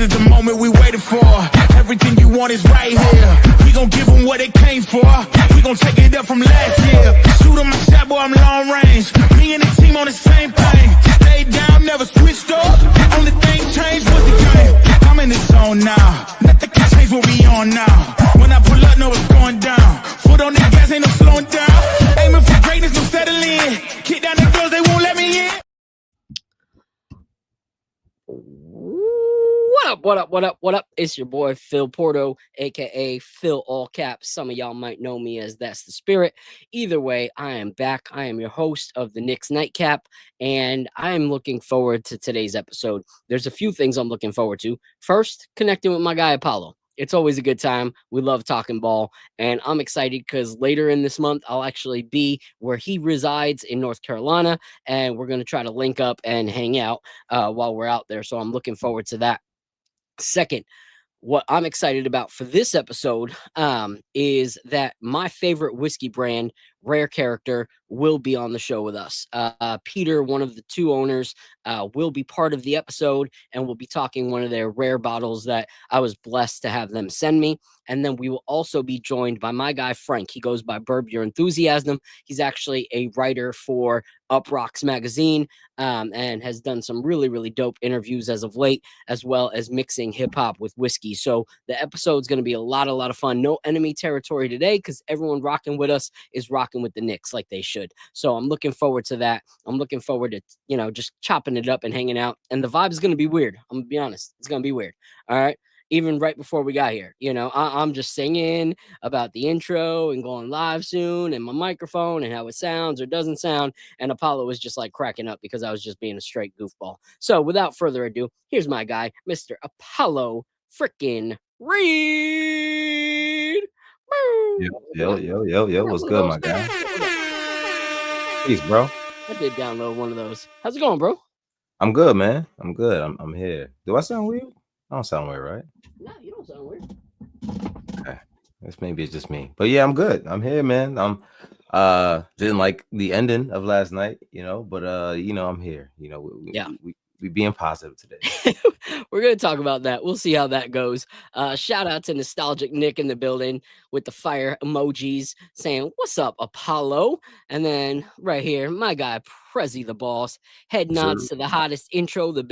is the moment we waited for. Everything you want is right here. We gon' give them what they came for. We gon' take it up from last year. Shoot 'em my shot, boy, I'm long range. Me and the team on the same thing. Stayed down, never switched up. Only thing changed was the game. I'm in the zone now. Nothing can change what we on now. When I pull up, know it's going down. Foot on the gas, ain't no slowing down. Aiming for greatness, no settling. Kick down the doors, they won't let me in. What up? It's your boy Phil Porto, aka Phil All Caps. Some of y'all might know me as That's the Spirit. Either way, I am back. I am your host of the Knicks Nightcap, and I am looking forward to today's episode. There's a few things I'm looking forward to. First, connecting with my guy Apollo. It's always a good time. We love talking ball, and I'm excited because later in this month, I'll actually be where he resides in North Carolina, and we're going to try to link up and hang out while we're out there. So I'm looking forward to that. Second, what I'm excited about for this episode is that my favorite whiskey brand, Rare Character, will be on the show with us. Peter, one of the two owners, will be part of the episode, and we'll be talking one of their rare bottles that I was blessed to have them send me. And then we will also be joined by my guy, Frank. He goes by Burb Your Enthusiasm. He's actually a writer for Up Rocks magazine and has done some really, really dope interviews as of late, as well as mixing hip hop with whiskey. So the episode's going to be a lot of fun. No enemy territory today because everyone rocking with us is rocking with the Knicks like they should. So I'm looking forward to that. I'm looking forward to, just chopping it up and hanging out. And the vibe is going to be weird. I'm going to be honest. It's going to be weird. All right. Even right before we got here, I'm just singing about the intro and going live soon and my microphone and how it sounds or doesn't sound. And Apollo was just like cracking up because I was just being a straight goofball. So without further ado, here's my guy, Mr. Apollo freaking Reed. Yo. What's good, my guy? Peace, bro. I did download one of those. How's it going, bro? I'm good, man. I'm good. I'm here. Do I sound weird? I don't sound weird, right? No, you don't sound weird. Okay. Maybe it's just me. But yeah, I'm good. I'm here, man. I'm didn't like the ending of last night, but I'm here. We being positive today. We're going to talk about that. We'll see how that goes. Shout out to Nostalgic Nick in the building with the fire emojis saying, "What's up, Apollo?" And then right here, my guy, Prezi the Boss. Head nods to the hottest intro, the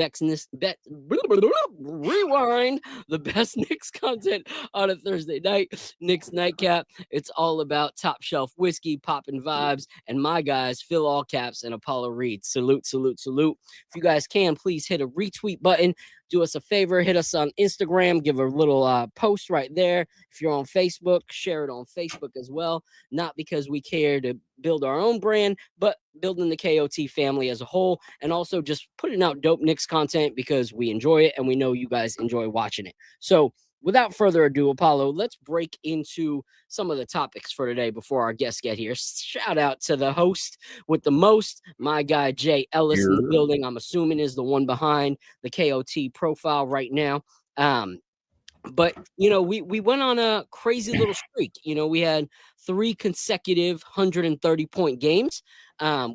rewind, the best Knicks content on a Thursday night. Knicks Nightcap. It's all about top shelf whiskey, popping vibes, and my guys, Phil All Caps and Apollo Reed. Salute. If you guys can, please hit a retweet button. Do us a favor, hit us on Instagram, give a little post right there. If you're on Facebook, share it on Facebook as well. Not because we care to build our own brand, but building the KOT family as a whole, and also just putting out dope Knicks content because we enjoy it and we know you guys enjoy watching it. So without further ado, Apollo, let's break into some of the topics for today before our guests get here. Shout out to the host with the most, my guy Jay Ellis in the building. I'm assuming is the one behind the KOT profile right now. But we went on a crazy little streak. We had 3 consecutive 130-point games.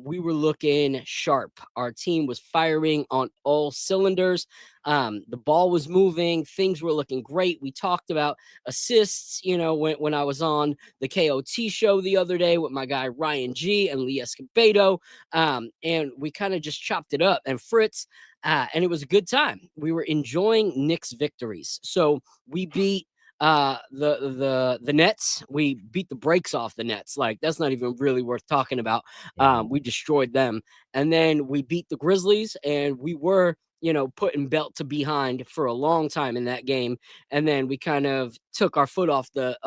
We were looking sharp. Our team was firing on all cylinders. The ball was moving. Things were looking great. We talked about assists, when I was on the KOT show the other day with my guy Ryan G and Lee Escobedo. And we kind of just chopped it up. And Fritz, and it was a good time. We were enjoying Knicks victories. So we beat the Nets. We beat the brakes off the Nets. Like, that's not even really worth talking about. We destroyed them. And then we beat the Grizzlies, and we were putting belt to behind for a long time in that game. And then we kind of took our foot off the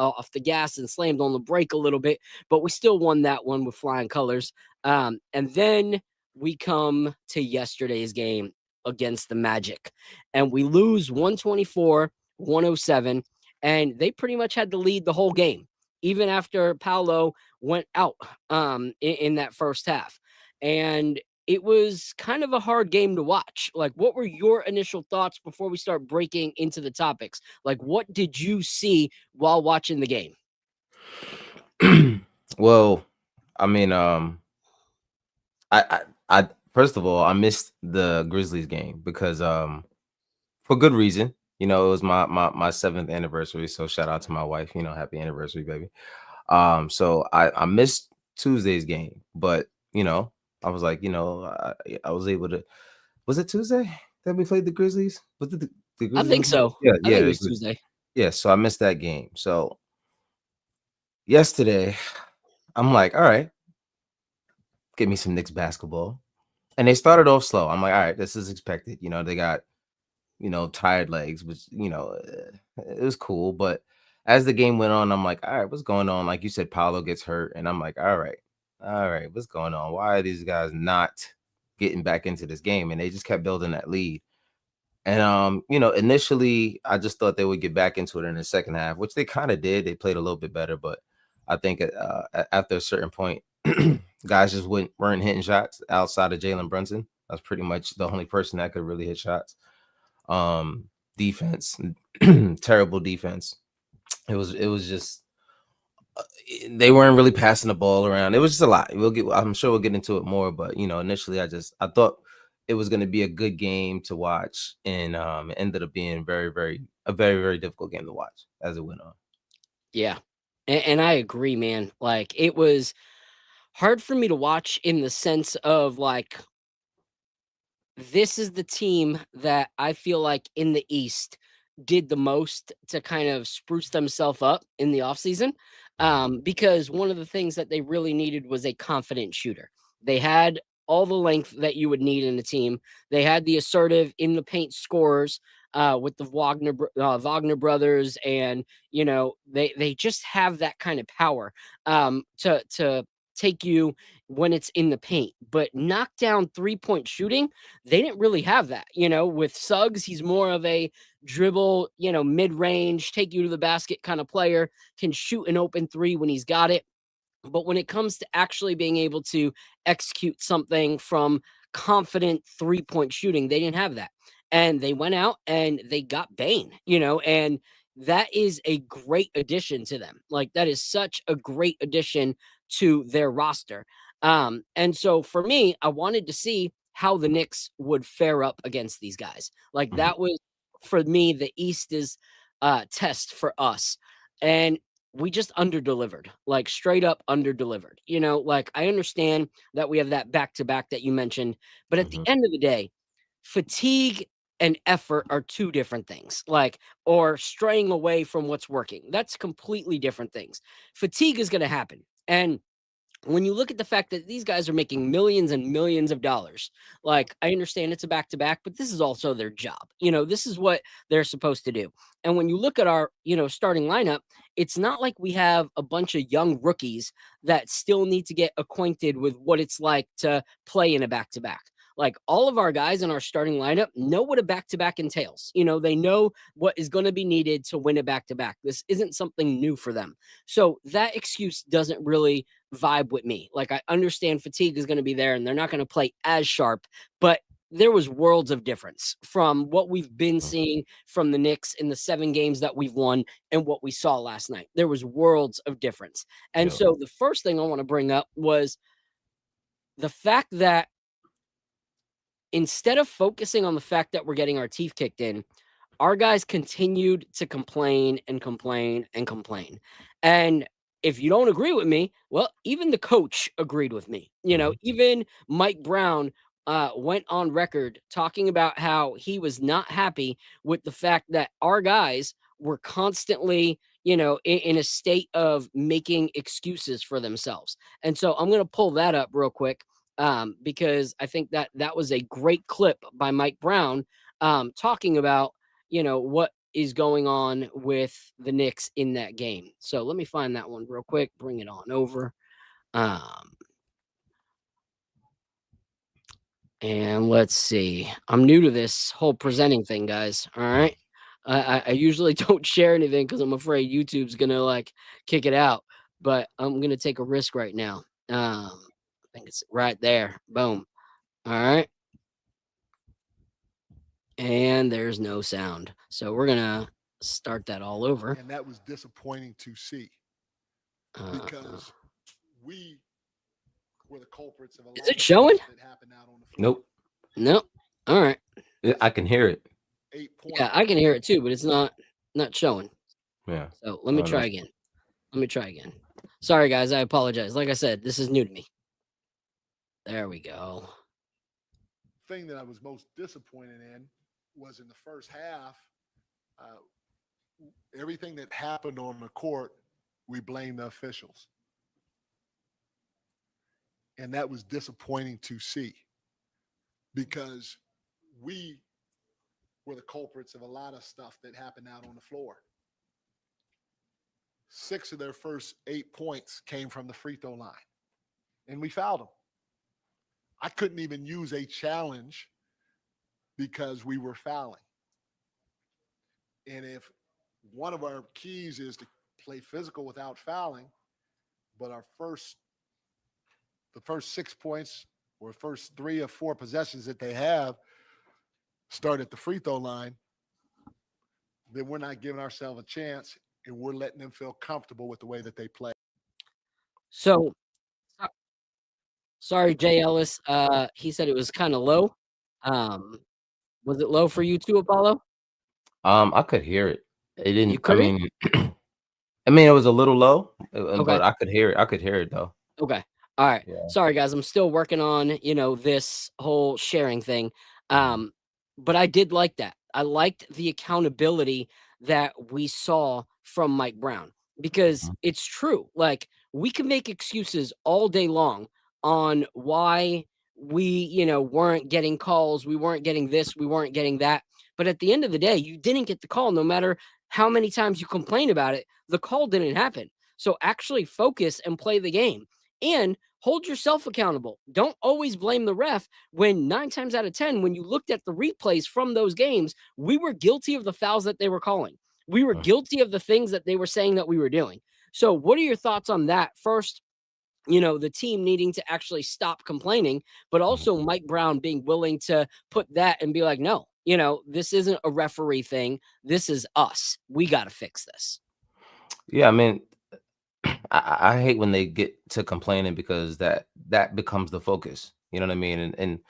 gas and slammed on the brake a little bit, but we still won that one with flying colors. And then we come to yesterday's game against the Magic, and we lose 124-107, and they pretty much had to lead the whole game, even after Paolo went out in that first half. And it was kind of a hard game to watch. Like, what were your initial thoughts before we start breaking into the topics? Like, what did you see while watching the game? Well, I mean, first of all, I missed the Grizzlies game because for good reason. You know, it was my 7th anniversary. So shout out to my wife. You know, happy anniversary, baby. So I missed Tuesday's game, but you know, I was like, you know, I was able to. Was it Tuesday that we played the Grizzlies? Was it the I Grizzlies? think so. Yeah, I think it yeah, was Tuesday. yeah. So I missed that game. So yesterday, I'm like, all right, give me some Knicks basketball. And they started off slow. I'm like, all right, this is expected. You know, they got, you know, tired legs, which, you know, it was cool. But as the game went on, I'm like, all right, what's going on? Like you said, Paolo gets hurt. And I'm like, all right, what's going on? Why are these guys not getting back into this game? And they just kept building that lead. And you know, initially I just thought they would get back into it in the second half, which they kind of did. They played a little bit better, but I think after a certain point, guys just weren't hitting shots outside of Jalen Brunson. That's pretty much the only person that could really hit shots. Defense, terrible defense. It was just they weren't really passing the ball around. It was just a lot. I'm sure we'll get into it more, but you know, initially I thought it was going to be a good game to watch, and it ended up being a very difficult game to watch as it went on. Yeah. And I agree, man. Like it was hard for me to watch in the sense of like this is the team that I feel like in the East did the most to kind of spruce themselves up in the offseason. Because one of the things that they really needed was a confident shooter. They had all the length that you would need in a team. They had the assertive in the paint scorers with the Wagner brothers, and you know they just have that kind of power to take you when it's in the paint. But knockdown 3-point shooting, they didn't really have that. You know, with Suggs, he's more of a dribble, you know, mid-range, take you to the basket kind of player, can shoot an open three when he's got it. But when it comes to actually being able to execute something from confident 3-point shooting, they didn't have that. And they went out and they got Bane, you know, and that is a great addition to them. Like that is such a great addition to their roster. And so for me, I wanted to see how the Knicks would fare up against these guys. Like Mhm. that was for me the East is test for us. And we just underdelivered, like straight up underdelivered. You know, like I understand that we have that back to back that you mentioned, but at the Mhm. end of the day, fatigue and effort are two different things. Like, or straying away from what's working. That's completely different things. Fatigue is going to happen. And when you look at the fact that these guys are making millions and millions of dollars, like I understand it's a back to back, but this is also their job. You know, this is what they're supposed to do. And when you look at our, you know, starting lineup, it's not like we have a bunch of young rookies that still need to get acquainted with what it's like to play in a back to back. Like all of our guys in our starting lineup know what a back to back entails. You know, they know what is going to be needed to win a back to back. This isn't something new for them. So that excuse doesn't really vibe with me. Like I understand fatigue is going to be there and they're not going to play as sharp, but there was worlds of difference from what we've been Mhm. seeing from the Knicks in the 7 games that we've won and what we saw last night. There was worlds of difference. And Yeah. so the first thing I want to bring up was the fact that instead of focusing on the fact that we're getting our teeth kicked in, our guys continued to complain and complain and complain. And if you don't agree with me, well, even the coach agreed with me. You know, Mhm. even Mike Brown went on record talking about how he was not happy with the fact that our guys were constantly, you know, in a state of making excuses for themselves. And so I'm going to pull that up real quick because I think that that was a great clip by Mike Brown talking about, you know, what is going on with the Knicks in that game. So let me find that one real quick, bring it on over. Um, and let's see. I'm new to this whole presenting thing, guys. All right. I usually don't share anything because I'm afraid YouTube's gonna like kick it out, but I'm gonna take a risk right now. I think it's right there. Boom. All right. And there's no sound. So we're gonna start that all over. And that was disappointing to see Uh, because we were the culprits of a is lot it of showing? things that happened out on the floor. Nope. No. All right. I can hear it. 8 points. Yeah, I can hear it too, but it's not showing. Yeah. So let me try again. Sorry, guys. I apologize. Like I said, this is new to me. There we go. Thing that I was most disappointed in was in the first half, everything that happened on the court, we blamed the officials. And that was disappointing to see because we were the culprits of a lot of stuff that happened out on the floor. 6 of their first 8 points came from the free throw line, and we fouled them. I couldn't even use a challenge because we were fouling. And if one of our keys is to play physical without fouling, but the first 6 points or first 3 or 4 possessions that they have start at the free throw line, then we're not giving ourselves a chance and we're letting them feel comfortable with the way that they play. So, sorry, Jay Ellis. He said it was kind of low. Was it low for you too, Apollo? I could hear it. It didn't. You couldn't? I mean, it was a little low, Okay. but I could hear it. I could hear it though. Okay. All right. Yeah. Sorry, guys. I'm still working on, this whole sharing thing. But I did like that. I liked the accountability that we saw from Mike Brown because it's true. Like, we can make excuses all day long on why we, weren't getting calls. We weren't getting this. We weren't getting that. But at the end of the day, you didn't get the call. No matter how many times you complain about it, the call didn't happen. So actually focus and play the game and hold yourself accountable. Don't always blame the ref when 9 times out of 10, when you looked at the replays from those games, we were guilty of the fouls that they were calling. We were guilty of the things that they were saying that we were doing. So what are your thoughts on that? First, the team needing to actually stop complaining, but also Mike Brown being willing to put that and be like, no, this isn't a referee thing. This is us. We got to fix this. Yeah, I mean, I hate when they get to complaining because that becomes the focus. You know what I mean? And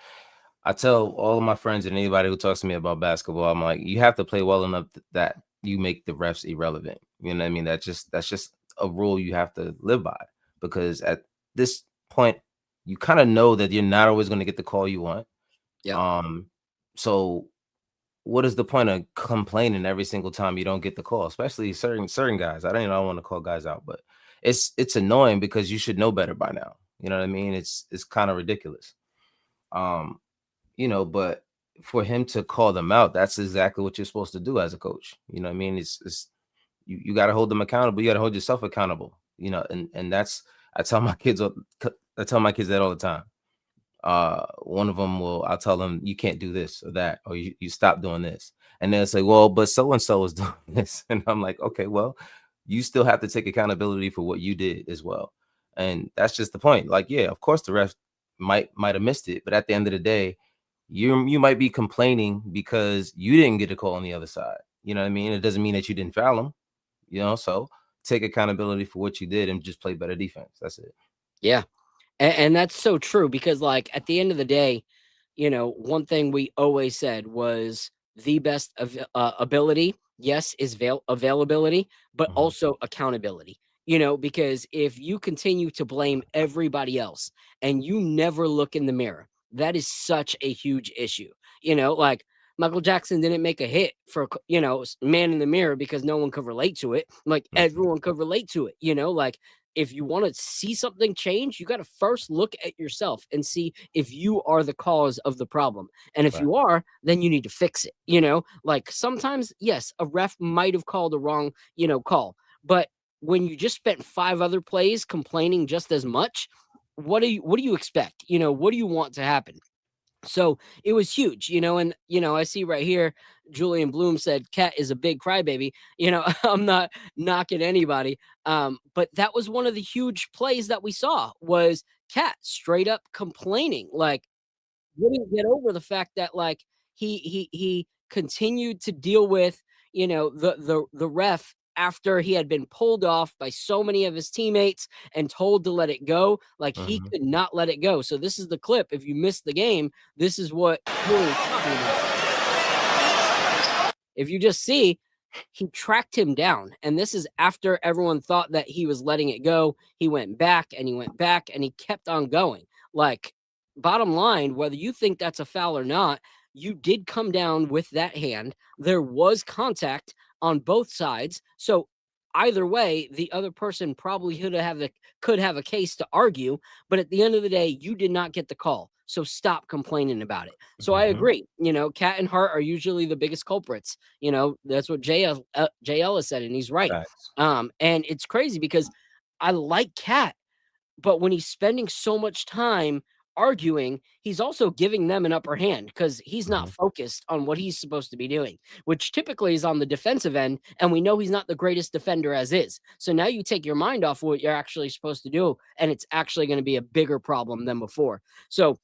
I tell all of my friends and anybody who talks to me about basketball, I'm like, you have to play well enough that you make the refs irrelevant. You know what I mean? That's just a rule you have to live by, because at this point, you kind of know that you're not always going to get the call you want. Yeah. So what is the point of complaining every single time you don't get the call, especially certain guys? I don't want to call guys out, but it's annoying because you should know better by now. You know what I mean? It's kind of ridiculous. But for him to call them out, that's exactly what you're supposed to do as a coach. You know what I mean? It's you got to hold them accountable. You got to hold yourself accountable. And that's, I tell my kids that all the time. One of them I'll tell them, you can't do this or that, or you stop doing this. And they'll say, well, but so-and-so is doing this. And I'm like, okay, well, you still have to take accountability for what you did as well. And that's just the point. Like, yeah, of course the ref might have missed it, but at the end of the day, you might be complaining because you didn't get a call on the other side. You know what I mean? It doesn't mean that you didn't foul them, so take accountability for what you did and just play better defense. That's it. Yeah. And that's so true because, like, at the end of the day, one thing we always said was the best ability, yes, is availability, but also accountability. Because if you continue to blame everybody else and you never look in the mirror, that is such a huge issue. Like, Michael Jackson didn't make a hit for, Man in the Mirror because no one could relate to it. Like, everyone could relate to it, like, if you want to see something change, you got to first look at yourself and see if you are the cause of the problem. And if you are, then you need to fix it. Like, sometimes, yes, a ref might have called a wrong, call. But when you just spent 5 other plays complaining just as much, what do you expect? What do you want to happen? So it was huge, and, I see right here, Julian Bloom said, Cat is a big crybaby. I'm not knocking anybody. But that was one of the huge plays that we saw was Cat straight up complaining, like, wouldn't get over the fact that, like, he continued to deal with, the ref after he had been pulled off by so many of his teammates and told to let it go. Like, he could not let it go. So this is the clip. If you missed the game, this is what Julian's talking about. if you just see, he tracked him down. And this is after everyone thought that he was letting it go. He went back and he went back and he kept on going. Like, bottom line, whether you think that's a foul or not, you did come down with that hand. There was contact on both sides. So either way, the other person probably could have a case to argue. But at the end of the day, you did not get the call. So stop complaining about it. So I agree. Cat and Hart are usually the biggest culprits. That's what Jay Ellis said, and he's right. Facts. And it's crazy because I like Cat, but when he's spending so much time arguing, he's also giving them an upper hand because he's not focused on what he's supposed to be doing, which typically is on the defensive end. And we know he's not the greatest defender as is. So now you take your mind off what you're actually supposed to do, and it's actually going to be a bigger problem than before. So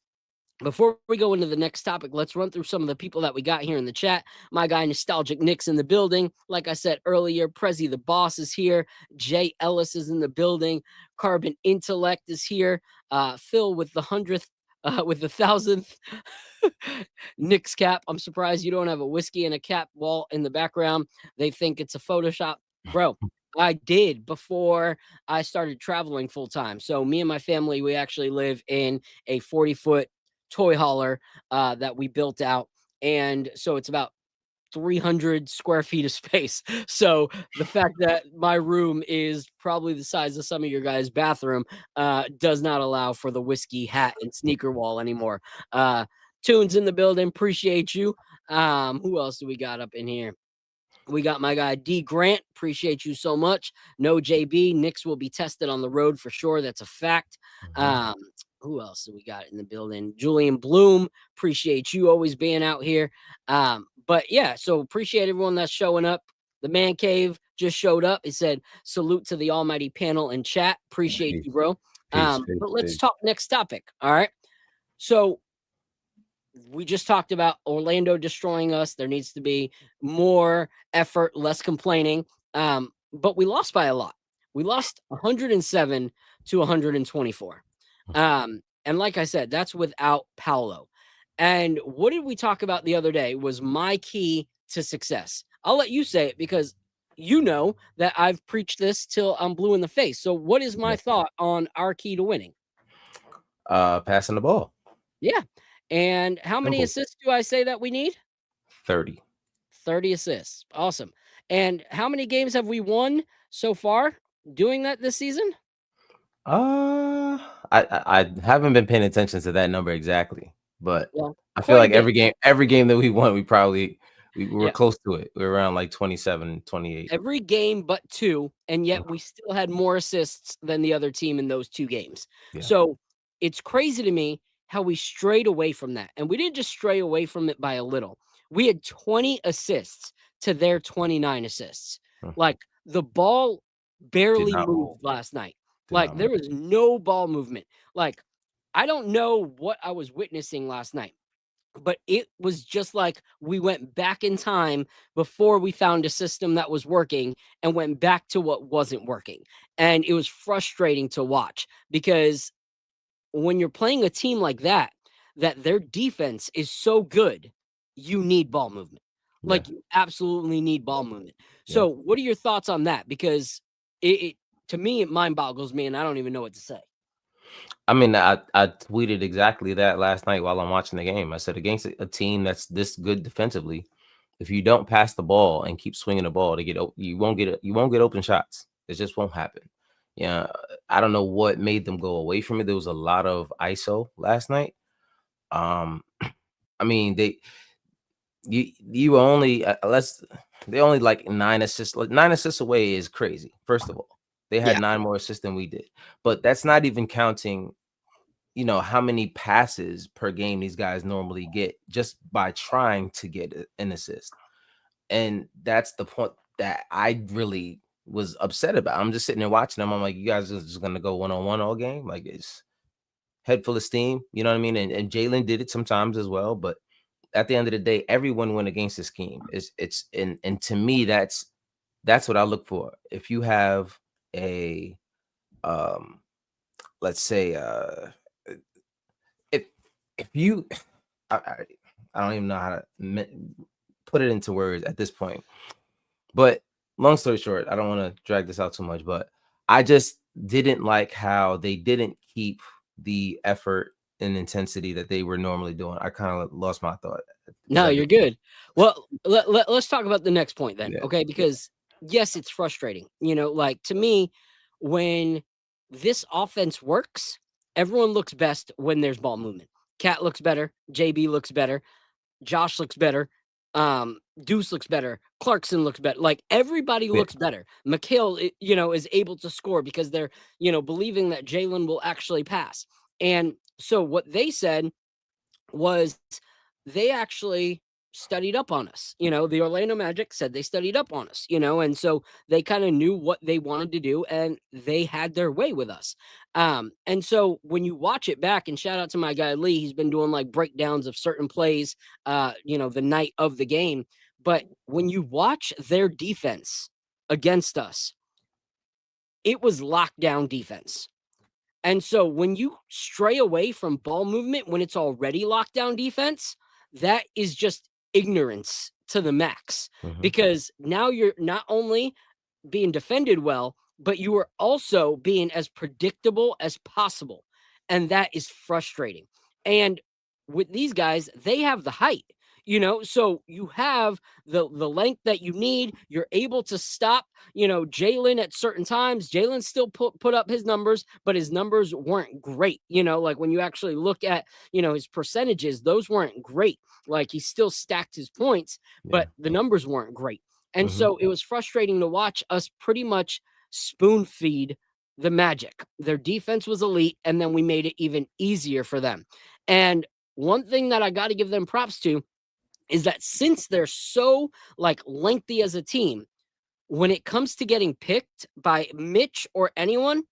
before we go into the next topic, let's run through some of the people that we got here in the chat. My guy, Nostalgic Nick's in the building. Like I said earlier, Prezi the Boss is here. Jay Ellis is in the building. Carbon Intellect is here. Phil with the 1,000th Knicks cap. I'm surprised you don't have a whiskey and a cap wall in the background. They think it's a Photoshop. Bro, I did before I started traveling full time. So me and my family, we actually live in a 40-foot toy hauler that we built out. And so it's about 300 square feet of space. So the fact that my room is probably the size of some of your guys' bathroom does not allow for the whiskey hat and sneaker wall anymore. Tunes in the building. Appreciate you. Who else do we got up in here? We got my guy D Grant. Appreciate you so much. No JB. Knicks will be tested on the road for sure. That's a fact. Who else do we got in the building? Julian Bloom. Appreciate you always being out here. But yeah, so appreciate everyone that's showing up. The Man Cave just showed up. He said, salute to the almighty panel and chat. Appreciate you, bro. But let's talk next topic. All right. So we just talked about Orlando destroying us. There needs to be more effort, less complaining. But we lost by a lot. We lost 107 to 124. And like I said, that's without Paolo. And what did we talk about the other day was my key to success. I'll let you say it because you know that I've preached this till I'm blue in the face. So what is my thought on our key to winning? Passing the ball. Yeah. And how many assists do I say that we need? 30. 30 assists. Awesome. And how many games have we won so far doing that this season? I haven't been paying attention to that number exactly, but I feel quite a like bit. every game that we won, we were close to it. We were around like 27, 28. Every game but two, and yet we still had more assists than the other team in those two games. Yeah. So it's crazy to me how we strayed away from that. And we didn't just stray away from it by a little. We had 20 assists to their 29 assists. Like the ball barely moved last night. Like there was no ball movement. Like I don't know what I was witnessing last night, but it was just like we went back in time before we found a system that was working and went back to what wasn't working. And it was frustrating to watch because when you're playing a team like that their defense is so good, you need ball movement. Like you absolutely need ball movement. So what are your thoughts on that? Because it to me, it mind boggles me and I don't even know what to say. I mean, I tweeted exactly that last night while I'm watching the game. I said against a team that's this good defensively, if you don't pass the ball and keep swinging the ball you won't get open shots. It just won't happen. Yeah, I don't know what made them go away from it. There was a lot of ISO last night. I mean, you were only they only like 9 assists. Like 9 assists away is crazy. First of all, they had 9 more assists than we did, but that's not even counting, how many passes per game these guys normally get just by trying to get an assist. And that's the point that I really was upset about. I'm just sitting there watching them. I'm like, you guys are just gonna go one-on-one all game. Like it's head full of steam. You know what I mean? And Jalen did it sometimes as well, but at the end of the day, everyone went against the scheme. And to me, that's what I look for. If you have a let's say if you I don't even know how to put it into words at this point. But long story short, I don't want to drag this out too much, but I just didn't like how they didn't keep the effort and intensity that they were normally doing. I kind of lost my thought. No, you're good. Well, let's talk about the next point then. Yeah. Okay. Because yes, it's frustrating. Like to me, when this offense works, everyone looks best when there's ball movement. Cat looks better. JB looks better. Josh looks better. Deuce looks better. Clarkson looks better. Like everybody looks better. Mikhail, is able to score because they're, believing that Jalen will actually pass. And so what they said was they actually studied up on us. The Orlando Magic said they studied up on us, and so they kind of knew what they wanted to do and they had their way with us. And so when you watch it back, and shout out to my guy Lee, he's been doing like breakdowns of certain plays, the night of the game. But when you watch their defense against us, it was lockdown defense. And so when you stray away from ball movement when it's already lockdown defense, that is just ignorance to the max. Because now you're not only being defended well, but you are also being as predictable as possible. And that is frustrating. And with these guys, they have the height. So you have the length that you need. You're able to stop, Jalen at certain times. Jalen still put up his numbers, but his numbers weren't great. Like when you actually look at, his percentages, those weren't great. Like he still stacked his points, but the numbers weren't great. And so it was frustrating to watch us pretty much spoon feed the Magic. Their defense was elite, and then we made it even easier for them. And one thing that I got to give them props to is that since they're so like lengthy as a team, when it comes to getting picked by Mitch or anyone,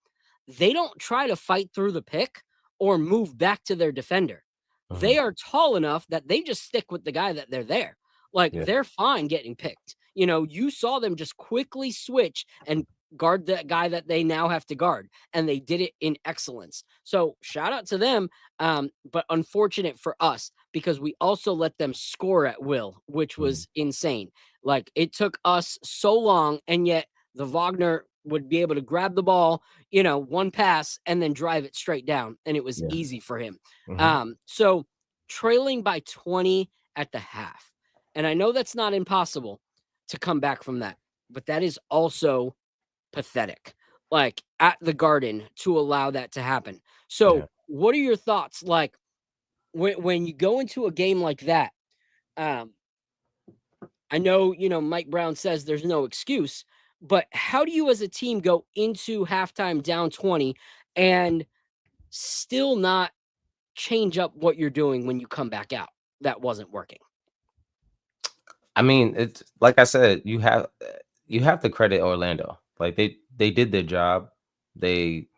they don't try to fight through the pick or move back to their defender. They are tall enough that they just stick with the guy that they're there. Like they're fine getting picked. You saw them just quickly switch and guard that guy that they now have to guard, and they did it in excellence. So shout out to them. But unfortunate for us because we also let them score at will, which was insane. Like it took us so long, and yet the Wagner would be able to grab the ball, one pass and then drive it straight down. And it was easy for him. So trailing by 20 at the half. And I know that's not impossible to come back from that, but that is also pathetic, like at the Garden, to allow that to happen. So what are your thoughts? Like when you go into a game like that, I know, Mike Brown says there's no excuse, but how do you as a team go into halftime down 20 and still not change up what you're doing when you come back out? That wasn't working. I mean, it's like I said, you have to credit Orlando. Like they did their job. They,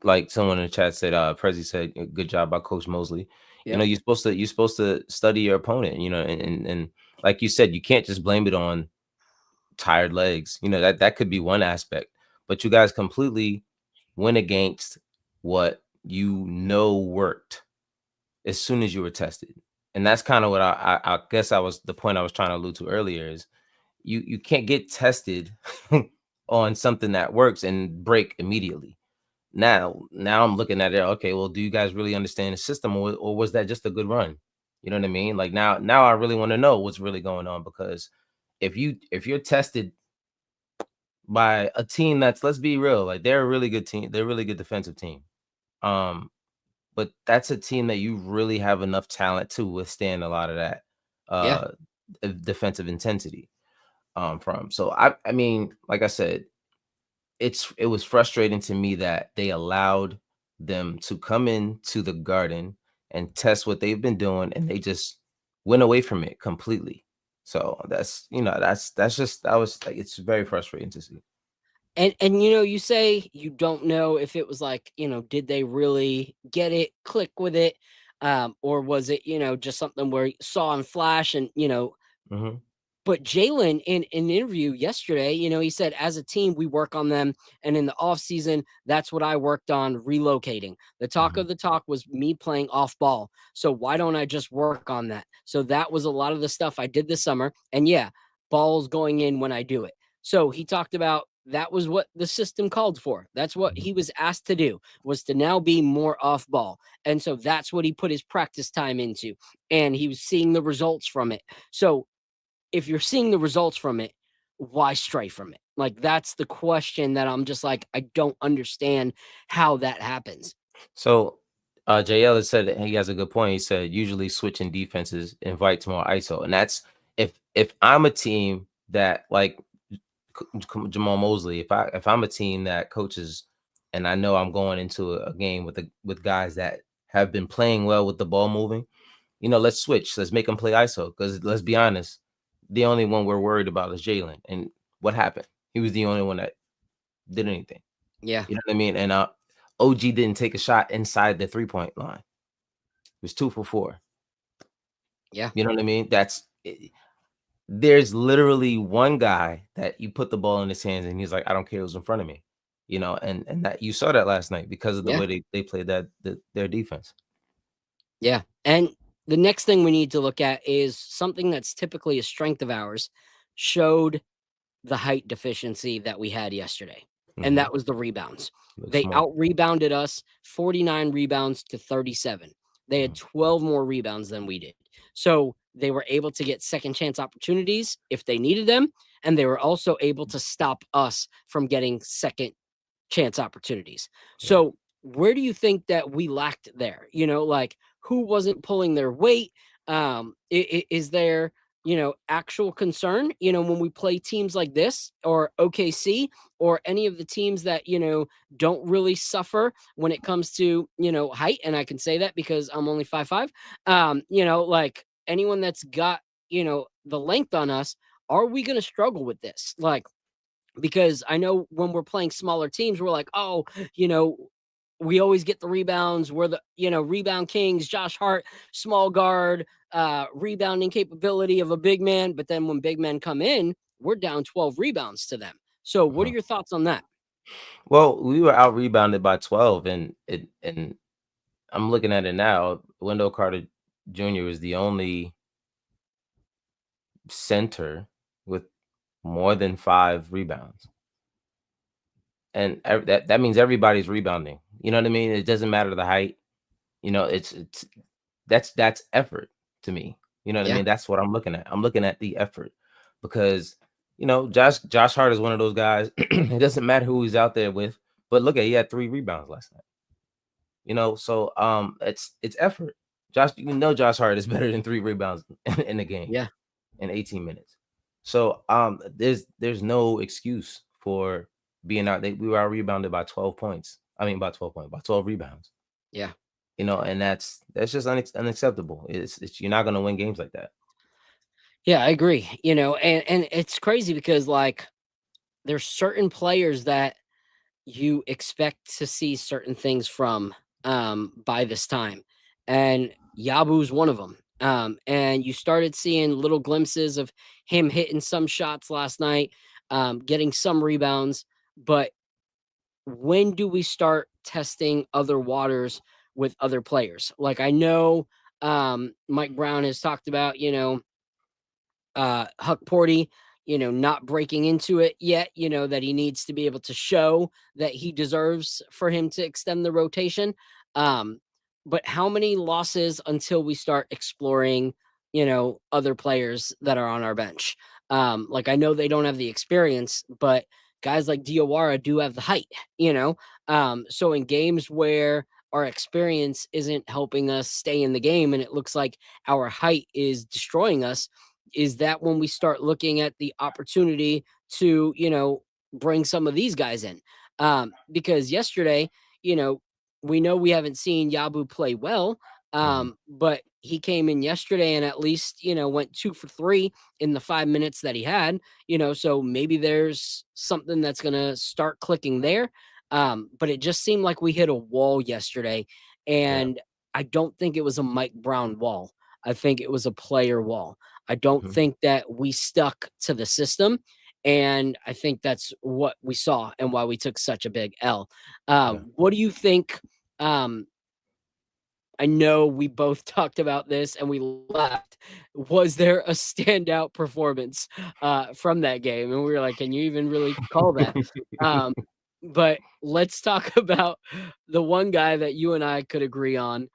like someone in the chat said, Prezi said, good job by Coach Mosley. Yeah. You're supposed to study your opponent, and like you said, you can't just blame it on tired legs. That could be one aspect, but you guys completely went against what worked as soon as you were tested. And that's kind of what I guess the point I was trying to allude to earlier is you can't get tested on something that works and break immediately. Now I'm looking at it. Okay, well, do you guys really understand the system, or was that just a good run? You know what I mean? Like now I really want to know what's really going on, because if you're tested by a team that's, let's be real, like they're a really good team, they're a really good defensive team. But that's a team that you really have enough talent to withstand a lot of that defensive intensity from. So I mean, like I said, it was frustrating to me that they allowed them to come into the Garden and test what they've been doing, and they just went away from it completely. So that's it's very frustrating to see. And you say you don't know if it was like, did they really get it, click with it? Or was it, just something where you saw in flash and, But Jalen, in an interview yesterday, he said, as a team, we work on them. And in the offseason, that's what I worked on, relocating. The talk of the talk was me playing off ball. So why don't I just work on that? So that was a lot of the stuff I did this summer. And yeah, balls going in when I do it. So he talked about that was what the system called for. That's what he was asked to do, was to now be more off ball. And so that's what he put his practice time into. And he was seeing the results from it. So if you're seeing the results from it, why stray from it? Like, that's the question that I'm just like, I don't understand how that happens. So JL has said that he has a good point. He said usually switching defenses invites more ISO. And that's if I'm a team that, like Jamal Mosley, if I'm a team that coaches and I know I'm going into a game with guys that have been playing well with the ball moving, let's switch. Let's make them play ISO. Because let's be honest, the only one we're worried about is Jalen. And what happened? He was the only one that did anything. Yeah. You know what I mean? And OG didn't take a shot inside the 3-point line. It was 2 for 4. Yeah. You know what I mean? There's literally one guy that you put the ball in his hands and he's like, I don't care who's in front of me. And that you saw that last night because of the way they played their defense. Yeah. And the next thing we need to look at is something that's typically a strength of ours showed the height deficiency that we had yesterday. And that was the rebounds. They out-rebounded us 49 rebounds to 37. They had 12 more rebounds than we did. So they were able to get second chance opportunities if they needed them. And they were also able to stop us from getting second chance opportunities. So where do you think that we lacked there? Like, who wasn't pulling their weight? Is there, actual concern, when we play teams like this or OKC or any of the teams that, don't really suffer when it comes to, height? And I can say that because I'm only 5'5". Like anyone that's got, the length on us, are we going to struggle with this? Like, because I know when we're playing smaller teams, we're like, oh, we always get the rebounds. We're the, rebound kings. Josh Hart, small guard, rebounding capability of a big man. But then when big men come in, we're down 12 rebounds to them. So what are your thoughts on that? Well, we were out rebounded by 12, and I'm looking at it now. Wendell Carter Jr. is the only center with more than 5 rebounds. And that means everybody's rebounding. You know what I mean? It doesn't matter the height. That's effort to me. You know what I mean? That's what I'm looking at. I'm looking at the effort because Josh Hart is one of those guys. It doesn't matter who he's out there with, but look he had 3 rebounds last night. So it's effort. Josh Hart is better than 3 rebounds in the game. Yeah, in 18 minutes. So there's no excuse for being out. We were out rebounded by 12 points. I mean, by 12 rebounds. Yeah. And that's just unacceptable. It's you're not going to win games like that. Yeah, I agree. And it's crazy because like there's certain players that you expect to see certain things from by this time. And Yabu's one of them. And you started seeing little glimpses of him hitting some shots last night, getting some rebounds. But when do we start testing other waters with other players? Like I know Mike Brown has talked about, Huck Porty, not breaking into it yet, that he needs to be able to show that he deserves for him to extend the rotation. But how many losses until we start exploring, other players that are on our bench? Like I know they don't have the experience, but guys like Diawara do have the height, so in games where our experience isn't helping us stay in the game and it looks like our height is destroying us, is that when we start looking at the opportunity to, bring some of these guys in? Because yesterday, we know we haven't seen Yabu play well, but he came in yesterday and at least, went 2 for 3 in the 5 minutes that he had, so maybe there's something that's going to start clicking there. But it just seemed like we hit a wall yesterday, and I don't think it was a Mike Brown wall. I think it was a player wall. I don't think that we stuck to the system. And I think that's what we saw and why we took such a big L. What do you think? I know we both talked about this and we laughed. Was there a standout performance from that game? And we were like, can you even really call that? Um, but let's talk about the one guy that you and I could agree on,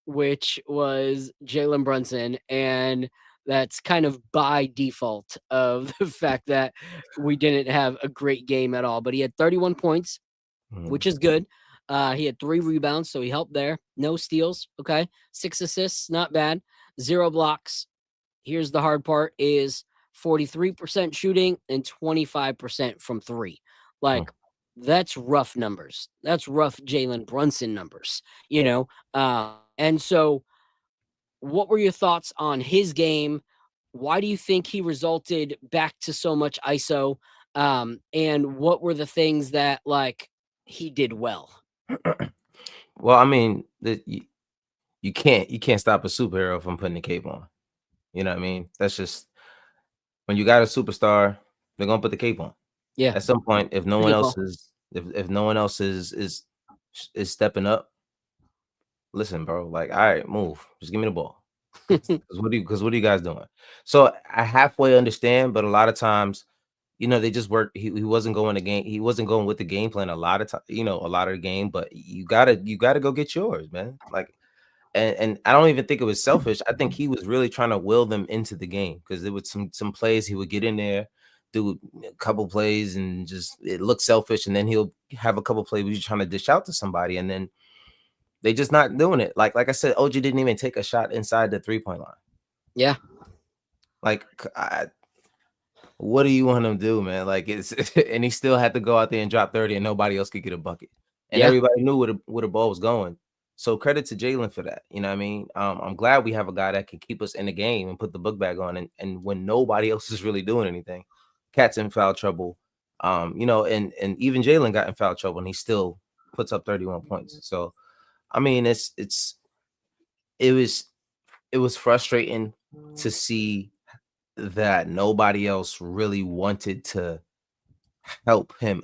which was Jalen Brunson. And that's kind of by default of the fact that we didn't have a great game at all. But he had 31 points, which is good. He had 3 rebounds, so he helped there. No steals. Okay. 6 assists, not bad. 0 blocks. Here's the hard part is 43% shooting and 25% from 3. Like, that's rough numbers. That's rough Jalen Brunson numbers, you know? And so what were your thoughts on his game? Why do you think he resulted back to so much ISO? And what were the things that like he did well? Well, I mean, you can't stop a superhero from putting the cape on. You know what I mean? That's just when you got a superstar, they're gonna put the cape on. Yeah. At some point, if no one else is if no one else is stepping up, listen, bro. Like, all right, move. Just give me the ball. Because what are you guys doing? So I halfway understand, but a lot of times, they just work. He wasn't going the game. He wasn't going with the game plan a lot of time. A lot of the game. But you gotta go get yours, man. Like, and I don't even think it was selfish. I think he was really trying to will them into the game because there was some plays he would get in there, do a couple plays, and just it looked selfish, and then he'll have a couple plays where he's trying to dish out to somebody, and then they just not doing it. Like I said, OG didn't even take a shot inside the 3-point line. Yeah. Like, what do you want him to do, man? Like, it's and he still had to go out there and drop 30 and nobody else could get a bucket. And everybody knew where the ball was going. So credit to Jalen for that. You know what I mean? I'm glad we have a guy that can keep us in the game and put the book bag on. And when nobody else is really doing anything, Cat's in foul trouble. And even Jalen got in foul trouble and he still puts up 31 points. So, I mean, it was frustrating to see that nobody else really wanted to help him.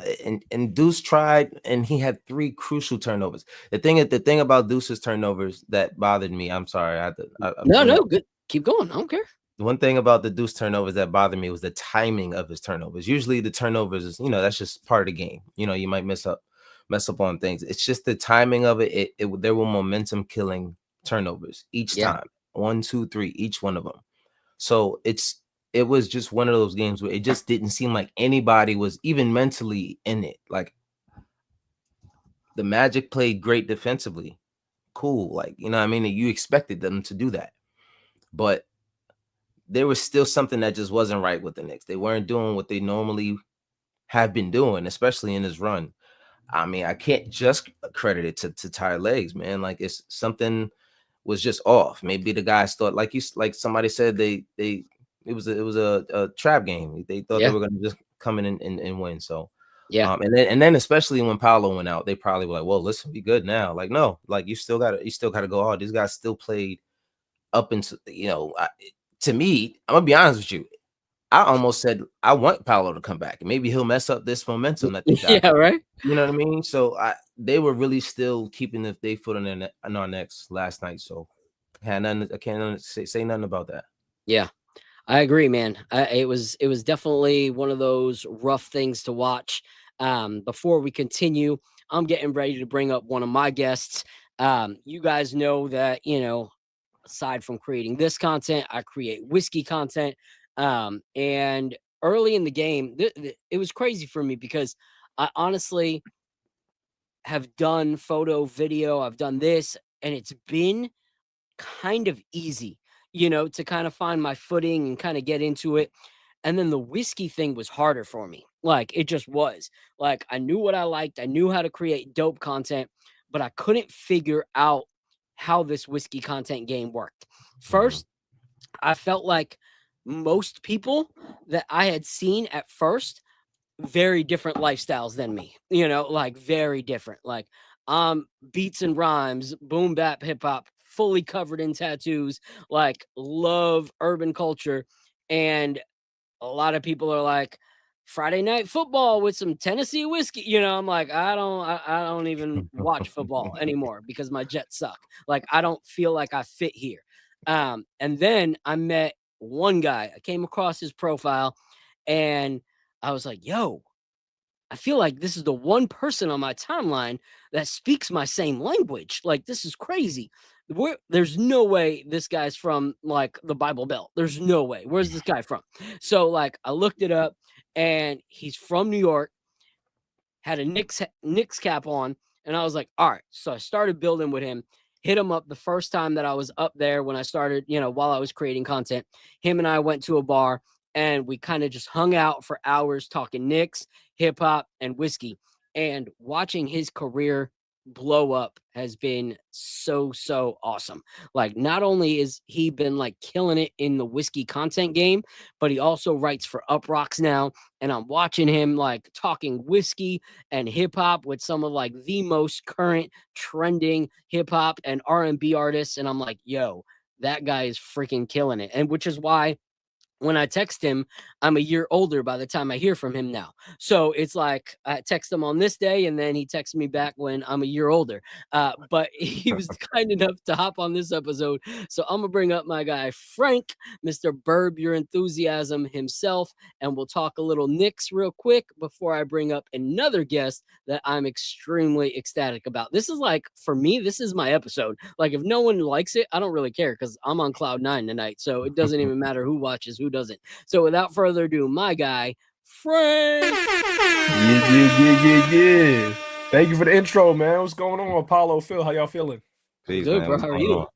And Deuce tried, and he had 3 crucial turnovers. The thing about Deuce's turnovers that bothered me, I'm sorry. No, good. Keep going. I don't care. The one thing about the Deuce turnovers that bothered me was the timing of his turnovers. Usually the turnovers is, that's just part of the game. You might mess up on things. It's just the timing of it. There were momentum killing turnovers each time. 1, 2, 3, each one of them. So it was just one of those games where it just didn't seem like anybody was even mentally in it. Like, the Magic played great defensively. Cool. Like, you know what I mean? You expected them to do that. But there was still something that just wasn't right with the Knicks. They weren't doing what they normally have been doing, especially in this run. I mean, I can't just credit it to tired legs, man. Like, it's something was just off. Maybe the guys thought, like somebody said, it was a trap game. They thought they were going to just come in and win. So and then especially when Paolo went out, they probably were like, well, listen, we good now. Like, no, like you still gotta go hard. These guys still played up into to me. I'm gonna be honest with you. I almost said I want Paolo to come back. Maybe he'll mess up this momentum that they got. Yeah, right. You know what I mean? So they were really still keeping their foot on our necks last night. So I can't say nothing about that. Yeah, I agree, man. It was definitely one of those rough things to watch. Before we continue, I'm getting ready to bring up one of my guests. You guys know that, aside from creating this content, I create whiskey content. And early in the game, it was crazy for me because I honestly have done photo, video, I've done this, and it's been kind of easy, to kind of find my footing and kind of get into it. And then the whiskey thing was harder for me. Like, it just was. Like, I knew what I liked. I knew how to create dope content, but I couldn't figure out how this whiskey content game worked. First, I felt like most people that I had seen at first, very different lifestyles than me, like very different. Like, beats and rhymes, boom bap, hip hop, fully covered in tattoos, like love urban culture. And a lot of people are like, Friday night football with some Tennessee whiskey. You know, I'm like, I don't even watch football anymore because my Jets suck. Like, I don't feel like I fit here. And then I met one guy. I came across his profile and I was like, yo, I feel like this is the one person on my timeline that speaks my same language. Like, this is crazy. There's no way this guy's from like the Bible Belt. There's no way. Where's this guy from? So, like, I looked it up and he's from New York, had a Knicks cap on. And I was like, all right. So I started building with him, hit him up the first time that I was up there when I started, while I was creating content. Him and I went to a bar and we kind of just hung out for hours talking Knicks, hip hop, and whiskey. And watching his career blow up has been so awesome. Like, not only is he been like killing it in the whiskey content game, but he also writes for Up Rocks now. And I'm watching him like talking whiskey and hip hop with some of like the most current trending hip hop and R&B artists. And I'm like, yo, that guy is freaking killing it. And which is why when I text him, I'm a year older by the time I hear from him now. So it's like I text him on this day and then he texts me back when I'm a year older. But he was kind enough to hop on this episode. So I'm going to bring up my guy, Frank, Mr. Burb Your Enthusiasm himself. And we'll talk a little Knicks real quick before I bring up another guest that I'm extremely ecstatic about. This is like, for me, this is my episode. Like, if no one likes it, I don't really care because I'm on cloud 9 tonight. So it doesn't even matter who watches, who doesn't. So without further ado, my guy, Frank. Yeah. Thank you for the intro, man. What's going on, Apollo, Phil? How y'all feeling? Peace, good, man. bro. How are you?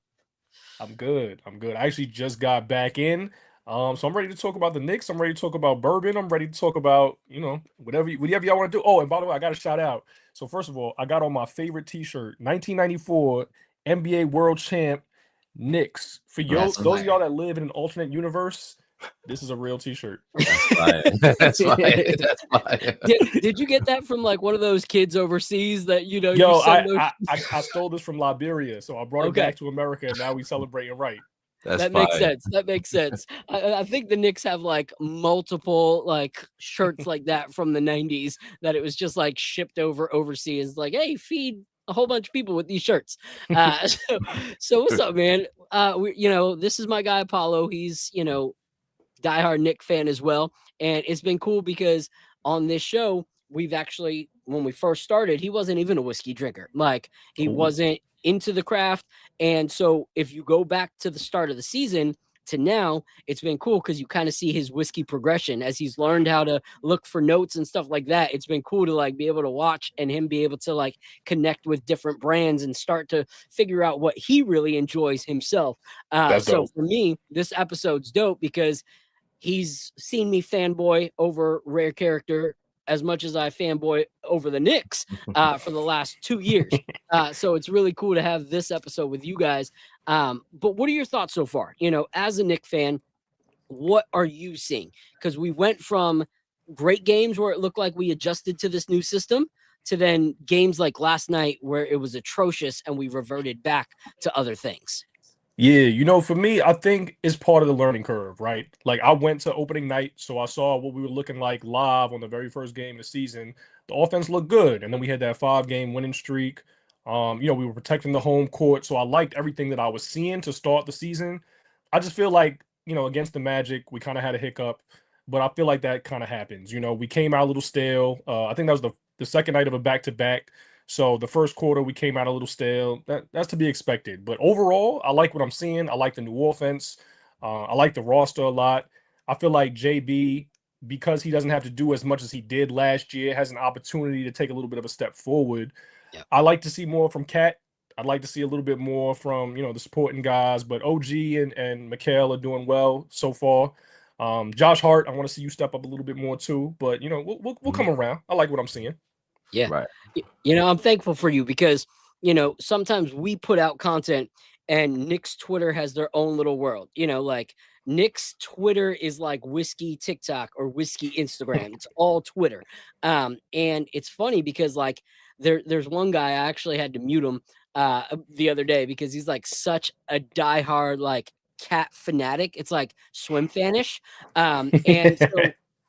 I'm good. I actually just got back in. So I'm ready to talk about the Knicks. I'm ready to talk about bourbon. I'm ready to talk about, whatever y'all want to do. Oh, and by the way, I got a shout out. So first of all, I got on my favorite t-shirt, 1994 NBA World Champ Knicks. For those of y'all that live in an alternate universe, this is a real t-shirt. That's fire. That's fire. That's fire. Did you get that from like one of those kids overseas that Yo, you I stole this from Liberia, so I brought it back to America, and now we celebrating right. That makes sense. That makes sense. I think the Knicks have like multiple like shirts like that from the 90s that it was just like shipped overseas. Like, hey, feed a whole bunch of people with these shirts. So what's up, man? This is my guy Apollo. He's diehard Knick fan as well, and it's been cool because on this show we've actually, when we first started, he wasn't even a whiskey drinker. Like, he wasn't into the craft. And so if you go back to the start of the season to now, it's been cool because you kind of see his whiskey progression as he's learned how to look for notes and stuff like that. It's been cool to like be able to watch and him be able to like connect with different brands and start to figure out what he really enjoys himself. So for me, this episode's dope because he's seen me fanboy over Rare Character as much as I fanboy over the Knicks for the last 2 years. So it's really cool to have this episode with you guys. But what are your thoughts so far? As a Knicks fan, what are you seeing? Because we went from great games where it looked like we adjusted to this new system to then games like last night where it was atrocious and we reverted back to other things. Yeah, for me, I think it's part of the learning curve, right? Like, I went to opening night, so I saw what we were looking like live on the very first game of the season. The offense looked good, and then we had that 5-game winning streak. We were protecting the home court, so I liked everything that I was seeing to start the season. I just feel like, against the Magic, we kind of had a hiccup, but I feel like that kind of happens. We came out a little stale. I think that was the second night of a back-to-back. So the first quarter, we came out a little stale. That's to be expected. But overall, I like what I'm seeing. I like the new offense. I like the roster a lot. I feel like JB, because he doesn't have to do as much as he did last year, has an opportunity to take a little bit of a step forward. Yep. I like to see more from Cat. I'd like to see a little bit more from, the supporting guys. But OG and Mikhail are doing well so far. Josh Hart, I want to see you step up a little bit more too. But, we'll come around. I like what I'm seeing. Yeah. Right. I'm thankful for you because, sometimes we put out content and Knicks Twitter has their own little world. Like Knicks Twitter is like whiskey TikTok or whiskey Instagram. It's all Twitter. And it's funny because like there's one guy, I actually had to mute him. the other day because he's like such a diehard like cat fanatic. It's like swim fanish. And so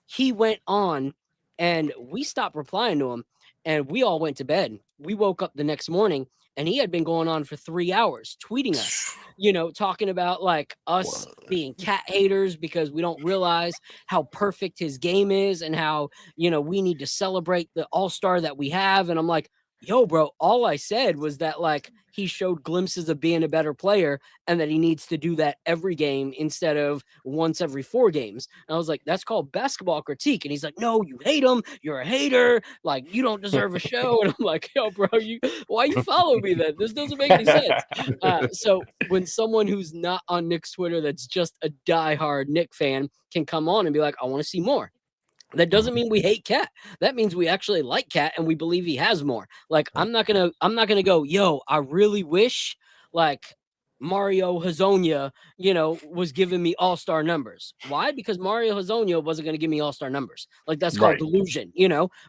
he went on and we stopped replying to him and we all went to bed. We woke up the next morning and he had been going on for 3 hours tweeting us, talking about like us being cat haters because we don't realize how perfect his game is and how, we need to celebrate the all-star that we have. And I'm like, yo, bro, all I said was that like he showed glimpses of being a better player and that he needs to do that every game instead of once every 4 games. And I was like, that's called basketball critique. And he's like, no, you hate him. You're a hater. Like, you don't deserve a show. And I'm like, yo, bro, why you follow me then? This doesn't make any sense. So when someone who's not on Knicks Twitter that's just a diehard Knick fan can come on and be like, I want to see more. That doesn't mean we hate Cat. That means we actually like Cat and we believe he has more. Like I'm not gonna go, yo, I really wish like Mario Hezonja, was giving me all-star numbers. Why? Because Mario Hezonja wasn't gonna give me all-star numbers. Like that's called delusion,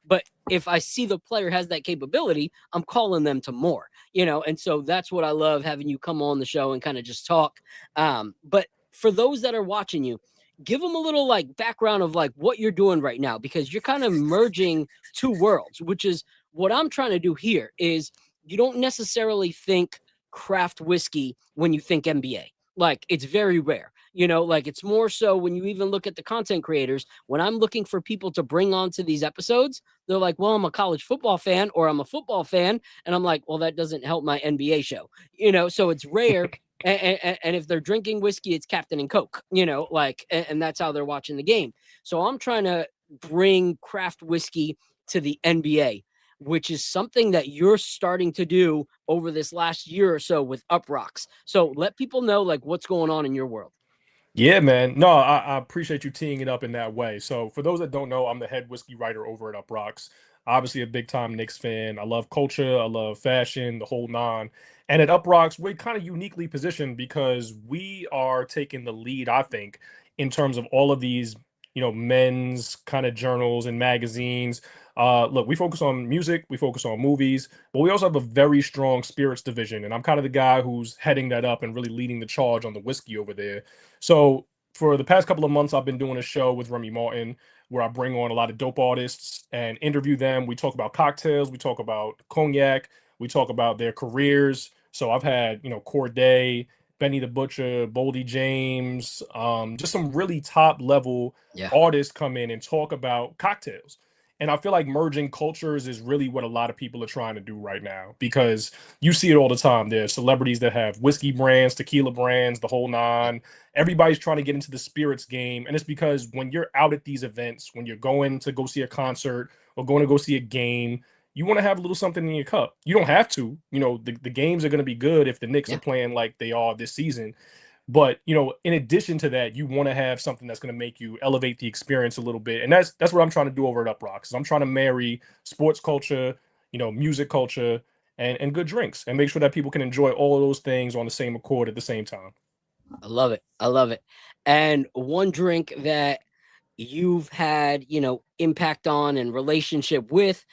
But if I see the player has that capability, I'm calling them to more, and so that's what I love having you come on the show and kind of just talk. But for those that are watching you, give them a little like background of like what you're doing right now, because you're kind of merging 2 worlds, which is what I'm trying to do here. Is you don't necessarily think craft whiskey when you think NBA. Like it's very rare, like it's more so when you even look at the content creators, when I'm looking for people to bring onto these episodes, they're like, well, I'm a college football fan or I'm a football fan. And I'm like, well, that doesn't help my NBA show, so it's rare. And if they're drinking whiskey, it's Captain and Coke, and that's how they're watching the game. So I'm trying to bring craft whiskey to the NBA, which is something that you're starting to do over this last year or so with Uprocks. So let people know like what's going on in your world. Yeah, man. No, I appreciate you teeing it up in that way. So for those that don't know, I'm the head whiskey writer over at Uprocks. Obviously a big time Knicks fan. I love culture. I love fashion, the whole nine. And at Uprocks, we're kind of uniquely positioned because we are taking the lead, I think, in terms of all of these, men's kind of journals and magazines. Look, we focus on music, we focus on movies, but we also have a very strong spirits division. And I'm kind of the guy who's heading that up and really leading the charge on the whiskey over there. So for the past couple of months, I've been doing a show with Remy Martin where I bring on a lot of dope artists and interview them. We talk about cocktails, we talk about cognac, we talk about their careers. So I've had, Corday, Benny the Butcher, Boldy James, just some really top level artists come in and talk about cocktails. And I feel like merging cultures is really what a lot of people are trying to do right now, because you see it all the time. There's celebrities that have whiskey brands, tequila brands, the whole nine. Everybody's trying to get into the spirits game. And it's because when you're out at these events, when you're going to go see a concert or going to go see a game, you want to have a little something in your cup. You don't have to. The games are going to be good if the Knicks are playing like they are this season. But, in addition to that, you want to have something that's going to make you elevate the experience a little bit. And that's what I'm trying to do over at Uprocks. I'm trying to marry sports culture, music culture, and good drinks, and make sure that people can enjoy all of those things on the same accord at the same time. I love it. I love it. And one drink that you've had, impact on and relationship with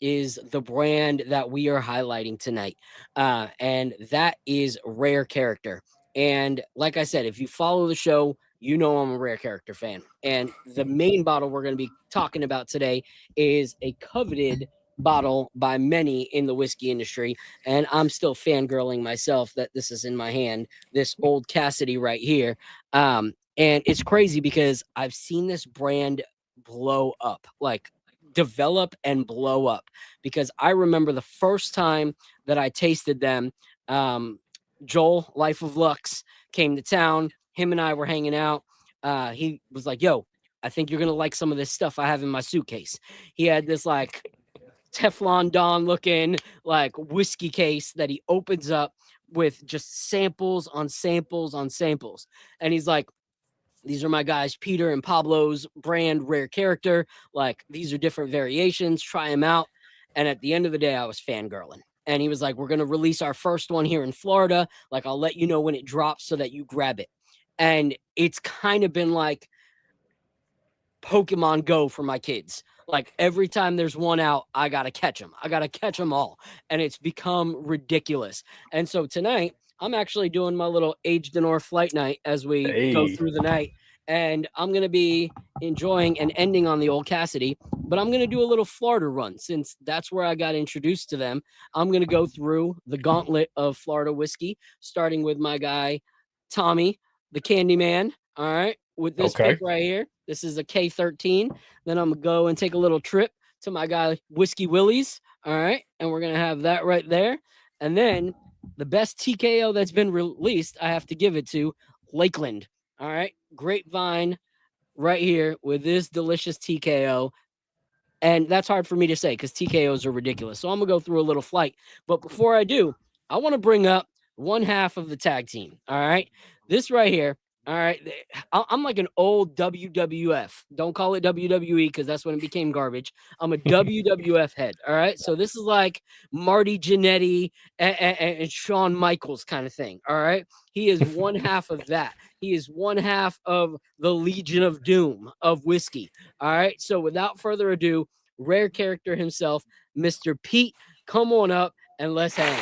is the brand that we are highlighting tonight. And that is Rare Character. And like I said, if you follow the show, I'm a Rare Character fan. And the main bottle we're going to be talking about today is a coveted bottle by many in the whiskey industry. And I'm still fangirling myself that this is in my hand, this Old Cassidy right here. And it's crazy because I've seen this brand blow up, like develop and blow up, because I remember the first time that I tasted them, Joel, Life of Lux, came to town. Him and I were hanging out. He was like, yo, I think you're going to like some of this stuff I have in my suitcase. He had this like Teflon Don looking like whiskey case that he opens up with just samples on samples on samples. And he's like, these are my guys, Peter and Pablo's brand Rare Character. Like, these are different variations. Try them out. And at the end of the day, I was fangirling. And he was like, we're going to release our first one here in Florida. Like, I'll let you know when it drops so that you grab it. And it's kind of been like Pokemon Go for my kids. Like every time there's one out, I got to catch them. I got to catch them all. And it's become ridiculous. And so tonight, I'm actually doing my little Age Denor flight night as we go through the night. And I'm going to be enjoying and ending on the Old Cassidy, but I'm going to do a little Florida run since that's where I got introduced to them. I'm going to go through the gauntlet of Florida whiskey, starting with my guy, Tommy, the Candyman. All right. With this pick right here, this is a K13. Then I'm going to go and take a little trip to my guy, Whiskey Willie's. All right. And we're going to have that right there. And then the best TKO that's been released, I have to give it to Lakeland. All right. Grapevine right here with this delicious TKO. And that's hard for me to say because TKOs are ridiculous. So I'm going to go through a little flight. But before I do, I want to bring up one half of the tag team. All right. This right here. All right. I'm like an old WWF. Don't call it WWE because that's when it became garbage. I'm a WWF head. All right. So this is like Marty Jannetty and Shawn Michaels kind of thing. All right. He is one half of that. He is one half of the Legion of Doom of whiskey. All right. So without further ado, rare character himself, Mr. Pete, come on up and let's hang.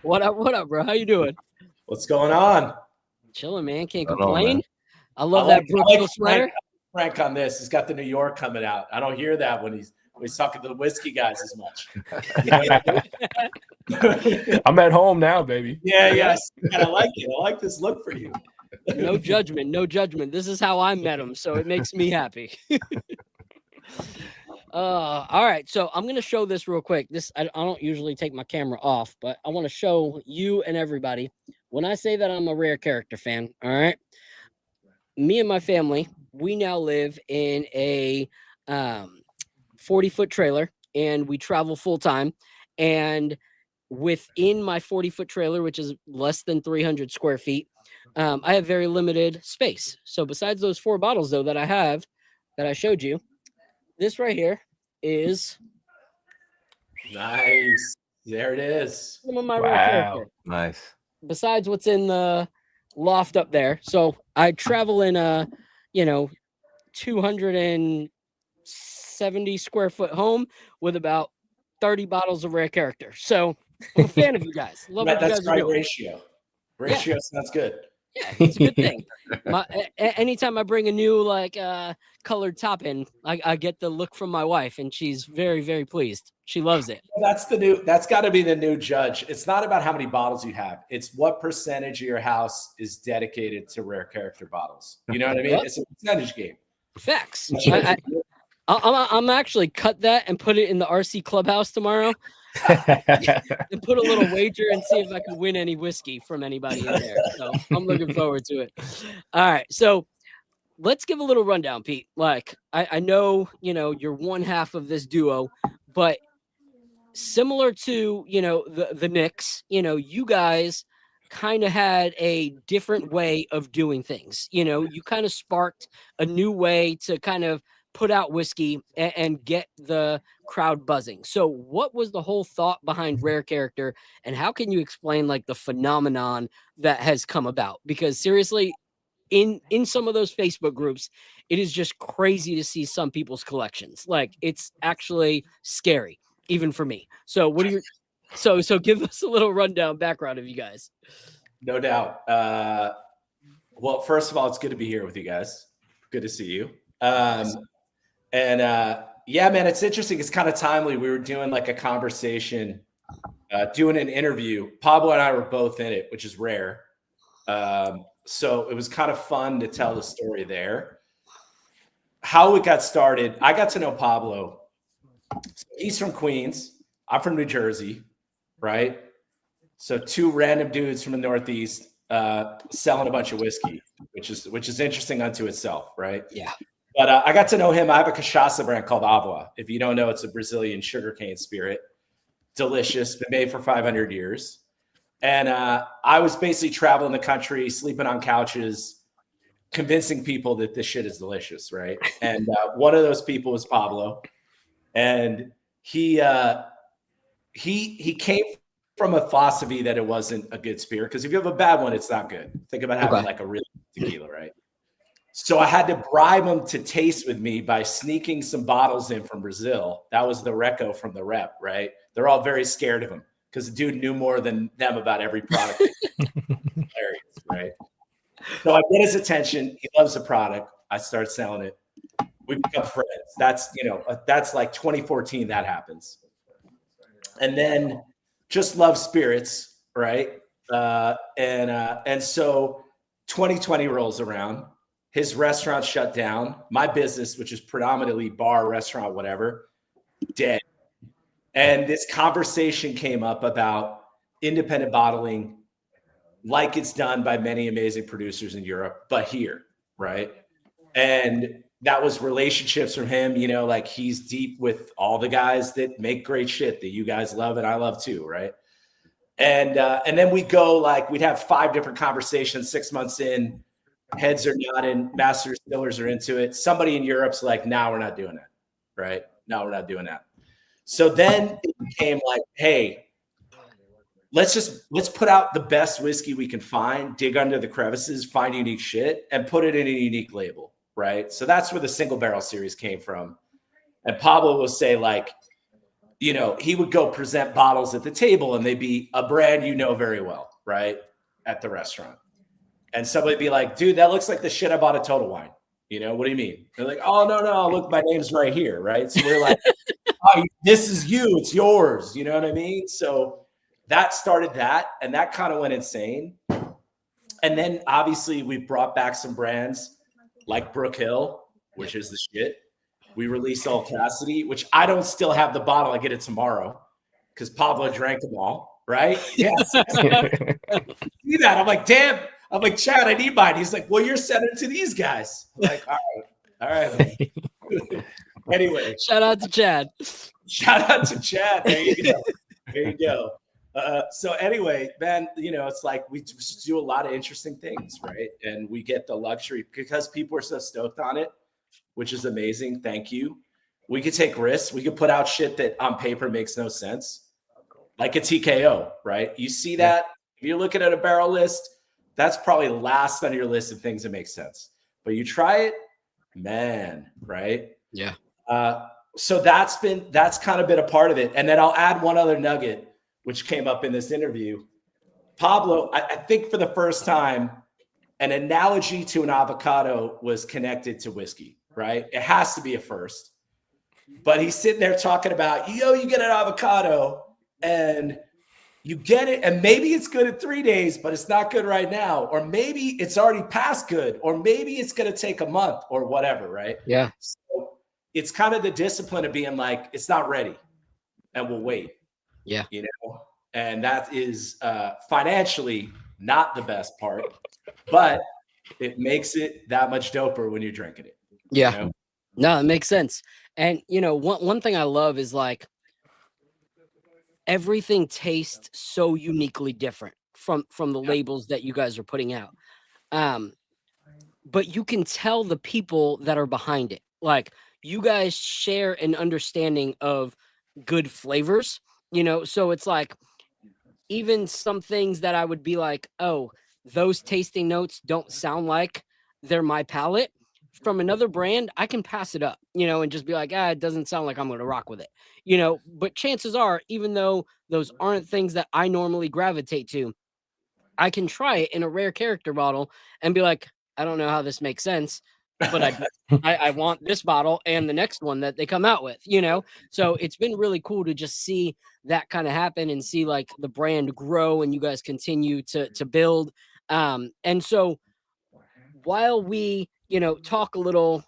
What up, bro? How you doing? What's going on? Chilling, man. Can't complain. I love that Brooksville sweater. Frank on this. He's got the New York coming out. I don't hear that when he's talking to the whiskey guys as much. I'm at home now, baby. Yeah. I like it. I like this look for you. No judgment. No judgment. This is how I met him, so it makes me happy. All right, so I'm gonna show this real quick. I don't usually take my camera off, but I want to show you and everybody when I say that I'm a rare character fan. All right, me and my family, we now live in a 40-foot trailer, and we travel full time. And within my 40-foot trailer, which is less than 300 square feet, I have very limited space. So besides those 4 bottles, though, that I have that I showed you, this right here is nice. There it is. Some of my rare character. Nice. Besides what's in the loft up there. So I travel in a 270 square foot home with about 30 bottles of rare character. So I'm a fan of you guys. Love what you guys are doing. Ratio sounds good. Yeah, it's a good thing. Anytime I bring a new colored top in, I get the look from my wife, and she's very, very pleased. She loves it. That's got to be the new judge. It's not about how many bottles you have. It's what percentage of your house is dedicated to rare character bottles. You know what I mean? It's a percentage game. Facts. I'm actually cut that and put it in the RC clubhouse tomorrow. And put a little wager and see if I can win any whiskey from anybody in there. So I'm looking forward to it. All right. So let's give a little rundown, Pete. Like, I know, you're one half of this duo, but similar to, the Knicks, you guys kind of had a different way of doing things. You kind of sparked a new way to kind of put out whiskey and get the crowd buzzing. So what was the whole thought behind rare character, and how can you explain like the phenomenon that has come about? Because seriously, in some of those Facebook groups, it is just crazy to see some people's collections. Like, it's actually scary, even for me. So what do you, so give us a little rundown background of you guys. No doubt. Well, first of all, it's good to be here with you guys. Good to see you. Yeah, man, it's interesting. It's kind of timely. We were doing like a conversation, doing an interview. Pablo and I were both in it, which is rare. So it was kind of fun to tell the story there. How it got started, I got to know Pablo. He's from Queens. I'm from New Jersey, right? So 2 random dudes from the Northeast selling a bunch of whiskey, which is interesting unto itself, right? Yeah. But I got to know him. I have a cachaça brand called Avua. If you don't know, it's a Brazilian sugarcane spirit. Delicious, been made for 500 years. And I was basically traveling the country, sleeping on couches, convincing people that this shit is delicious, right? And one of those people was Pablo. And he came from a philosophy that it wasn't a good spirit. Because if you have a bad one, it's not good. Think about having like a really tequila, right? So I had to bribe them to taste with me by sneaking some bottles in from Brazil. That was the reco from the rep, right? They're all very scared of him because the dude knew more than them about every product. Hilarious, right? So I get his attention. He loves the product. I start selling it. We become friends. That's like 2014 that happens. And then just love spirits, right? And so 2020 rolls around. His restaurant shut down. My business, which is predominantly bar, restaurant, whatever, dead. And this conversation came up about independent bottling like it's done by many amazing producers in Europe, but here, right? And that was relationships from him, like he's deep with all the guys that make great shit that you guys love and I love too, right? And then we go we'd have 5 different conversations 6 months in. Heads are nodding, master distillers are into it. Somebody in Europe's like, "No, we're not doing that." Right? No, we're not doing that. So then it became like, hey, let's put out the best whiskey we can find, dig under the crevices, find unique shit, and put it in a unique label. Right. So that's where the single barrel series came from. And Pablo will say, he would go present bottles at the table and they'd be a brand very well, right? At the restaurant. And somebody'd be like, dude, that looks like the shit I bought at Total Wine. What do you mean? They're like, oh, no, look, my name's right here, right? So we're like, oh, this is you, it's yours. You know what I mean? So that started that, and that kind of went insane. And then obviously we brought back some brands like Brook Hill, which is the shit. We released Old Cassidy, which I don't still have the bottle. I get it tomorrow because Pablo drank them all, right? Yes. See that? I'm like, damn. I'm like, Chad, I need mine. He's like, well, you're sending it to these guys. I'm like, all right. Anyway. Shout out to Chad. There you go. So anyway, Ben, it's like we just do a lot of interesting things, right? And we get the luxury because people are so stoked on it, which is amazing. Thank you. We could take risks. We could put out shit that on paper makes no sense, like a TKO, right? You see that? If you're looking at a barrel list, that's probably last on your list of things that make sense. But you try it, man, right? Yeah. So that's kind of been a part of it. And then I'll add one other nugget, which came up in this interview. Pablo, I think for the first time, an analogy to an avocado was connected to whiskey, right? It has to be a first. But he's sitting there talking about, you get an avocado and you get it, and maybe it's good in 3 days, but it's not good right now. Or maybe it's already past good, or maybe it's going to take a month or whatever, right? Yeah. So it's kind of the discipline of being like, it's not ready and we'll wait. Yeah. And that is financially not the best part, but it makes it that much doper when you're drinking it. Yeah. No, it makes sense. And, one thing I love is everything tastes so uniquely different from the labels that you guys are putting out. But you can tell the people that are behind it. Like, you guys share an understanding of good flavors, so it's like even some things that I would be like, oh, those tasting notes don't sound like they're my palate. From another brand, I can pass it up, and just be like, it doesn't sound like I'm going to rock with it, but chances are, even though those aren't things that I normally gravitate to, I can try it in a rare character bottle and be like, I don't know how this makes sense, but I want this bottle and the next one that they come out with, so it's been really cool to just see that kind of happen and see the brand grow and you guys continue to build. And so while we, talk a little,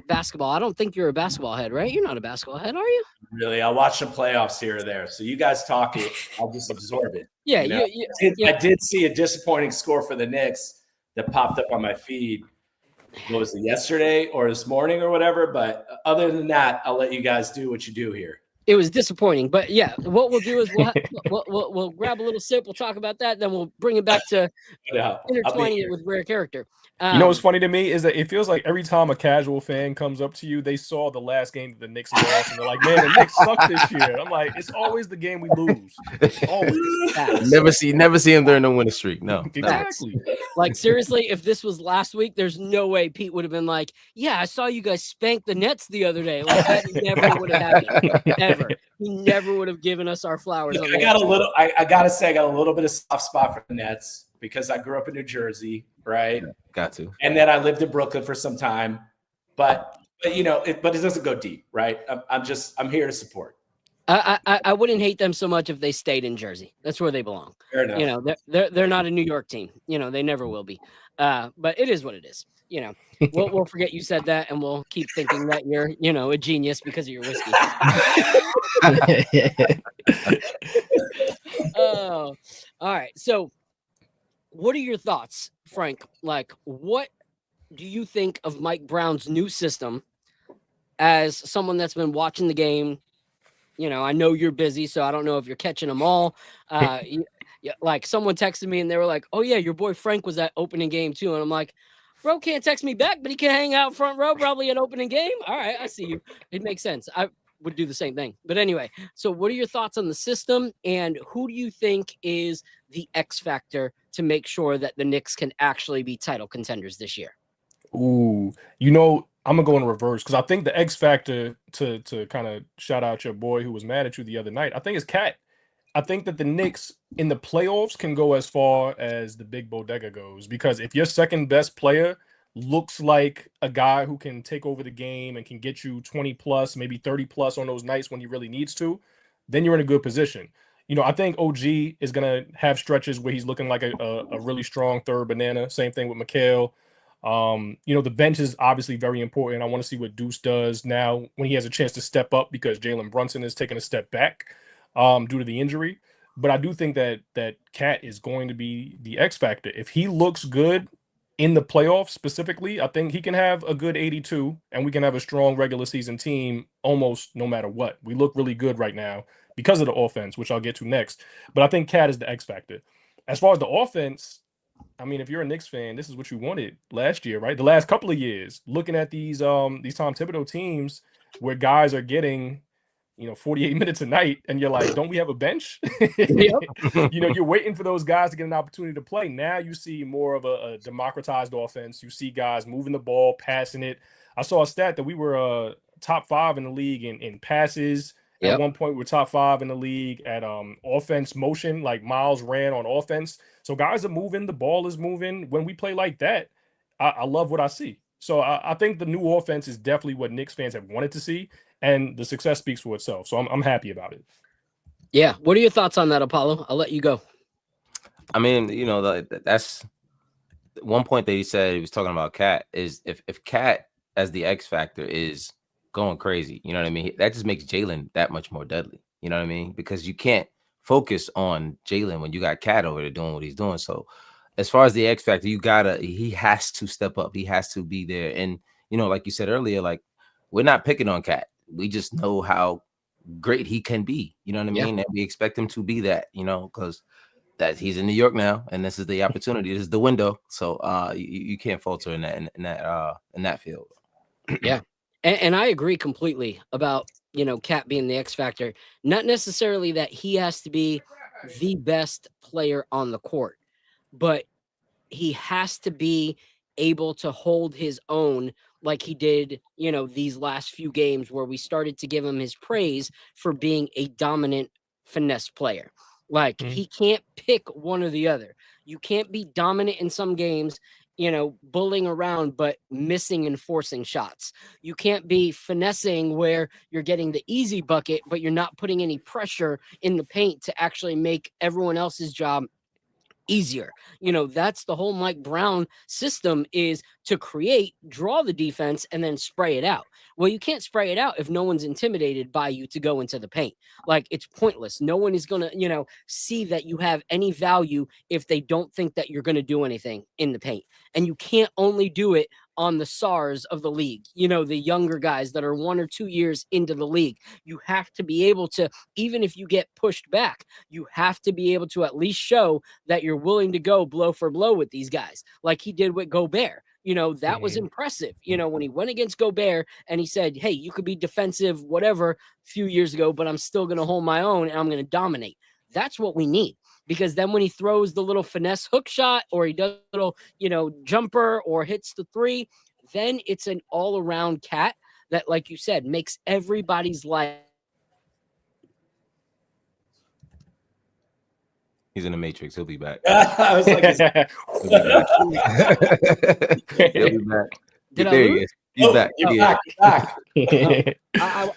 basketball, I don't think you're a basketball head, right? You're not a basketball head, are you? Really? I'll watch the playoffs here or there. So you guys talk it, I'll just absorb it. Yeah. I did see a disappointing score for the Knicks that popped up on my feed. What was it, yesterday or this morning or whatever? But other than that, I'll let you guys do what you do here. It was disappointing, but yeah, what we'll do is we'll grab a little sip. We'll talk about that. Then we'll bring it back to intertwining it with rare character. You know what's funny to me is that it feels like every time a casual fan comes up to you, they saw the last game that the Knicks lost, and they're like, "Man, the Knicks suck this year." I'm like, it's always the game we lose. Always. Never see him during the winning streak. No, exactly. Like seriously, if this was last week, there's no way Pete would have been like, "Yeah, I saw you guys spank the Nets the other day." Like that never would have happened. Ever. He never would have given us our flowers. I gotta say, I got a little bit of soft spot for the Nets because I grew up in New Jersey, right? Yeah, got to. And then I lived in Brooklyn for some time, but you know, it doesn't go deep, right? I'm here to support. I wouldn't hate them so much if they stayed in Jersey. That's where they belong. Fair enough. You know, they're not a New York team. You know, they never will be. But it is what it is. You know, we'll forget you said that, and we'll keep thinking that you're, you know, a genius because of your whiskey. Oh, all right. So, what are your thoughts, Frank? Like, what do you think of Mike Brown's new system? As someone that's been watching the game, you know, I know you're busy, so I don't know if you're catching them all. Like someone texted me and they were like, "Oh yeah, your boy Frank was at opening game too," and I'm like, "Bro can't text me back, but he can hang out front row probably at opening game." All right, I see you. It makes sense. I would do the same thing. But anyway, so what are your thoughts on the system, and who do you think is the X factor to make sure that the Knicks can actually be title contenders this year? Ooh, you know, I'm gonna go in reverse because I think the X factor to kind of shout out your boy who was mad at you the other night, I think it's Cat. I think that the Knicks in the playoffs can go as far as the big bodega goes, because if your second best player looks like a guy who can take over the game and can get you 20 plus, maybe 30 plus on those nights when he really needs to, then you're in a good position. You know, I think OG is going to have stretches where he's looking like a really strong third banana. Same thing with Mikal. You know, the bench is obviously very important. I want to see what Deuce does now when he has a chance to step up, because Jalen Brunson is taking a step back due to the injury. But I do think that Cat is going to be the X factor. If he looks good in the playoffs specifically, I think he can have a good 82 and we can have a strong regular season team almost no matter what. We look really good right now because of the offense, which I'll get to next. But I think Cat is the X factor. As far as the offense, I mean, if you're a Knicks fan, this is what you wanted last year, right? The last couple of years, looking at these Tom Thibodeau teams where guys are getting, 48 minutes a night, and you're like, don't we have a bench? You know, you're waiting for those guys to get an opportunity to play. Now you see more of a democratized offense. You see guys moving the ball, passing it. I saw a stat that we were top 5 in the league in passes. Yep. At one point, we were top 5 in the league at offense motion, like miles ran on offense. So guys are moving. The ball is moving. When we play like that, I love what I see. So I think the new offense is definitely what Knicks fans have wanted to see, and the success speaks for itself. So I'm happy about it. Yeah. What are your thoughts on that, Apollo? I'll let you go. I mean, that's one point that he said. He was talking about Cat is if Cat as the X factor is going crazy, you know what I mean? That just makes Jalen that much more deadly. You know what I mean? Because you can't focus on Jalen when you got Cat over there doing what he's doing. So as far as the X factor, he has to step up. He has to be there. And, like you said earlier, like we're not picking on Cat. We just know how great he can be. You know what I mean? And we expect him to be that, because that he's in New York now, and this is the opportunity. This is the window. So you can't falter in that field. Yeah. And I agree completely about, Cat being the X factor. Not necessarily that he has to be the best player on the court, but he has to be able to hold his own like he did, these last few games where we started to give him his praise for being a dominant finesse player. Like he can't pick one or the other. You can't be dominant in some games, bullying around, but missing and forcing shots. You can't be finessing where you're getting the easy bucket, but you're not putting any pressure in the paint to actually make everyone else's job easier. That's the whole Mike Brown system, is to create, draw the defense, and then spray it out. Well, you can't spray it out if no one's intimidated by you to go into the paint. Like, it's pointless. No one is going to, see that you have any value if they don't think that you're going to do anything in the paint. And you can't only do it on the SARs of the league, you know, the younger guys that are 1 or 2 years into the league. You have to be able to, even if you get pushed back, you have to be able to at least show that you're willing to go blow for blow with these guys, like he did with Gobert. You know, that was impressive. You know, when he went against Gobert and he said, hey, you could be defensive, whatever, a few years ago, but I'm still going to hold my own and I'm going to dominate. That's what we need. Because then when he throws the little finesse hook shot or he does a little, you know, jumper or hits the three, then it's an all around cat that, like you said, makes everybody's life. He's in the Matrix. He'll be back. I was like, He'll be back. Did there I he lose? is. He's back. You're back. You're back.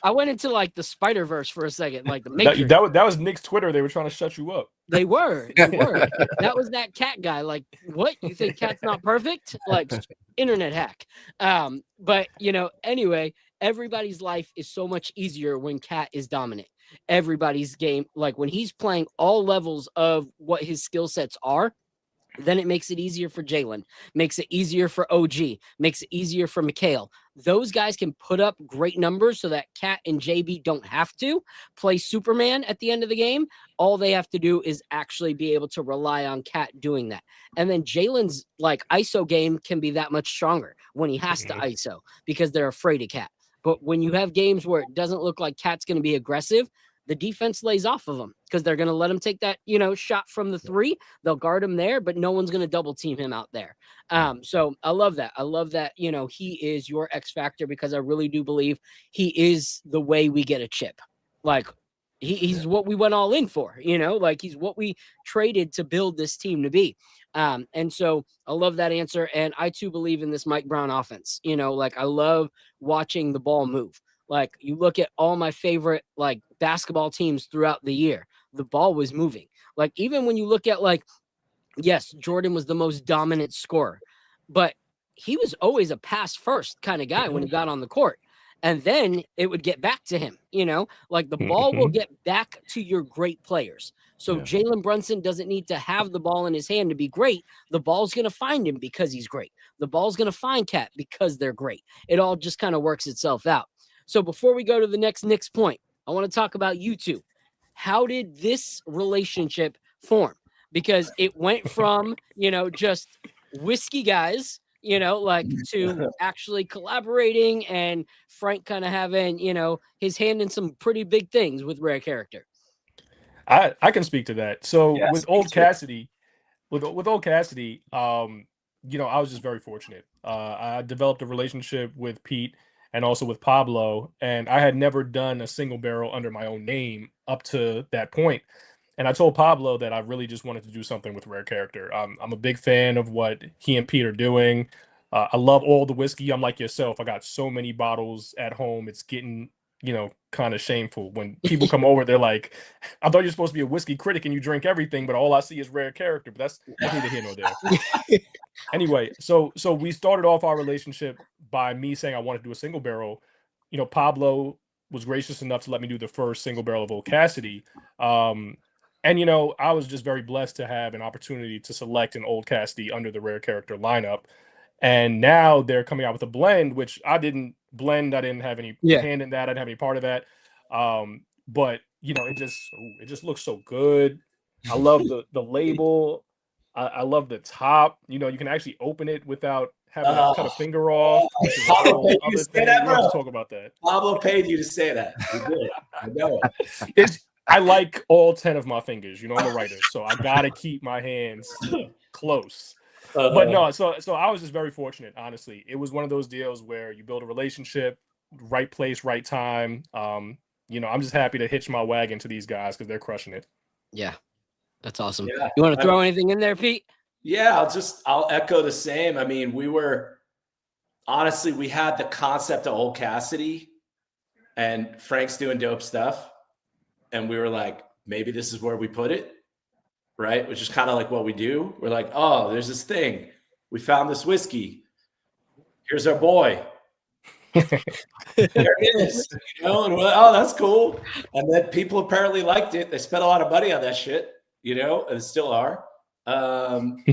I went into like the Spider-Verse for a second, like the Matrix. That was Nick's Twitter. They were trying to shut you up. They were. That was that cat guy. Like, what? You think cat's not perfect? Like, internet hack. But you know, anyway, everybody's life is so much easier when cat is dominant. Everybody's game, like when he's playing all levels of what his skill sets are, then it makes it easier for Jalen, makes it easier for OG, makes it easier for Mikhail. Those guys can put up great numbers so that Cat and JB don't have to play Superman at the end of the game. All they have to do is actually be able to rely on Cat doing that. And then Jalen's like ISO game can be that much stronger when he has to ISO because they're afraid of Cat. But when you have games where it doesn't look like Cat's going to be aggressive, the defense lays off of him because they're going to let him take that, you know, shot from the three. They'll guard him there, but no one's going to double team him out there. So I love that. I love that, you know, he is your X factor because I really do believe he is the way we get a chip. Like he's what we went all in for, you know, like he's what we traded to build this team to be. And so I love that answer. And I too believe in this Mike Brown offense, you know, like I love watching the ball move. Like you look at all my favorite like basketball teams throughout the year, the ball was moving. Like even when you look at like, yes, Jordan was the most dominant scorer, but he was always a pass first kind of guy when he got on the court. And then it would get back to him, you know, like the ball will get back to your great players. So Jalen Brunson doesn't need to have the ball in his hand to be great. The ball's going to find him because he's great. The ball's going to find Cat because they're great. It all just kind of works itself out. So before we go to the next Knicks point, I want to talk about you two. How did this relationship form? Because it went from, you know, just whiskey guys, you know, like to actually collaborating and Frank kind of having, you know, his hand in some pretty big things with Rare Character. I can speak to that. So with Old Cassidy, you know, I was just very fortunate. I developed a relationship with Pete and also with Pablo, and I had never done a single barrel under my own name up to that point. And I told Pablo that I really just wanted to do something with Rare Character. I'm a big fan of what he and Pete are doing. I love all the whiskey. I'm like yourself. I got so many bottles at home. It's getting, you know, kind of shameful when people come over. They're like, I thought you're supposed to be a whiskey critic and you drink everything, but all I see is Rare Character. But that's neither here nor there. Anyway, so we started off our relationship by me saying I wanted to do a single barrel. You know, Pablo was gracious enough to let me do the first single barrel of Old Cassidy. And, you know, I was just very blessed to have an opportunity to select an Old Cassidy under the Rare Character lineup. And now they're coming out with a blend, which I didn't blend. I didn't have any hand in that. I didn't have any part of that. But, you know, it just looks so good. I love the label. I love the top. You know, you can actually open it without having to cut a finger off. Pablo paid you to say that, bro. Let's talk about that. Pablo paid you to say that. You did. I know. I like all 10 of my fingers. You know, I'm a writer, so I gotta keep my hands close. But no, so I was just very fortunate, honestly. It was one of those deals where you build a relationship, right place, right time. You know, I'm just happy to hitch my wagon to these guys because they're crushing it. Yeah, that's awesome. Yeah. You want to throw anything in there, Pete? Yeah, I'll echo the same. I mean, we had the concept of Old Cassidy and Frank's doing dope stuff. And we were like, maybe this is where we put it, right? Which is kind of like what we do. We're like, oh, there's this thing. We found this whiskey. Here's our boy. There it is. You know, and we're like, oh, that's cool. And then people apparently liked it. They spent a lot of money on that shit, you know, and still are. And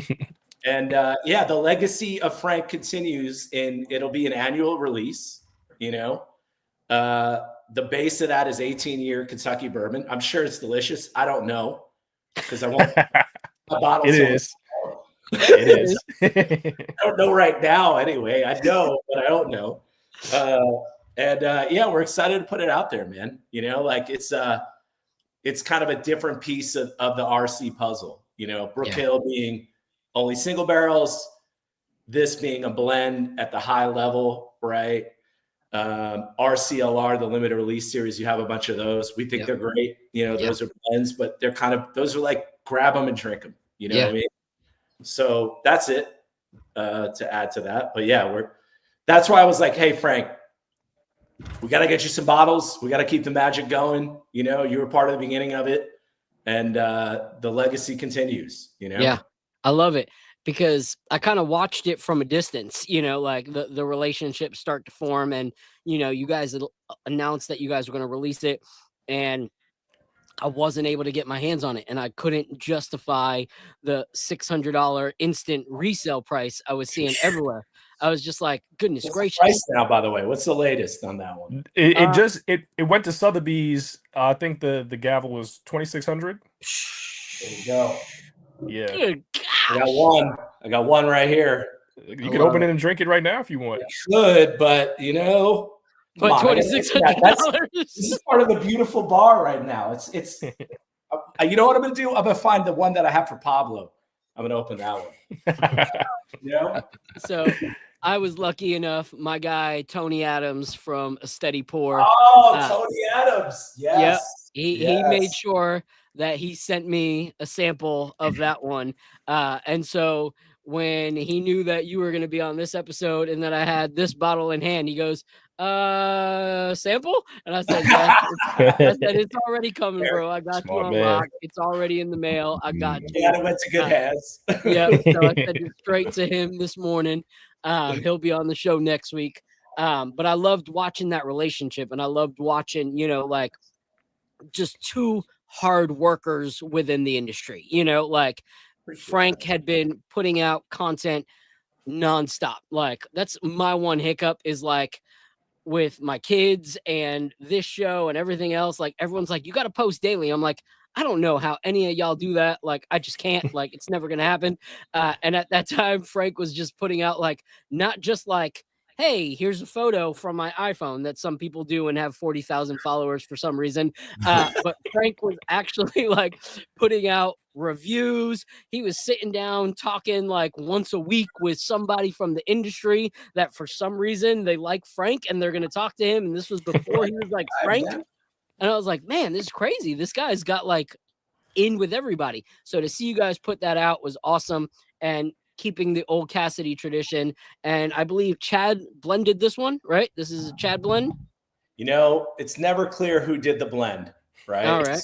And yeah, the legacy of Frank continues, and it'll be an annual release. You know, the base of that is 18-year Kentucky bourbon. I'm sure it's delicious. I don't know because I won't. It is. It is. I don't know right now. Anyway, I know, but I don't know. Yeah, we're excited to put it out there, man. You know, like it's kind of a different piece of the RC puzzle. You know, Brook Hill being only single barrels, this being a blend at the high level, right? RCLR, the limited release series, you have a bunch of those. We think they're great. You know, those are blends, but those are like grab them and drink them. You know what I mean? So that's it to add to that. But yeah, that's why I was like, hey, Frank, we got to get you some bottles. We got to keep the magic going. You know, you were part of the beginning of it. And the legacy continues, you know? Yeah, I love it because I kind of watched it from a distance, you know, like the relationships start to form and, you know, you guys announced that you guys were going to release it and I wasn't able to get my hands on it and I couldn't justify the $600 instant resale price I was seeing everywhere. I was just like, goodness gracious. Price now, by the way, what's the latest on that one? It went to Sotheby's. I think the gavel was 2,600. There you go. Yeah. Good I got one right here. You can open it and drink it right now if you want. Good, but you know, but $2,600. This is part of the beautiful bar right now. It's you know what I'm gonna do? I'm gonna find the one that I have for Pablo. I'm gonna open that one. You know? So I was lucky enough. My guy Tony Adams from A Steady Pour. Oh, Tony Adams. Yes. Yep. He made sure that he sent me a sample of that one. And so when he knew that you were going to be on this episode and that I had this bottle in hand, he goes, sample? And I said, yes. It's already coming, bro. I got you on lock. It's already in the mail. I got you. Yeah, it went to good hands. Yeah. So I sent it straight to him this morning. He'll be on the show next week. But I loved watching that relationship and I loved watching, you know, like just two hard workers within the industry, you know, like Frank had been putting out content nonstop. Like that's my one hiccup is like with my kids and this show and everything else, like everyone's like, you got to post daily. I'm like, I don't know how any of y'all do that. Like, I just can't, like, it's never going to happen. And at that time, Frank was just putting out like, not just like, hey, here's a photo from my iPhone that some people do and have 40,000 followers for some reason. But Frank was actually like putting out reviews. He was sitting down talking like once a week with somebody from the industry that for some reason they like Frank and they're going to talk to him. And this was before he was like Frank. And I was like, man, this is crazy. This guy's got like in with everybody. So to see you guys put that out was awesome. And keeping the old Cassidy tradition. And I believe Chad blended this one, right? This is a Chad blend. You know, it's never clear who did the blend, right? All right.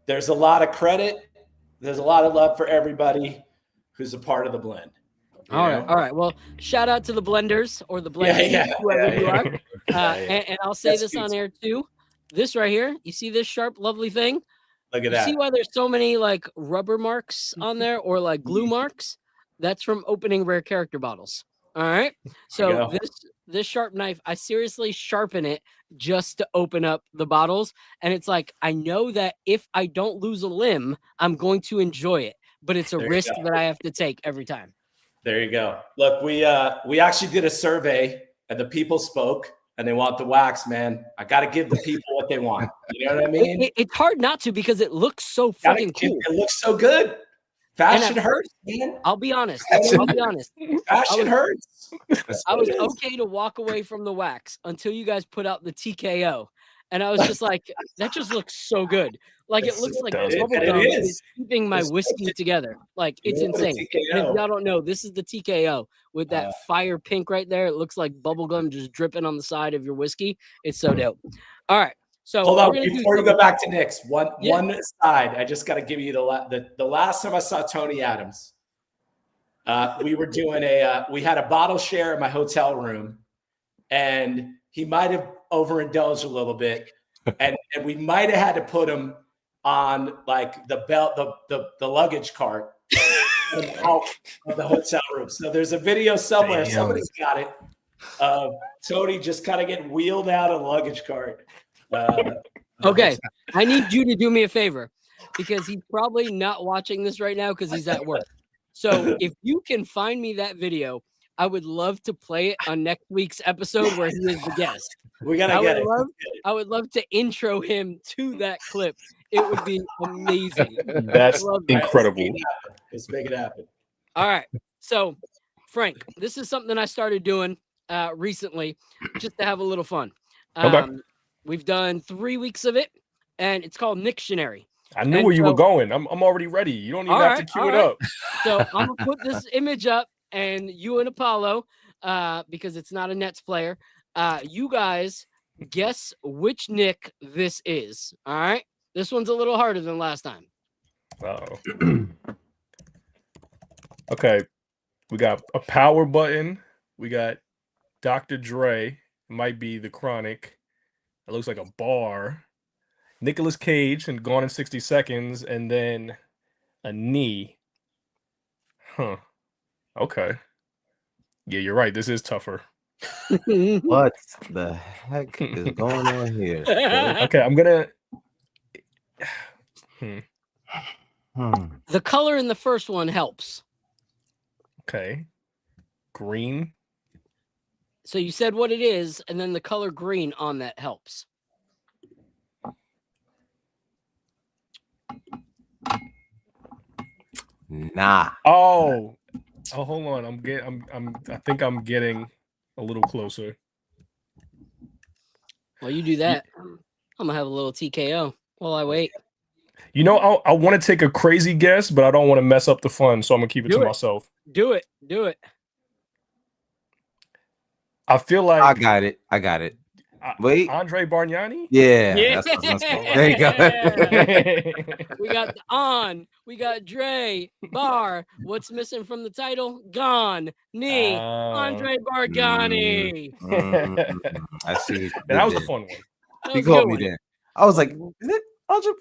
There's a lot of credit. There's a lot of love for everybody who's a part of the blend. All right. Well, shout out to the blenders or the blenders, whoever you are. And I'll say this on air too. This right here, you see this sharp, lovely thing? Look at that. See why there's so many like rubber marks on there or like glue marks? That's from opening rare character bottles. All right. So this sharp knife, I seriously sharpen it just to open up the bottles. And it's like, I know that if I don't lose a limb, I'm going to enjoy it, but it's a risk that I have to take every time. There you go. Look, we actually did a survey and the people spoke. And they want the wax, man. I got to give the people what they want. You know what I mean? It's hard not to because it looks so freaking cool. It looks so good. Fashion hurts, man. I'll be honest. Fashion hurts. I was okay to walk away from the wax until you guys put out the TKO. And I was just like, that just looks so good. Like it looks like bubblegum is keeping my whiskey together. Like it's insane. And if y'all don't know, this is the TKO with that fire pink right there. It looks like bubblegum just dripping on the side of your whiskey. It's so dope. All right. So hold on before you go back to Knicks. One side. I just got to give you the last time I saw Tony Adams. We were doing we had a bottle share in my hotel room, and he might have overindulged a little bit, and we might have had to put him on like the belt, the luggage cart, out of the hotel room. So there's a video somewhere. Damn. Somebody's got it. Tony just kind of getting wheeled out of the luggage cart. Okay, I need you to do me a favor because he's probably not watching this right now because he's at work. So if you can find me that video, I would love to play it on next week's episode where he is the guest. We gotta get it. I would love to intro him to that clip. It would be amazing. That's incredible. Let's make it happen. All right. So, Frank, this is something I started doing recently just to have a little fun. Okay. We've done 3 weeks of it, and it's called Nictionary. I knew where you were going. I'm already ready. You don't even have to cue it up. So I'm gonna put this image up, and you and Apollo, because it's not a Nets player, you guys guess which Nick this is. All right. This one's a little harder than last time. Oh. Okay. We got a power button. We got Dr. Dre. It might be the Chronic. It looks like a bar. Nicolas Cage and Gone in 60 Seconds, and then a knee. Huh. Okay. Yeah, you're right. This is tougher. What the heck is going on here? Okay, I'm gonna. The color in the first one helps. Okay. Green. So you said what it is, and then the color green on that helps. Nah. Oh, hold on. I think I'm getting a little closer. While you do that, I'm gonna have a little TKO while I wait. You know, I want to take a crazy guess, but I don't want to mess up the fun, so I'm gonna keep it to myself. Do it. I feel like I got it. Wait. Andre Bargnani? Yeah. There you go. We got we got Dre, Bar. What's missing from the title? Gone. Knee. Andre Bargnani. I see. That was a fun one. You called me there. I was like, is it Andre?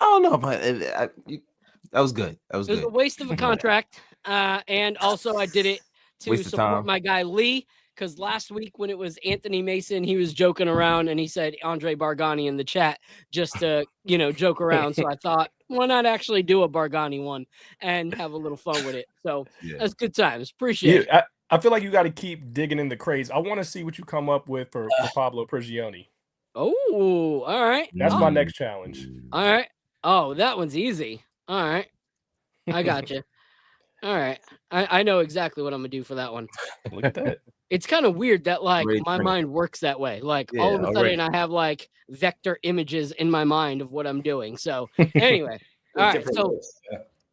I don't know, but that was good. It was a waste of a contract. And also I did it to support my guy Lee. Because last week when it was Anthony Mason, he was joking around and he said Andre Bargnani in the chat just to, joke around. So I thought, why not actually do a Bargnani one and have a little fun with it? So that's good times. Appreciate it. I feel like you got to keep digging in the crates. I want to see what you come up with for Pablo Prigioni. Oh, all right. That's my next challenge. All right. Oh, that one's easy. All right. I got you. All right. I know exactly what I'm going to do for that one. Look at that. It's kind of weird that my mind works that way. All of a sudden I have vector images in my mind of what I'm doing. So anyway, all right.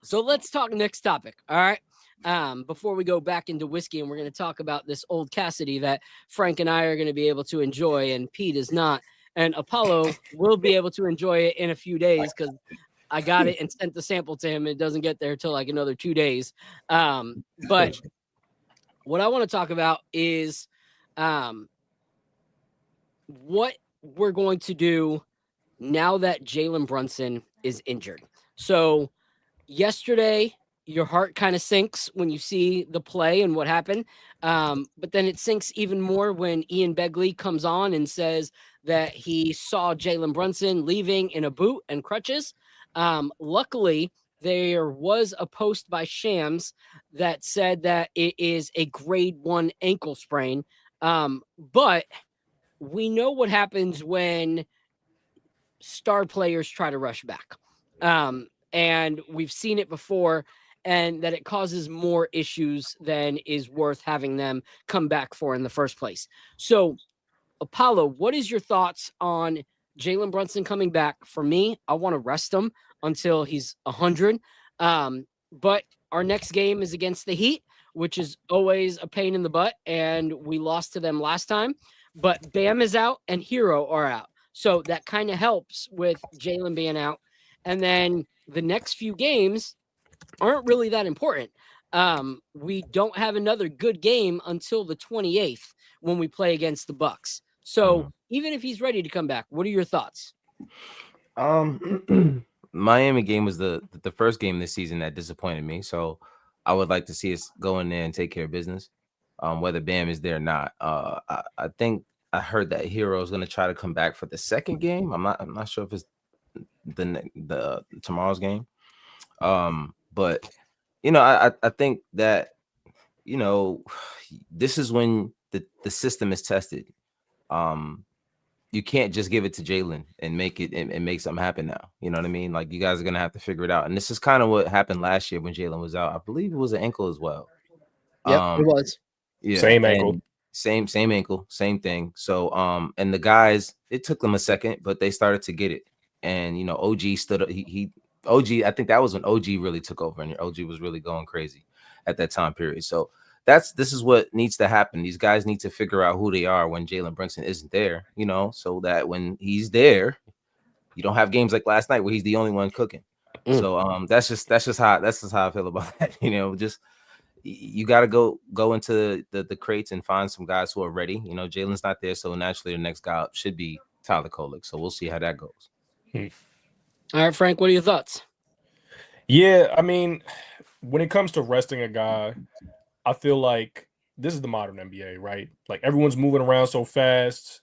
So let's talk next topic. All right. Before we go back into whiskey, and we're going to talk about this Old Cassidy that Frank and I are going to be able to enjoy, and Pete is not, and Apollo will be able to enjoy it in a few days because I got it and sent the sample to him. It doesn't get there till another 2 days. But what I want to talk about is what we're going to do now that Jalen Brunson is injured. So yesterday, your heart kind of sinks when you see the play and what happened. But then it sinks even more when Ian Begley comes on and says that he saw Jalen Brunson leaving in a boot and crutches. Luckily, there was a post by Shams that said that it is a grade 1 ankle sprain. But we know what happens when star players try to rush back. And we've seen it before, and that it causes more issues than is worth having them come back for in the first place. So, Apollo, what is your thoughts on Jalen Brunson coming back? For me, I want to rest him until he's 100. But our next game is against the Heat, which is always a pain in the butt, and we lost to them last time. But Bam is out and Hero are out. So that kind of helps with Jalen being out. And then the next few games aren't really that important. We don't have another good game until the 28th when we play against the Bucks. So even if he's ready to come back, what are your thoughts? Miami game was the first game this season that disappointed me. So I would like to see us go in there and take care of business, whether Bam is there or not. I think I heard that Hero is going to try to come back for the second game. I'm not sure if it's the tomorrow's game. But I think that this is when the system is tested. You can't just give it to Jalen and make it and make something happen now. You know what I mean? Like, you guys are gonna have to figure it out. And this is kind of what happened last year when Jalen was out. I believe it was an ankle as well. Yep, it was. Yeah, same ankle. Same ankle, same thing. So and the guys, it took them a second, but they started to get it. And OG stood up. OG, I think that was when OG really took over, and OG was really going crazy at that time period. So this is what needs to happen. These guys need to figure out who they are when Jalen Brunson isn't there, so that when he's there, you don't have games like last night where he's the only one cooking. So that's just how I feel about that. Just you got to go into the crates and find some guys who are ready. Jalen's not there, so naturally the next guy up should be Tyler Kolek. So we'll see how that goes. All right, Frank, what are your thoughts? Yeah, I mean, when it comes to resting a guy, I feel like this is the modern NBA, right? Like, everyone's moving around so fast.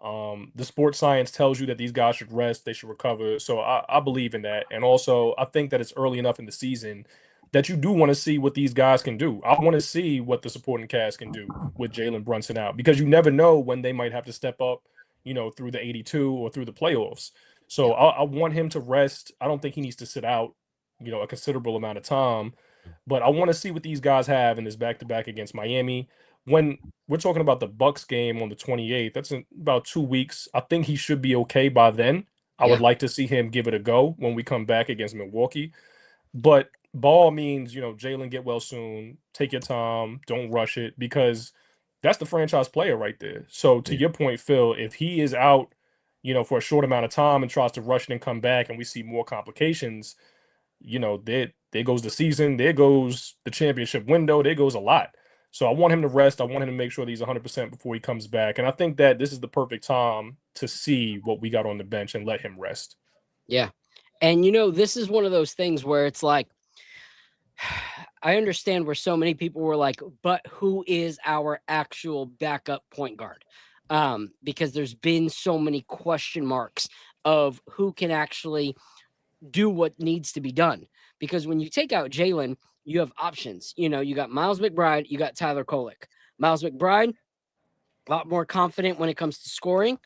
The sports science tells you that these guys should rest, they should recover. So I believe in that. And also, I think that it's early enough in the season that you do want to see what these guys can do. I want to see what the supporting cast can do with Jalen Brunson out, because you never know when they might have to step up, through the 82 or through the playoffs. So I want him to rest. I don't think he needs to sit out, a considerable amount of time. But I want to see what these guys have in this back-to-back against Miami. When we're talking about the Bucks game on the 28th, that's in about 2 weeks. I think he should be okay by then. I would like to see him give it a go when we come back against Milwaukee. But by all means, Jalen, get well soon. Take your time. Don't rush it, because that's the franchise player right there. So to your point, Phil, if he is out, for a short amount of time and tries to rush it and come back and we see more complications, there goes the season, there goes the championship window, there goes a lot. So I want him to rest. I want him to make sure that he's 100% before he comes back. And I think that this is the perfect time to see what we got on the bench and let him rest. Yeah. And, this is one of those things where it's like, I understand where so many people were like, but who is our actual backup point guard? Because there's been so many question marks of who can actually do what needs to be done. Because when you take out Jalen, you have options. You got Miles McBride, you got Tyler Kolek. Miles McBride, a lot more confident when it comes to scoring,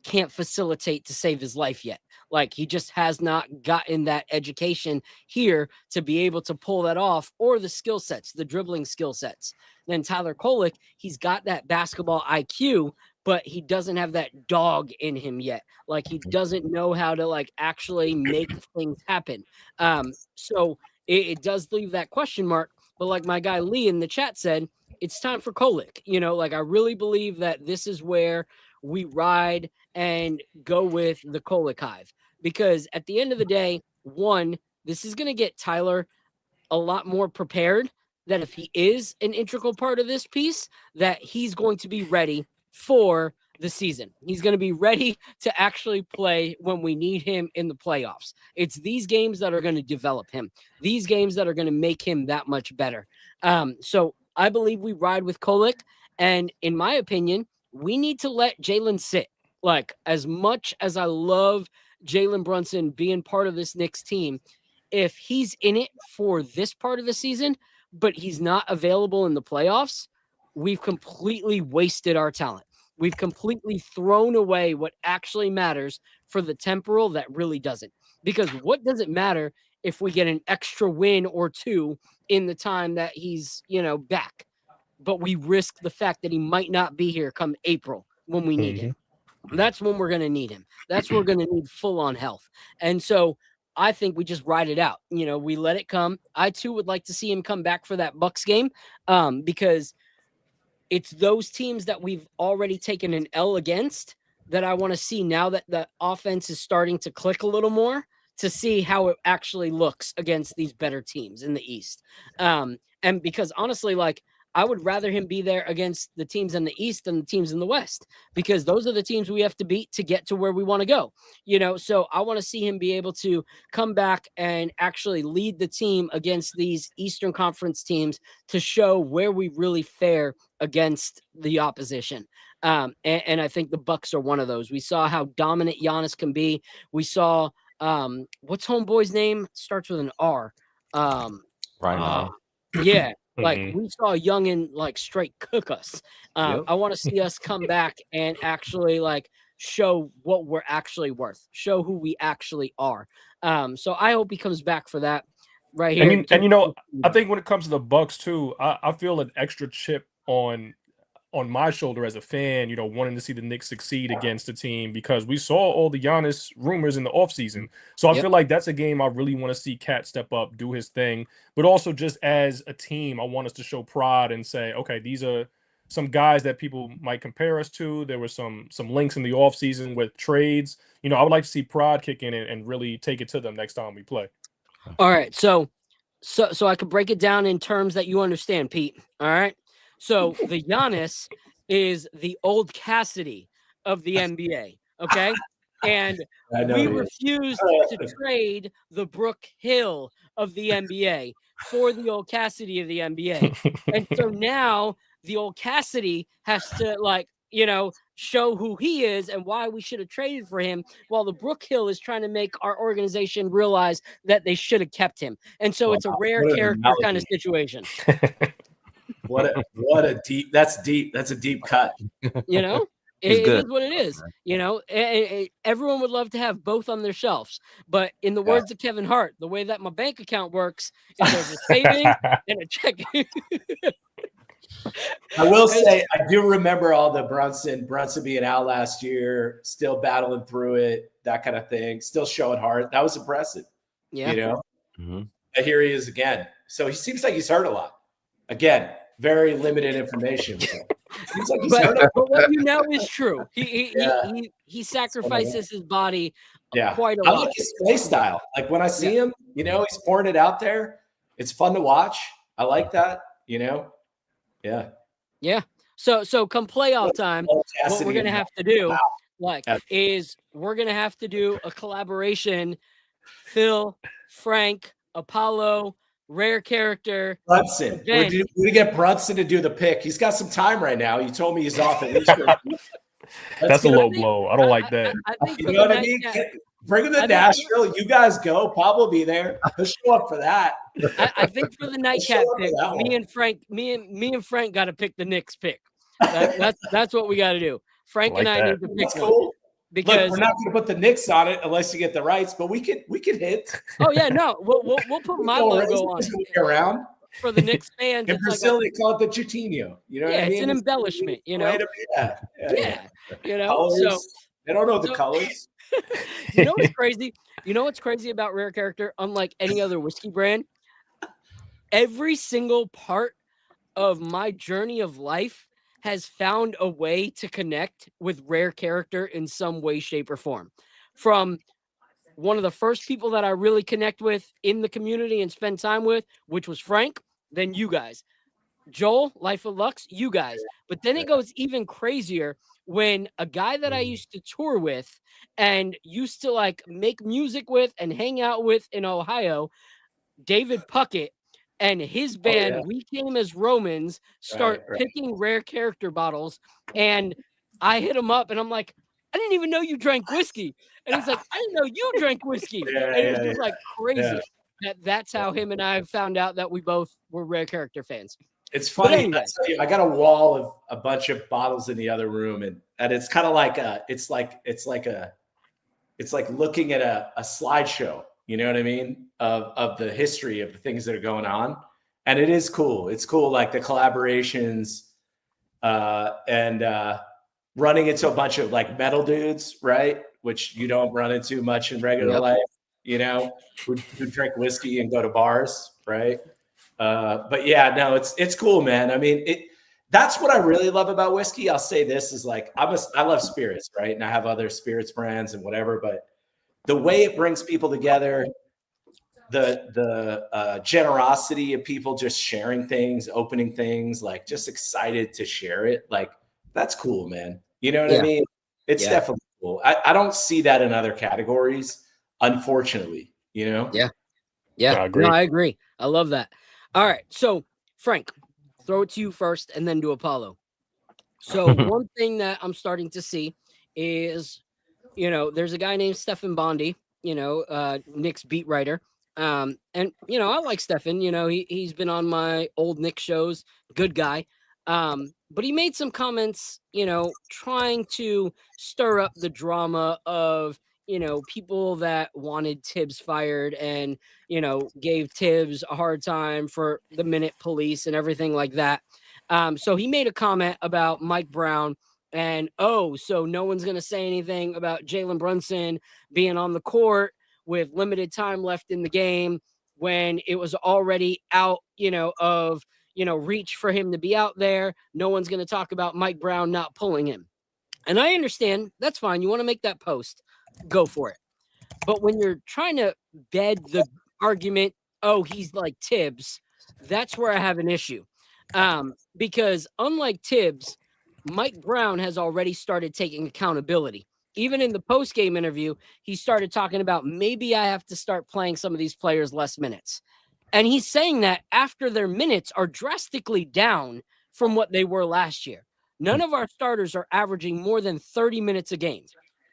can't facilitate to save his life yet. Like, he just has not gotten that education here to be able to pull that off, or the skill sets, the dribbling skill sets. Then Tyler Kolek, he's got that basketball IQ, but he doesn't have that dog in him yet. Like, he doesn't know how to actually make things happen. So it does leave that question mark. But like my guy Lee in the chat said, it's time for Kolek. I really believe that this is where we ride and go with the Kolek hive, because at the end of the day, one, this is going to get Tyler a lot more prepared that if he is an integral part of this piece, that he's going to be ready for the season. He's going to be ready to actually play when we need him in the playoffs. It's these games that are going to develop him, these games that are going to make him that much better. So I believe we ride with Kolek, and in my opinion, we need to let Jalen sit. Like, as much as I love Jalen Brunson being part of this Knicks team, if he's in it for this part of the season, but he's not available in the playoffs, we've completely wasted our talent. We've completely thrown away what actually matters for the temporal that really doesn't. Because what does it matter if we get an extra win or two in the time that he's, back? But we risk the fact that he might not be here come April when we need him. That's when we're going to need him. That's when we're going to need full-on health. And so I think we just ride it out. We let it come. I, too, would like to see him come back for that Bucks game, because it's those teams that we've already taken an L against that I want to see now that the offense is starting to click a little more, to see how it actually looks against these better teams in the East. And because honestly, I would rather him be there against the teams in the East than the teams in the West, because those are the teams we have to beat to get to where we want to go. So I want to see him be able to come back and actually lead the team against these Eastern Conference teams to show where we really fare against the opposition. And I think the Bucks are one of those. We saw how dominant Giannis can be. We saw what's homeboy's name? Starts with an R. Ryan. Yeah. Like we saw Youngin like straight cook us. Yep. I want to see us come back and actually like show what we're actually worth, show who we actually are. So I hope he comes back for that right here. And I think when it comes to the Bucks too, I feel an extra chip on my shoulder as a fan, wanting to see the Knicks succeed against the team, because we saw all the Giannis rumors in the offseason. So I feel like that's a game I really want to see Cat step up, do his thing. But also just as a team, I want us to show pride and say, okay, these are some guys that people might compare us to. There were some links in the offseason with trades. I would like to see pride kick in and really take it to them next time we play. All right. So I could break it down in terms that you understand, Pete. All right. So the Giannis is the old Cassidy of the NBA, okay? And we refused to trade the Brooke Hill of the NBA for the old Cassidy of the NBA. And so now the old Cassidy has to show who he is and why we should have traded for him, while the Brooke Hill is trying to make our organization realize that they should have kept him. And so it's a rare character kind of situation. What a deep, that's a deep cut. It is what it is. Everyone would love to have both on their shelves, but in the words of Kevin Hart, the way that my bank account works is there's a savings and a checking. I will say, I do remember all the Brunson being out last year, still battling through it, that kind of thing, still showing heart. That was impressive. And here he is again. So he seems like he's hurt a lot. Again, very limited information. But what you know is true. He sacrifices his body quite a lot. I like his play style. Like when I see him, he's pouring it out there. It's fun to watch. I like that. Yeah. So come playoff time, what we're gonna have to do, is we're gonna have to do a collaboration. Phil, Frank, Apollo, rare character. Brunson. We get Brunson to do the pick. He's got some time right now. You told me he's off at least. That's a low blow. I don't like that. I think you know what I mean? Bring him to Nashville. You guys go. Pablo will be there. He'll show up for that. I think for the nightcap pick, me and Frank got to pick the Knicks pick. That's what we got to do. Frank and I need to pick one. Because we're not going to put the Knicks on it unless you get the rights, but we can hit. Oh yeah, no, we'll put my logo on it around for the Knicks fans. In Brazil, they call it the Chutinho. You know what I mean? It's an embellishment. Yeah. Colors. So they don't know the colors. You know what's crazy? You know what's crazy about Rare Character? Unlike any other whiskey brand, every single part of my journey of life has found a way to connect with Rare Character in some way, shape, or form. From one of the first people that I really connect with in the community and spend time with, which was Frank, then you guys. Joel, Life of Lux, you guys. But then it goes even crazier when a guy that I used to tour with and used to make music with and hang out with in Ohio, David Puckett, and his band, We Came as Romans, start picking Rare Character bottles. And I hit him up and I'm like, I didn't even know you drank whiskey. And he's like, I didn't know you drank whiskey. And it was just crazy. That's how him and I found out that we both were Rare Character fans. It's funny. Anyway. I got a wall of a bunch of bottles in the other room, and it's kind of like it's like looking at a slideshow. You know what I mean? Of the history of the things that are going on. And it is cool. It's cool. Like the collaborations and running into a bunch of metal dudes, right? Which you don't run into much in regular life, who drink whiskey and go to bars. Right. But yeah, no, it's cool, man. I mean, that's what I really love about whiskey. I'll say this is I love spirits, right? And I have other spirits brands and whatever, but the way it brings people together, the generosity of people just sharing things, opening things, like just excited to share it. Like that's cool, man. You know what I mean? It's definitely cool. I don't see that in other categories, unfortunately, you know? Yeah. I agree. No, I agree. I love that. All right. So, Frank, throw it to you first and then to Apollo. So, one thing that I'm starting to see is, there's a guy named Stefan Bondi, Knicks beat writer. And, I like Stefan. He's been on my old Knicks shows. Good guy. But he made some comments, trying to stir up the drama of, people that wanted Tibbs fired and, gave Tibbs a hard time for the minute police and everything like that. So he made a comment about Mike Brown and, so no one's going to say anything about Jalen Brunson being on the court with limited time left in the game when it was already out, of, reach for him to be out there. No one's going to talk about Mike Brown not pulling him. And I understand that's fine. You want to make that post, go for it. But when you're trying to bed the argument, he's like Tibbs, that's where I have an issue. Because unlike Tibbs, Mike Brown has already started taking accountability. Even in the post-game interview, he started talking about maybe I have to start playing some of these players less minutes. And he's saying that after their minutes are drastically down from what they were last year. None of our starters are averaging more than 30 minutes a game,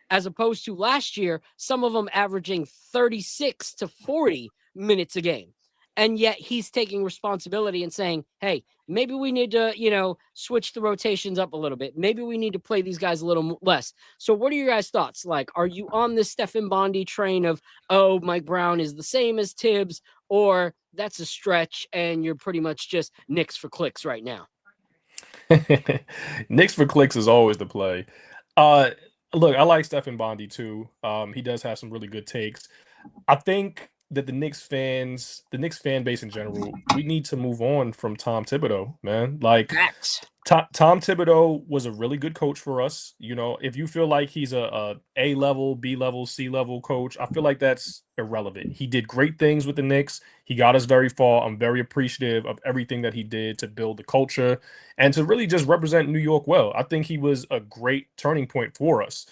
as opposed to last year, some of them averaging 36 to 40 minutes a game. And yet he's taking responsibility and saying, hey, maybe we need to, switch the rotations up a little bit. Maybe we need to play these guys a little less. So what are your guys' thoughts? Like, are you on this Stefan Bondi train of, Mike Brown is the same as Tibbs, or that's a stretch and you're pretty much just Knicks for clicks right now? Knicks for clicks is always the play. Look, I like Stefan Bondi too. He does have some really good takes. I think that the Knicks fan base in general, we need to move on from Tom Thibodeau, man. Like Tom Thibodeau was a really good coach for us. If you feel like he's a level, B level, C level coach, I feel like that's irrelevant. He did great things with the Knicks. He got us very far. I'm very appreciative of everything that he did to build the culture and to really just represent New York well. I think he was a great turning point for us.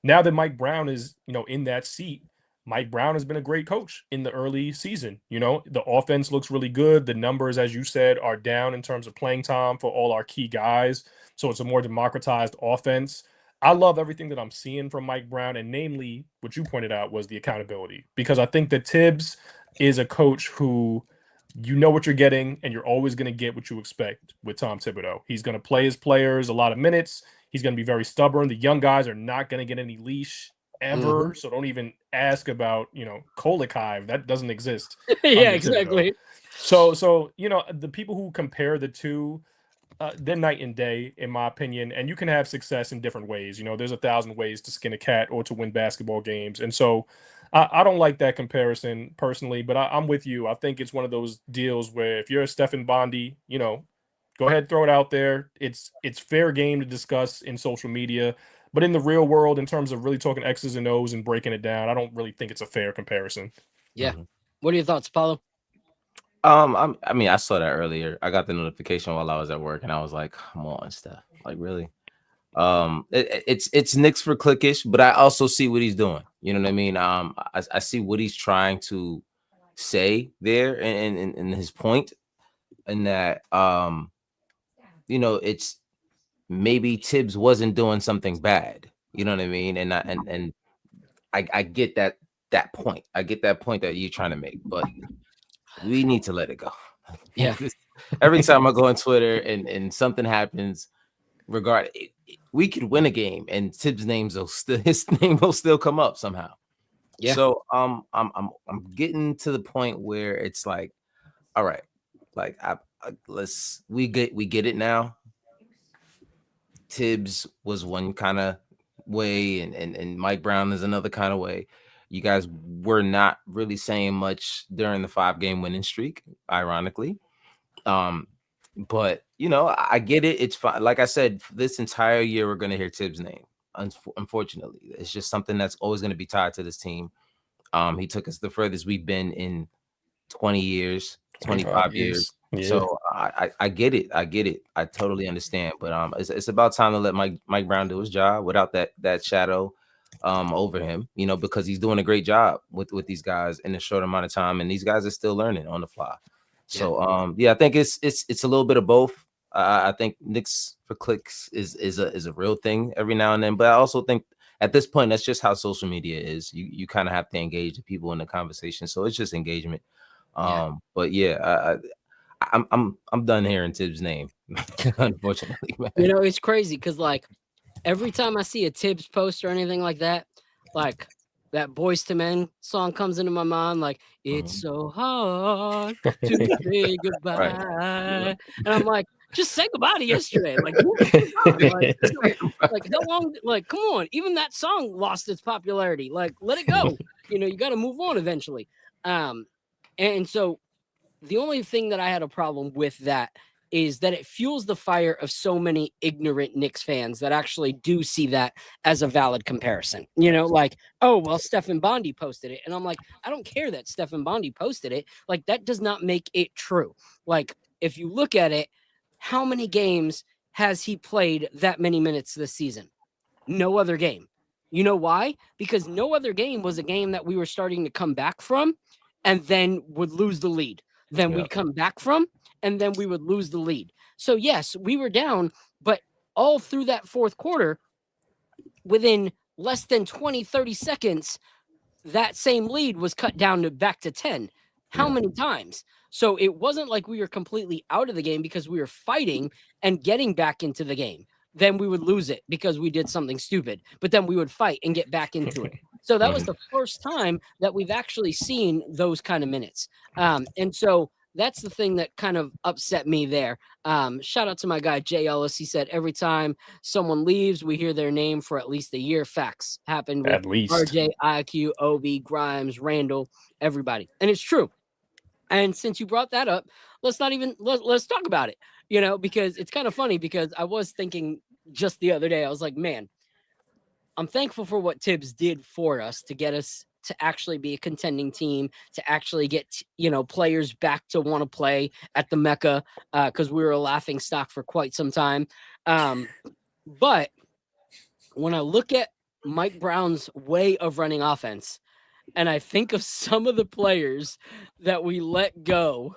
Now that Mike Brown is, in that seat, Mike Brown has been a great coach in the early season. The offense looks really good. The numbers, as you said, are down in terms of playing time for all our key guys. So it's a more democratized offense. I love everything that I'm seeing from Mike Brown, and namely what you pointed out was the accountability, because I think that Tibbs is a coach who you know what you're getting, and you're always going to get what you expect with Tom Thibodeau. He's going to play his players a lot of minutes. He's going to be very stubborn. The young guys are not going to get any leash ever. Mm-hmm. So don't even ask about, Kolekhive. That doesn't exist. Yeah, exactly. So, the people who compare the two, they're night and day, in my opinion, and you can have success in different ways. There's 1,000 ways to skin a cat or to win basketball games. And so I don't like that comparison personally, but I'm with you. I think it's one of those deals where if you're a Stefan Bondi, go ahead, throw it out there. It's fair game to discuss in social media. But in the real world, in terms of really talking X's and O's and breaking it down, I don't really think it's a fair comparison. Yeah. Mm-hmm. What are your thoughts, Paulo? I saw that earlier. I got the notification while I was at work, and I was like, "Come on, Steph! Like, really?" It's Knicks for clickish, but I also see what he's doing. You know what I mean? I see what he's trying to say there, and his point, and that it's. Maybe Tibbs wasn't doing something bad. You know what I mean? And I get that point. I get that point that you're trying to make, but we need to let it go. Yeah. Every time I go on Twitter and something happens, we could win a game and Tibbs' his name will still come up somehow. Yeah. So I'm getting to the point where it's like, all right, like we get it now. Tibbs was one kind of way and Mike Brown is another kind of way. You guys were not really saying much during the 5-game winning streak, ironically. But I get it. It's fine. Like I said, this entire year we're going to hear Tibbs' name. Unfortunately, it's just something that's always going to be tied to this team. He took us the furthest we've been in 20 years, 25 years. Yeah. So I get it. I get it. I totally understand. But it's about time to let Mike Brown do his job without that shadow over him, you know, because he's doing a great job with these guys in a short amount of time, and these guys are still learning on the fly. So I think it's a little bit of both. I think Knicks for clicks is a real thing every now and then, but I also think at this point that's just how social media is. You kind of have to engage the people in the conversation, so it's just engagement. But yeah, I'm done hearing Tibbs' name, unfortunately, man. You know, it's crazy because like every time I see a Tibbs post or anything like that Boys to Men song comes into my mind, like it's so hard to say goodbye, Right. and I'm like, just say goodbye to yesterday. Like, like how long? Like, come on, even that song lost its popularity. Like, let it go. You know, you got to move on eventually. And so the only thing that I had a problem with that is that it fuels the fire of so many ignorant Knicks fans that actually do see that as a valid comparison. You know, like, oh, well, Stephen Bondy posted it. And I'm like, I don't care that Stephen Bondy posted it. Like, that does not make it true. Like, if you look at it, how many games has he played that many minutes this season? No other game. You know why? Because no other game was a game that we were starting to come back from and then would lose the lead. Then we'd come back from, and then we would lose the lead. So, yes, we were down, but all through that fourth quarter, within less than 20, 30 seconds, that same lead was cut down to back to 10. How many times? So it wasn't like we were completely out of the game because we were fighting and getting back into the game. Then we would lose it because we did something stupid, but then we would fight and get back into it. So that was the first time that we've actually seen those kind of minutes. And so that's the thing that kind of upset me there. Shout out to my guy, Jay Ellis. He said, every time someone leaves, we hear their name for at least a year. Facts happened with At least RJ, IQ, Obi, Grimes, Randall, everybody. And it's true. And since you brought that up, let's talk about it, you know, because it's kind of funny because I was thinking just the other day, I was like, man, I'm thankful for what Tibbs did for us to get us to actually be a contending team, to actually get, you know, players back to want to play at the Mecca, because we were a laughing stock for quite some time. But when I look at Mike Brown's way of running offense, and I think of some of the players that we let go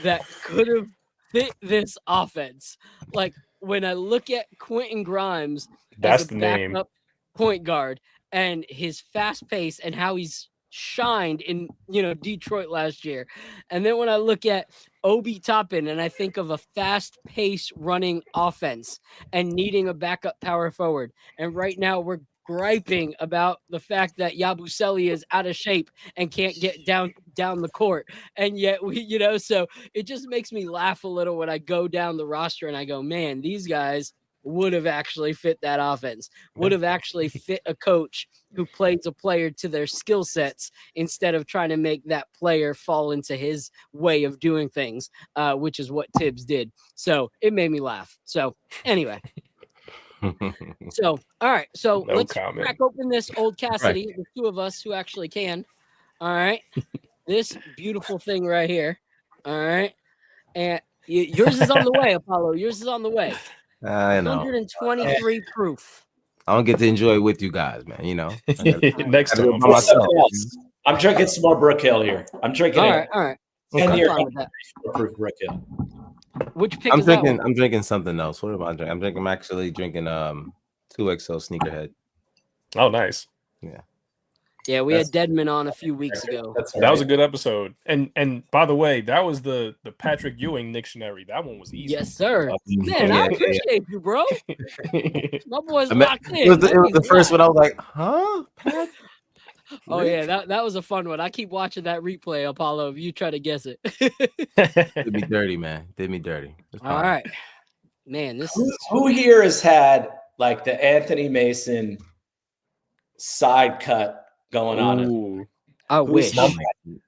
that could have fit this offense. Like when I look at Quentin Grimes that's as a the name. backup point guard and his fast pace and how he's shined in, you know, Detroit last year. And then when I look at Obi Toppin and I think of a fast pace running offense and needing a backup power forward. And right now we're griping about the fact that Yabusele is out of shape and can't get down the court. And yet we, you know, so it just makes me laugh a little when I go down the roster and I go, man, these guys would have actually fit that offense, would have actually fit a coach who plays a player to their skill sets instead of trying to make that player fall into his way of doing things, which is what Tibbs did. So it made me laugh. So anyway. So, all right. So let's crack open this old Cassidy, the two of us who actually can. All right. This beautiful thing right here. All right. And yours is on the way, Apollo. Yours is on the way. I know. 123 proof. I don't get to enjoy it with you guys, man. You know, next time. I'm drinking some more Brook Hill here. I'm drinking. All right. Okay. Proof Brook Hill. Which pick I'm is drinking. that I'm drinking something else. What am I drinking? I'm actually drinking 2XL Sneakerhead. Oh, nice. Yeah, we had Deadman on a few weeks ago. That was a good episode. And by the way, that was the Patrick Ewing dictionary. That one was easy. Yes, sir. Man, I appreciate you, bro. My boy's locked in. It was the first one. I was like, huh? Pat? Oh yeah, that was a fun one. I keep watching that replay, Apollo. If you try to guess it, did me dirty, man. Did me dirty. All right, man. Who here has had like the Anthony Mason side cut going on? I wish.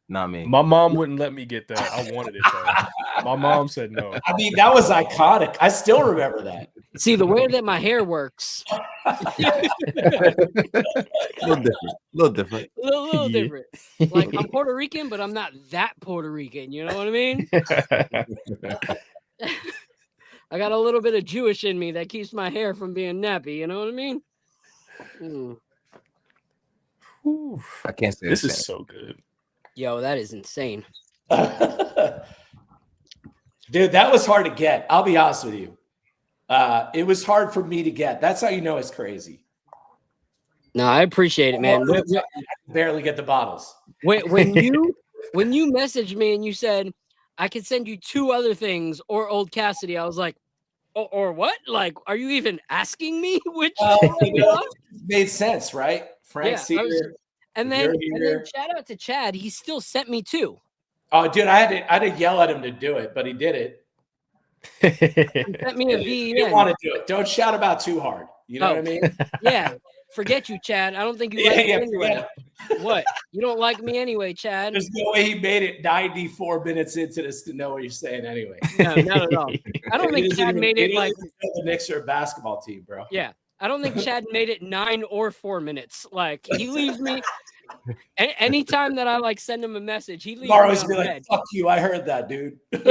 Not me. My mom wouldn't let me get that. I wanted it though. My mom said no. I mean, that was iconic. I still remember that. See, the way that my hair works, A little different. a little Yeah. different. Like I'm Puerto Rican, but I'm not that Puerto Rican. You know what I mean? I got a little bit of Jewish in me that keeps my hair from being nappy. You know what I mean? I can't say this is so good. Yo, that is insane. Dude, that was hard to get. I'll be honest with you. It was hard for me to get. That's how you know it's crazy. No, I appreciate it, man. I barely get the bottles. When you messaged me and you said I could send you 2 other things or Old Cassidy, I was like, or what? Like, are you even asking me which? Made sense, right? Frank's here. And then shout out to Chad. He still sent me 2. Oh, dude, I had to yell at him to do it, but he did it. He sent me a VN. You didn't want to do it. Don't shout about too hard. You know what I mean? Yeah. Forget you, Chad. I don't think you like me anyway. What? You don't like me anyway, Chad. There's no way he made it 94 minutes into this to know what you're saying anyway. No, not at all. I don't think Chad made it like the Knicks are a basketball team, bro. Yeah. I don't think Chad made it 9 or 4 minutes. Like he leaves me anytime that I like send him a message, he leaves Tomorrow's me be on like, red. fuck you, I heard that, dude. This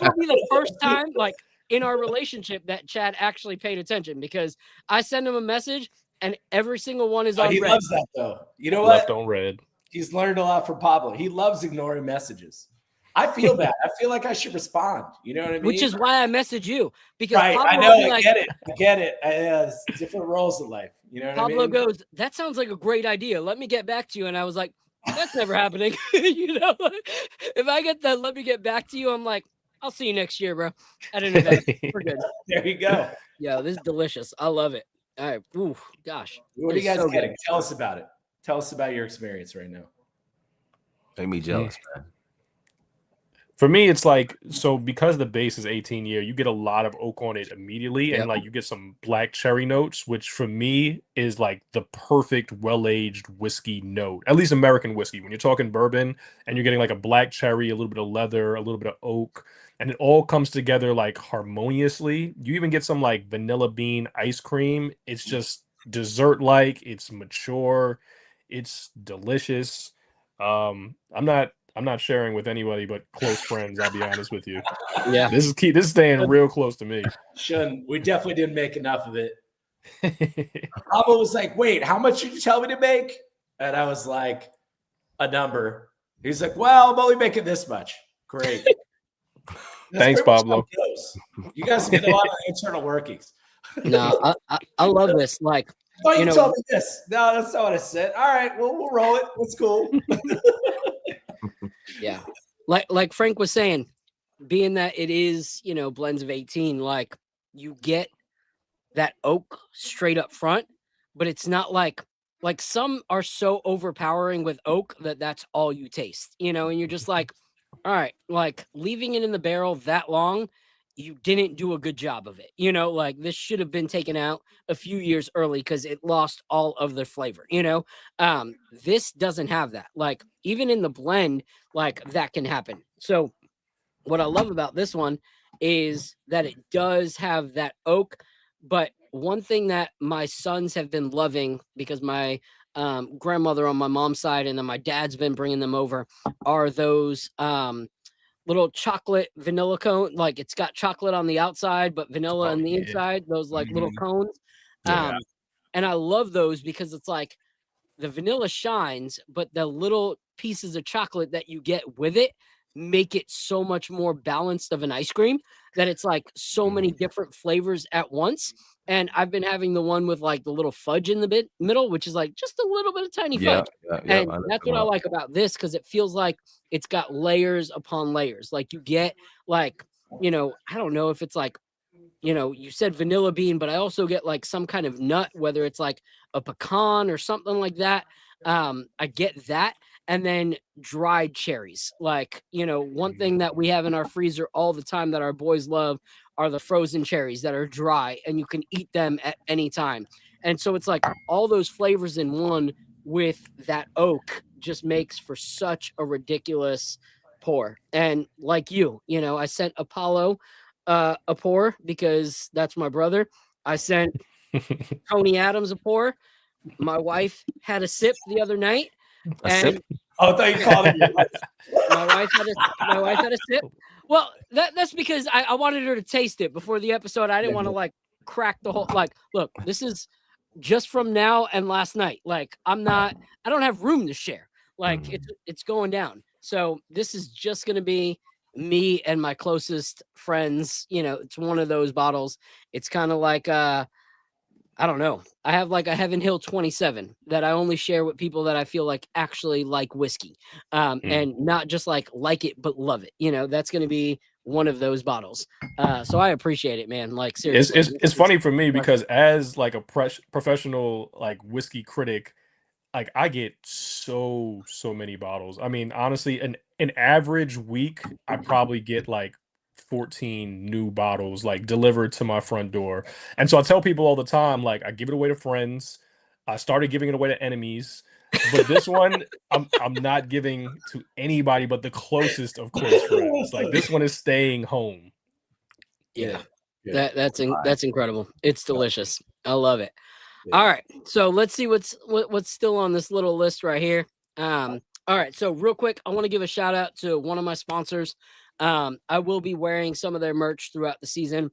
will be the first time like in our relationship that Chad actually paid attention because I send him a message and every single one is on red. He loves that though. You know what? Left on red. He's learned a lot from Pablo. He loves ignoring messages. I feel bad. I feel like I should respond. You know what I mean? Which is why I message you because right. Pablo I know. like, I get it. It's different roles in life. You know what Pablo I mean? goes, that sounds like a great idea. Let me get back to you. And I was like, that's never happening. You know, if I get that, let me get back to you. I'm like, I'll see you next year, bro. At an event. We're good. There you go. Yo, this is delicious. I love it. All right. Ooh, gosh. What are you guys getting? Tell us about it. Tell us about your experience right now. Make me jealous, man. For me, it's like, so because the base is 18 year, you get a lot of oak on it immediately. And like you get some black cherry notes, which for me is like the perfect well-aged whiskey note, at least American whiskey. When you're talking bourbon and you're getting like a black cherry, a little bit of leather, a little bit of oak, and it all comes together like harmoniously. You even get some like vanilla bean ice cream. It's just dessert-like. It's mature. It's delicious. I'm not sharing with anybody but close friends. I'll be honest with you. Yeah, this is key. This is staying real close to me. Shouldn't. We definitely didn't make enough of it. Pablo was like, "Wait, how much did you tell me to make?" And I was like, "A number." He's like, "Well, I'm only making this much." Great. Thanks, Pablo. You guys get a lot of internal workings. No, I love this. Like, oh, you told me this. No, that's not what I said. All right, well, we'll roll it. That's cool. Yeah. Like Frank was saying, being that it is, blends of 18, like you get that oak straight up front, but it's not like some are so overpowering with oak that's all you taste, and you're just like, all right, like leaving it in the barrel that long, you didn't do a good job of it. Like this should have been taken out a few years early because it lost all of the flavor, this doesn't have that. Like even in the blend, like that can happen. So what I love about this one is that it does have that oak, but one thing that my sons have been loving because my grandmother on my mom's side and then my dad's been bringing them over are those little chocolate vanilla cone. Like it's got chocolate on the outside, but vanilla on the inside, those like little cones. And I love those because it's like the vanilla shines, but the little pieces of chocolate that you get with it make it so much more balanced of an ice cream that it's like so many different flavors at once. And I've been having the one with like the little fudge in the middle, which is like just a little bit of tiny fudge. And that's what I like about this because it feels like it's got layers upon layers. Like you get like, I don't know if it's like, you said vanilla bean, but I also get like some kind of nut, whether it's like a pecan or something like that. I get that. And then dried cherries. Like, one thing that we have in our freezer all the time that our boys love are the frozen cherries that are dry and you can eat them at any time. And so it's like all those flavors in one with that oak just makes for such a ridiculous pour. And like you know, I sent Apollo a pour because that's my brother. I sent Tony Adams a pour. My wife had a sip the other night. A sip? Oh, thank you, calling you. My wife had a sip. Well, that's because I wanted her to taste it before the episode. I didn't want to like crack the whole look, this is just from now and last night. Like I don't have room to share. Like it's going down. So this is just gonna be me and my closest friends. You know, it's one of those bottles. It's kind of like I don't know. I have like a Heaven Hill 27 that I only share with people that I feel like actually like whiskey, and not just like it, but love it. You know, that's going to be one of those bottles. So I appreciate it, man. Like seriously, it's funny for me because as like a professional like whiskey critic, like I get so many bottles. I mean, honestly, an average week, I probably get like 14 new bottles like delivered to my front door. And so I tell people all the time, like I give it away to friends. I started giving it away to enemies, but this one I'm not giving to anybody but the closest of close friends. Like this one is staying home. Yeah. That's incredible. It's delicious. I love it. All right. So let's see what's still on this little list right here. All right. So real quick, I want to give a shout out to one of my sponsors. I will be wearing some of their merch throughout the season.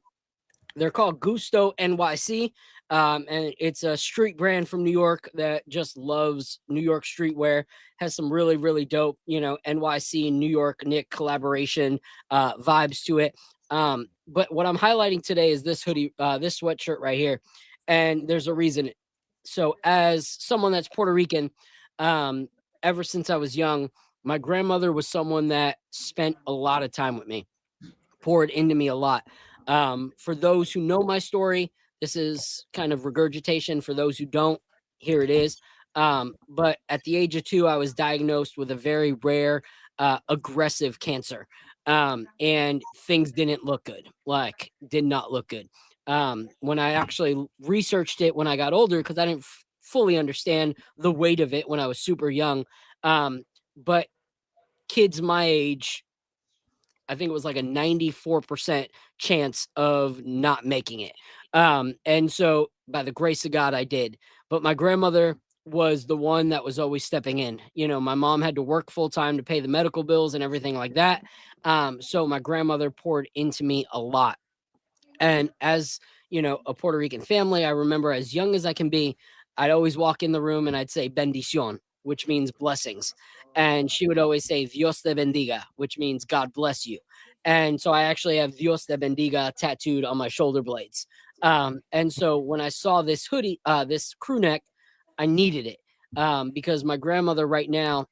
They're called Gusto NYC. And it's a street brand from New York that just loves New York streetwear, has some really, really dope, you know, NYC, New York, Nick collaboration vibes to it. But what I'm highlighting today is this hoodie, this sweatshirt right here. And there's a reason. So as someone that's Puerto Rican, ever since I was young, my grandmother was someone that spent a lot of time with me, poured into me a lot. For those who know my story, this is kind of regurgitation. For those who don't, here it is. But at the age of 2, I was diagnosed with a very rare, aggressive cancer. And things didn't look good, like did not look good. When I actually researched it when I got older, because I didn't fully understand the weight of it when I was super young. But kids my age, I think it was like a 94% chance of not making it. And so by the grace of God, I did. But my grandmother was the one that was always stepping in. You know, my mom had to work full time to pay the medical bills and everything like that. So my grandmother poured into me a lot. And as, you know, a Puerto Rican family, I remember as young as I can be, I'd always walk in the room and I'd say bendición, which means blessings. And she would always say Dios te bendiga, which means God bless you. And so I actually have Dios te bendiga tattooed on my shoulder blades. And so when I saw this hoodie, this crew neck, I needed it because my grandmother right now,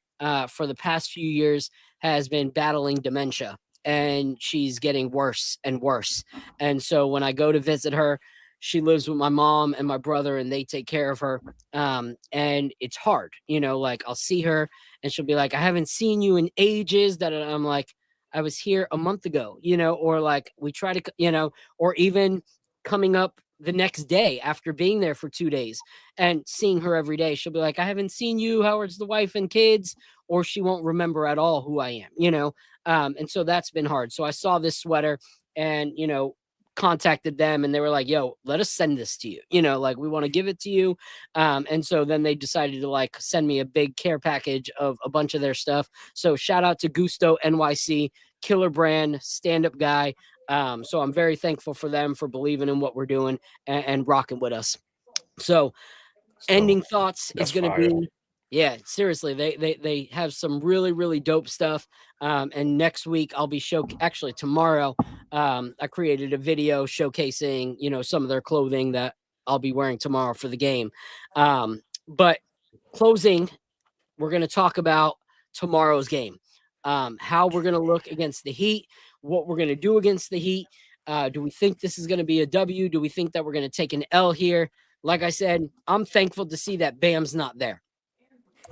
for the past few years, has been battling dementia. And she's getting worse and worse. And so when I go to visit her, she lives with my mom and my brother and they take care of her. And it's hard, you know, like I'll see her and she'll be like, I haven't seen you in ages. That I'm like, I was here a month ago, you know, or like we try to, you know, or even coming up the next day after being there for 2 days and seeing her every day. She'll be like, I haven't seen you. Howard's the wife and kids, or she won't remember at all who I am, you know? And so that's been hard. So I saw this sweater and, you know, contacted them and they were like, yo, let us send this to you. You know, like we want to give it to you. And so then they decided to like send me a big care package of a bunch of their stuff. So shout out to Gusto NYC, killer brand, stand-up guy. So I'm very thankful for them for believing in what we're doing and rocking with us. So ending thoughts is going to be, yeah, seriously, they have some really, really dope stuff. And next week I'll be actually tomorrow, I created a video showcasing, you know, some of their clothing that I'll be wearing tomorrow for the game. But closing, we're going to talk about tomorrow's game, how we're going to look against the Heat, what we're going to do against the Heat. Do we think this is going to be a W? Do we think that we're going to take an L here? Like I said, I'm thankful to see that Bam's not there.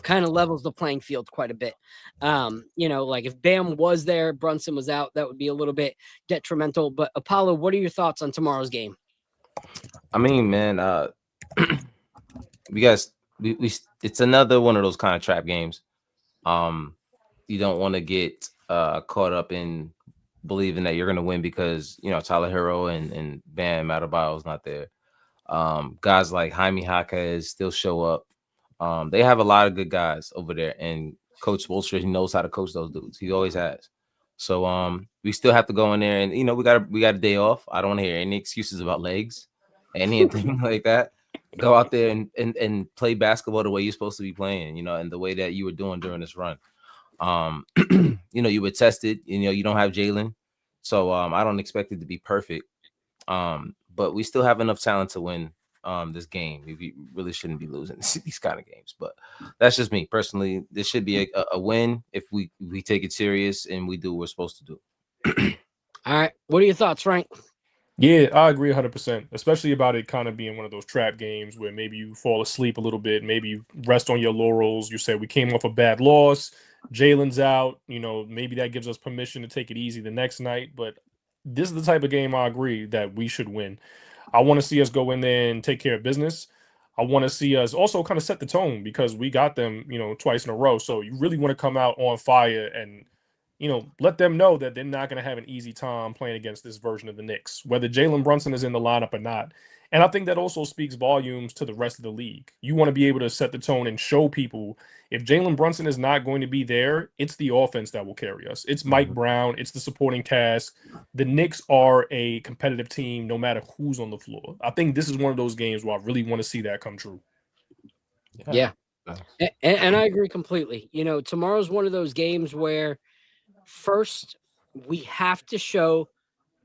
Kind of levels the playing field quite a bit. You know, like if Bam was there, Brunson was out, that would be a little bit detrimental. But Apollo, what are your thoughts on tomorrow's game? I mean, man, we guys it's another one of those kind of trap games. You don't want to get caught up in believing that you're going to win because Tyler Hero and Bam Adebayo is not there. Guys like Jaime Jaquez still show up. They have a lot of good guys over there, and Coach Bolster, he knows how to coach those dudes. He always has. So we still have to go in there, and we got a day off. I don't want to hear any excuses about legs, anything like that. Go out there and play basketball the way you're supposed to be playing, and the way that you were doing during this run. You were tested. You don't have Jalen, so I don't expect it to be perfect. But we still have enough talent to win this game. We really shouldn't be losing these kind of games. But that's just me personally. This should be a win if we take it serious and we do what we're supposed to do. All right, what are your thoughts, Frank? Yeah, I agree 100%, especially about it kind of being one of those trap games where maybe you fall asleep a little bit, maybe you rest on your laurels. You said we came off a bad loss, Jalen's out, maybe that gives us permission to take it easy the next night. But this is the type of game I agree that we should win. I want to see us go in there and take care of business. I want to see us also kind of set the tone because we got them, twice in a row. So you really want to come out on fire and let them know that they're not going to have an easy time playing against this version of the Knicks, whether Jalen Brunson is in the lineup or not. And I think that also speaks volumes to the rest of the league. You want to be able to set the tone and show people if Jalen Brunson is not going to be there, it's the offense that will carry us. It's Mike Brown. It's the supporting cast. The Knicks are a competitive team no matter who's on the floor. I think this is one of those games where I really want to see that come true. Yeah. And I agree completely. Tomorrow's one of those games where first, we have to show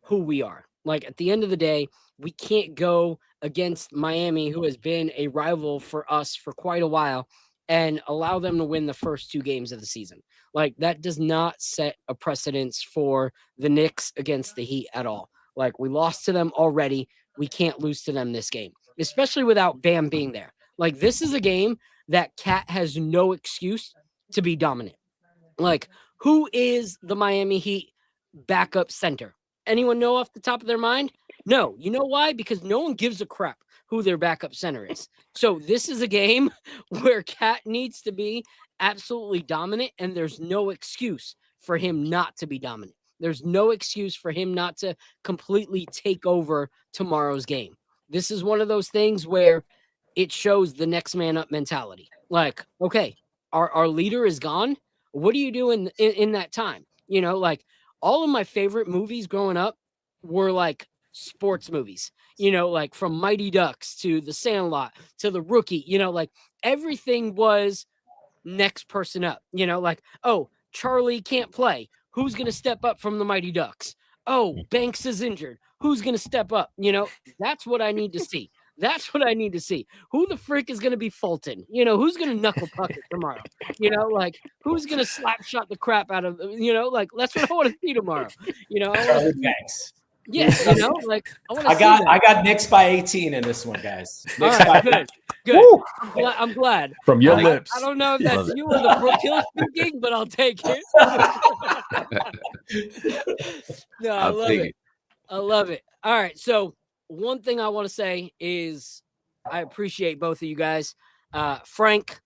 who we are. Like, at the end of the day, we can't go against Miami, who has been a rival for us for quite a while, and allow them to win the first 2 games of the season. Like, that does not set a precedence for the Knicks against the Heat at all. Like, we lost to them already. We can't lose to them this game, especially without Bam being there. Like, this is a game that Cat has no excuse to be dominant. Like, who is the Miami Heat backup center? Anyone know off the top of their mind? No. You know why? Because no one gives a crap who their backup center is. So this is a game where Cat needs to be absolutely dominant, and there's no excuse for him not to be dominant. There's no excuse for him not to completely take over tomorrow's game. This is one of those things where it shows the next man up mentality. Like, okay, our leader is gone. What do you do in that time? Like, all of my favorite movies growing up were like sports movies, like from Mighty Ducks to The Sandlot to The Rookie, like everything was next person up, like, oh, Charlie can't play. Who's going to step up from the Mighty Ducks? Oh, Banks is injured. Who's going to step up? That's what I need to see. That's what I need to see. Who the frick is going to be Fulton? Who's going to knuckle puck it tomorrow? Like, who's going to slap shot the crap out of, like, that's what I want to see tomorrow. Charlie Banks. Yeah, like, I got Knicks by 18 in this one, guys. Knicks right, by good. I'm glad. From your lips. I don't know if that's you or the Brook Hill speaking, but I'll take it. No, I love it. I love it. All right, so one thing I want to say is I appreciate both of you guys. Frank,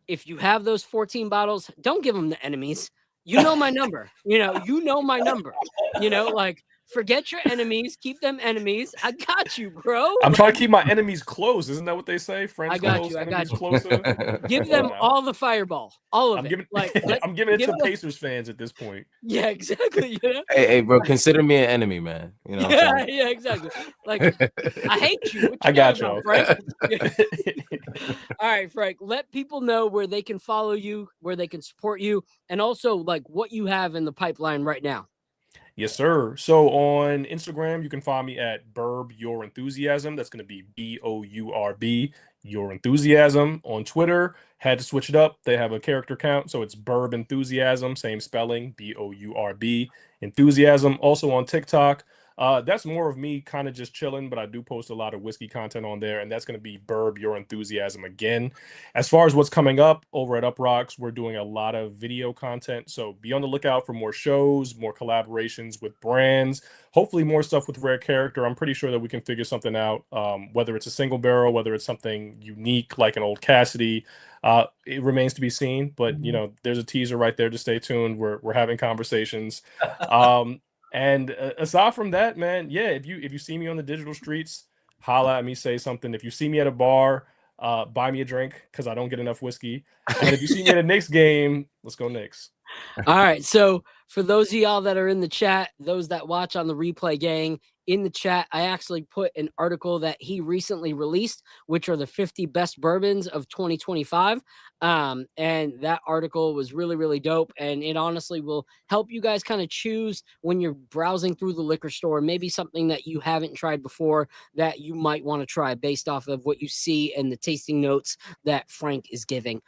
if you have those 14 bottles, don't give them to enemies. You know my number. You know my number. Like, forget your enemies. Keep them enemies. I got you, bro. I'm trying to keep my enemies close. Isn't that what they say? Friends I got close, you. I enemies got you. closer. Give them all the fireball. All of I'm it. giving, I'm giving it to Pacers fans at this point. Yeah, exactly. Hey, bro, consider me an enemy, man. Yeah, exactly. Like, I hate you. What you I got about, y'all. Frank? All right, Frank. Let people know where they can follow you, where they can support you, and also like what you have in the pipeline right now. Yes, sir. So on Instagram, you can find me at Burb Your Enthusiasm. That's going to be BOURB, Your Enthusiasm. On Twitter, had to switch it up. They have a character count, so it's Burb Enthusiasm, same spelling, BOURB Enthusiasm. Also on TikTok, That's more of me kind of just chilling, but I do post a lot of whiskey content on there, and that's going to be Burb Your Enthusiasm again. As far as what's coming up over at Up Rocks, we're doing a lot of video content, so be on the lookout for more shows, more collaborations with brands, hopefully more stuff with Rare Character. I'm pretty sure that we can figure something out, whether it's a single barrel, whether it's something unique like an Old Cassidy. It remains to be seen, but you know, there's a teaser right there. Just stay tuned. We're having conversations. And aside from that, man, yeah, if you see me on the digital streets, holla at me, say something. If you see me at a bar, buy me a drink because I don't get enough whiskey. And if you see me at a Knicks game, let's go Knicks. All right. So for those of y'all that are in the chat, those that watch on the replay, gang, in the chat, I actually put an article that he recently released, which are the 50 best bourbons of 2025. And that article was really, really dope. And it honestly will help you guys kind of choose when you're browsing through the liquor store, maybe something that you haven't tried before that you might want to try based off of what you see and the tasting notes that Frank is giving.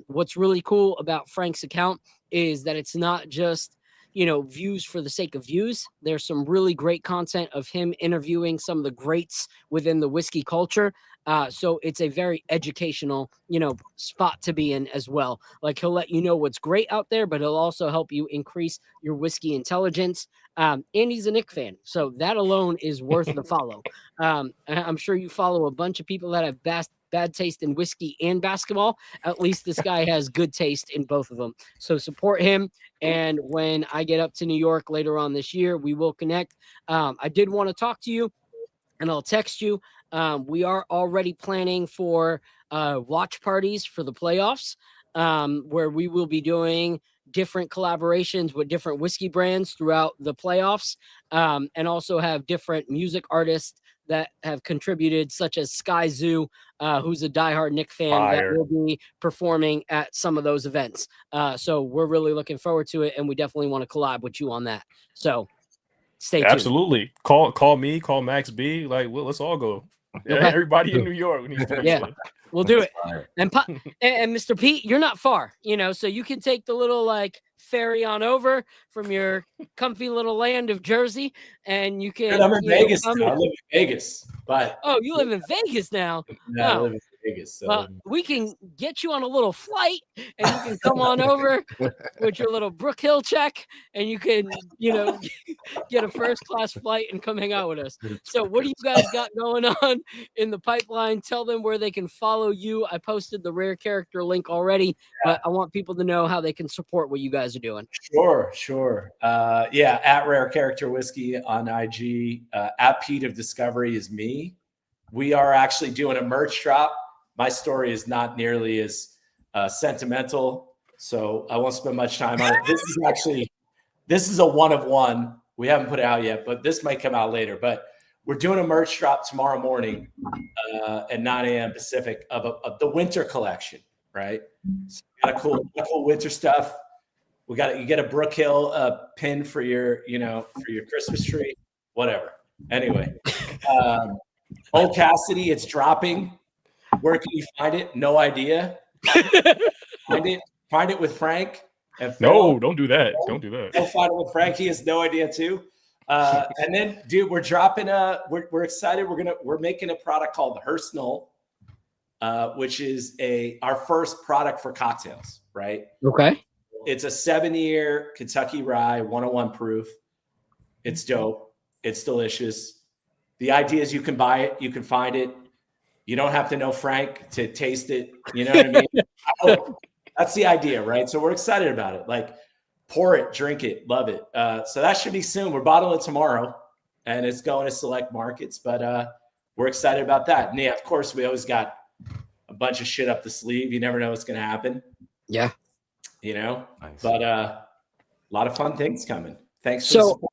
What's really cool about Frank's account is that it's not just, you know, views for the sake of views. There's some really great content of him interviewing some of the greats within the whiskey culture. So it's a very educational, you know, spot to be in as well. Like, he'll let you know what's great out there, but he'll also help you increase your whiskey intelligence. And he's a Knicks fan, so that alone is worth the follow. I'm sure you follow a bunch of people that have bad taste in whiskey and basketball. At least this guy has good taste in both of them. So support him. And when I get up to New York later on this year, we will connect. I did want to talk to you, and I'll text you. We are already planning for watch parties for the playoffs, where we will be doing different collaborations with different whiskey brands throughout the playoffs, and also have different music artists that have contributed, such as Sky Zoo, who's a diehard Knicks fan. Fire. That will be performing at some of those events. So we're really looking forward to it, and we definitely want to collab with you on that. So stay tuned. Absolutely. Call me, call Max B. Like, well, let's all go. Okay. Everybody in New York needs to be Yeah. there. We'll do it. And Mr. Pete, you're not far, you know, so you can take the little like ferry on over from your comfy little land of Jersey, and you can. I'm in Vegas. I live in Vegas, but you live in Vegas now. Yeah, I live in Vegas. So. Well, we can get you on a little flight, and you can come on over with your little Brook Hill check, and you can, you know, get a first-class flight and come hang out with us. So what do you guys got going on in the pipeline? Tell them where they can follow you. I posted the Rare Character link already, but I want people to know how they can support what you guys are doing. Sure. At Rare Character Whiskey on IG, at Pete of Discovery is me. We are actually doing a merch drop. My story is not nearly as sentimental, so I won't spend much time on it. This is a one of one. We haven't put it out yet, but this might come out later. But we're doing a merch drop tomorrow morning at 9 a.m. Pacific of the winter collection, right? So we got cool winter stuff. You get a Brook Hill pin for your Christmas tree, whatever. Anyway, Old Cassidy, it's dropping. Where can you find it? No idea. Find it with Frank. No, don't do that. Don't do that. Go find it with Frank. He has no idea too. And then, dude, we're dropping we're excited. We're making a product called Hearsenal, which is our first product for cocktails, right? Okay. It's a 7-year Kentucky rye, 101 proof. It's dope. It's delicious. The idea is you can buy it, you can find it. You don't have to know Frank to taste it. You know what I mean? That's the idea, right? So we're excited about it. Like, pour it, drink it, love it. So that should be soon. We're bottling it tomorrow, and it's going to select markets. But we're excited about that. And yeah, of course, we always got a bunch of shit up the sleeve. You never know what's going to happen. Yeah. You know? Nice. But a lot of fun things coming. Thanks for the support.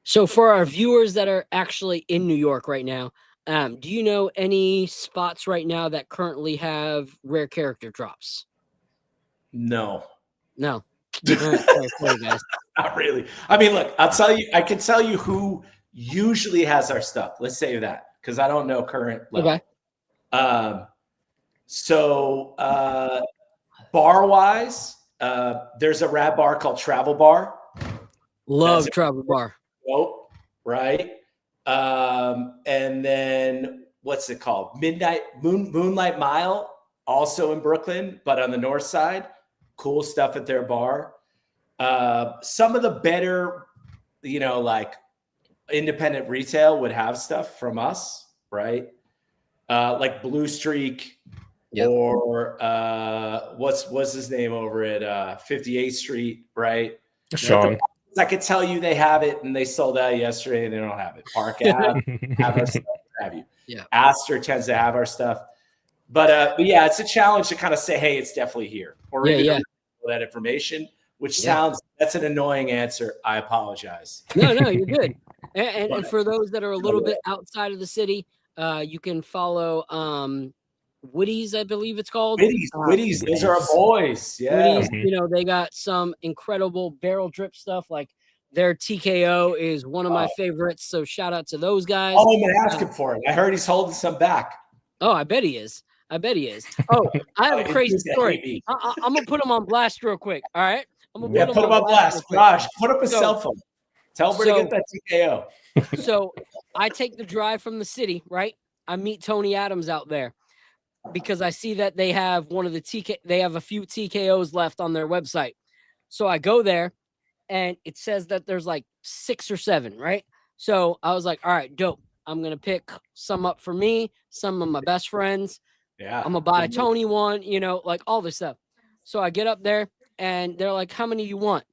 So for our viewers that are actually in New York right now, do you know any spots right now that currently have Rare Character drops? No. All right, sorry, guys. Not really. I mean, look, I can tell you who usually has our stuff. Let's say that, because I don't know current level. Okay. So bar-wise, there's a rad bar called Travel Bar. Love Travel Bar. Dope, right? And then what's it called? Moonlight Mile, also in Brooklyn, but on the north side. Cool stuff at their bar. Some of the better, like independent retail would have stuff from us, right? Like Blue Streak, or what's his name over at 58th Street, right? Sean. I could tell you they have it and they sold out yesterday and they don't have it. Park Ave have our stuff, have you? Yeah. Astor tends to have our stuff. But yeah, it's a challenge to kind of say, hey, it's definitely here. Or that information, which sounds, that's an annoying answer. I apologize. No, you're good. And for those that are a little bit outside of the city, you can follow Woody's, I believe it's called. Woody's, those are our boys. Yeah. Woody's, they got some incredible barrel drip stuff. Like their TKO is one of my favorites. So shout out to those guys. Oh, I'm gonna ask him for it. I heard he's holding some back. Oh, I bet he is. Oh, I have a crazy story. I'm gonna put him on blast real quick. All right. I'm gonna put him on blast. Raj, put up his cell phone. Tell him where to get that TKO. So I take the drive from the city, right? I meet Tony Adams out there because I see that they have they have a few TKOs left on their website. So I go there and it says that there's like 6 or 7, right? So I was like, all right, dope. I'm going to pick some up for me, some of my best friends. Yeah. I'm going to buy a Tony one, like all this stuff. So I get up there and they're like, how many you want?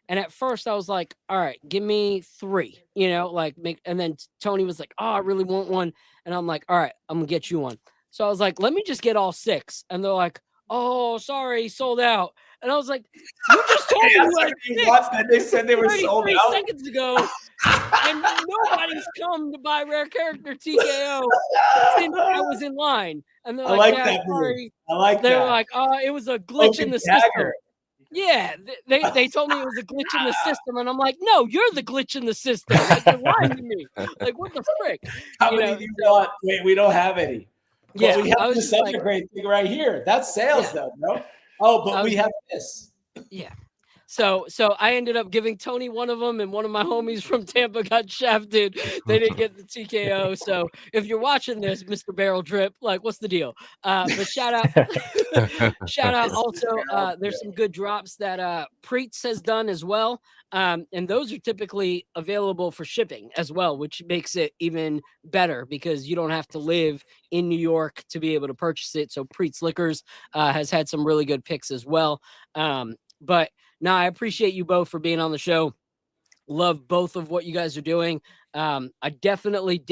And at first I was like, all right, give me 3, and then Tony was like, oh, I really want one. And I'm like, all right, I'm gonna get you one. So I was like, let me just get all 6. And they're like, oh, sorry, sold out. And I was like, you just told me you had 6. They said they were sold out seconds ago. And nobody's come to buy Rare Character TKO since I was in line. And they're like, sorry. I like they're that. like, it was a glitch in the system. Yeah, they told me it was a glitch in the system, and I'm like, no, you're the glitch in the system. Like, you're lying to me. Like, what the frick? How many do you want? Wait, we don't have any. Yeah, we have this other great thing right here. That's sales, though, bro. Oh, but we have this. Yeah. So I ended up giving Tony one of them, and one of my homies from Tampa got shafted. They didn't get the TKO. So if you're watching this, Mr. Barrel Drip, like, what's the deal? But shout out also. There's some good drops that Preets has done as well. And those are typically available for shipping as well, which makes it even better because you don't have to live in New York to be able to purchase it. So Preets Liquors has had some really good picks as well. But no, I appreciate you both for being on the show. Love both of what you guys are doing. I definitely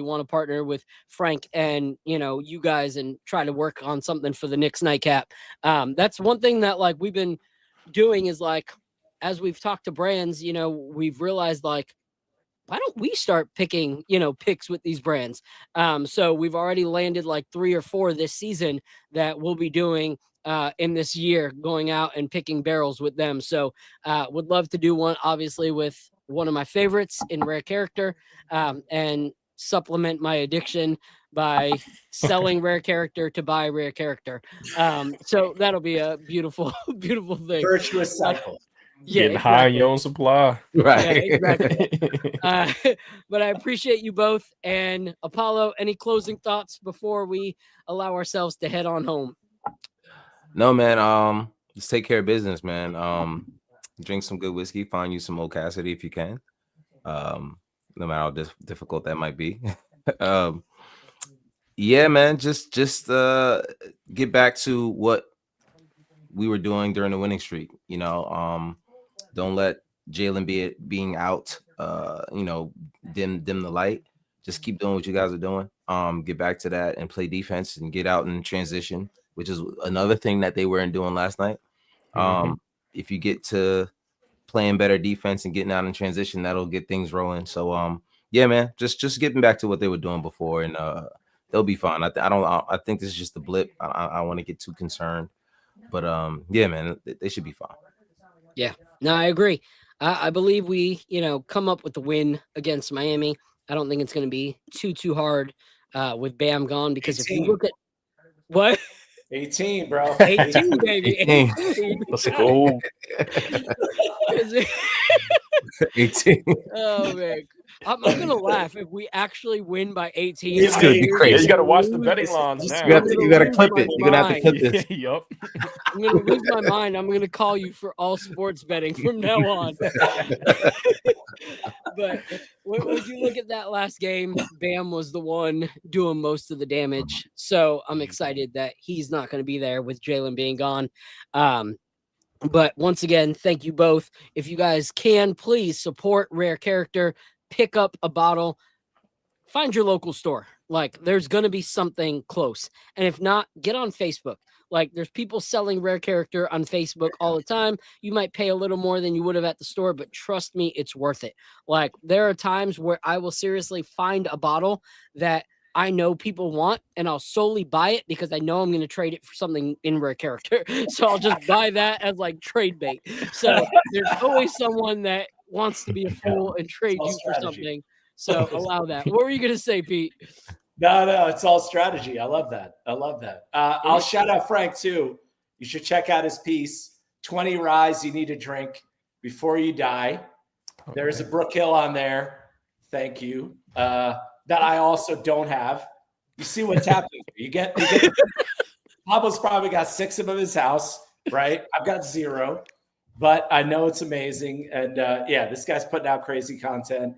want to partner with Frank and, you guys and try to work on something for the Knicks Nightcap. That's one thing that we've been doing is as we've talked to brands, we've realized why don't we start picking, picks with these brands? So we've already landed 3 or 4 this season that we'll be doing in this year, going out and picking barrels with them. So would love to do one, obviously, with one of my favorites in Rare Character, and supplement my addiction by selling Rare Character to buy Rare Character. So that'll be a beautiful, beautiful thing. Virtuous cycle. Getting high on your own supply. Right. Yeah, exactly. But I appreciate you both. And Apollo, any closing thoughts before we allow ourselves to head on home? No, man. Just take care of business, man. Drink some good whiskey. Find you some Old Cassidy if you can. No matter how difficult that might be. Yeah, man. Just get back to what we were doing during the winning streak. Don't let Jalen being out, dim the light. Just keep doing what you guys are doing. Get back to that and play defense and get out and transition, which is another thing that they weren't doing last night. If you get to playing better defense and getting out in transition, that'll get things rolling. So, yeah, man, just getting back to what they were doing before, and they'll be fine. I think this is just a blip. I don't want to get too concerned, but yeah, man, they should be fine. Yeah, no, I agree. I believe we, come up with the win against Miami. I don't think it's going to be too hard with Bam gone, because 18. if you look at what 18, bro, 18, baby, 18. Let's go. 18. Oh man, I'm gonna laugh if we actually win by 18. It's gonna be Yeah, crazy. you got to watch the betting lines now. You gotta clip it. You're gonna have to clip this. Yup. I'm gonna lose my mind. I'm gonna call you for all sports betting from now on. But when you look at that last game, Bam was the one doing most of the damage. So I'm excited that he's not going to be there with Jalen being gone. But once again, thank you both. If you guys can, please support Rare Character. Pick up a bottle. Find your local store. Like, there's going to be something close. And if not, get on Facebook. Like, there's people selling Rare Character on Facebook all the time. You might pay a little more than you would have at the store, but trust me, it's worth it. Like, there are times where I will seriously find a bottle that I know people want, and I'll solely buy it because I know I'm going to trade it for something in Rare Character. So I'll just buy that as like trade bait. So there's always someone that wants to be a fool and trade you for something. So allow that. What were you going to say, Pete? No, it's all strategy. I love that. I'll shout out Frank too. You should check out his piece, 20 Ryes You Need to Drink Before You Die. There's a Brook Hill on there. Thank you. That I also don't have. You see what's happening. You get Pablo's probably got 6 of them in his house, right? I've got 0, but I know it's amazing. And this guy's putting out crazy content.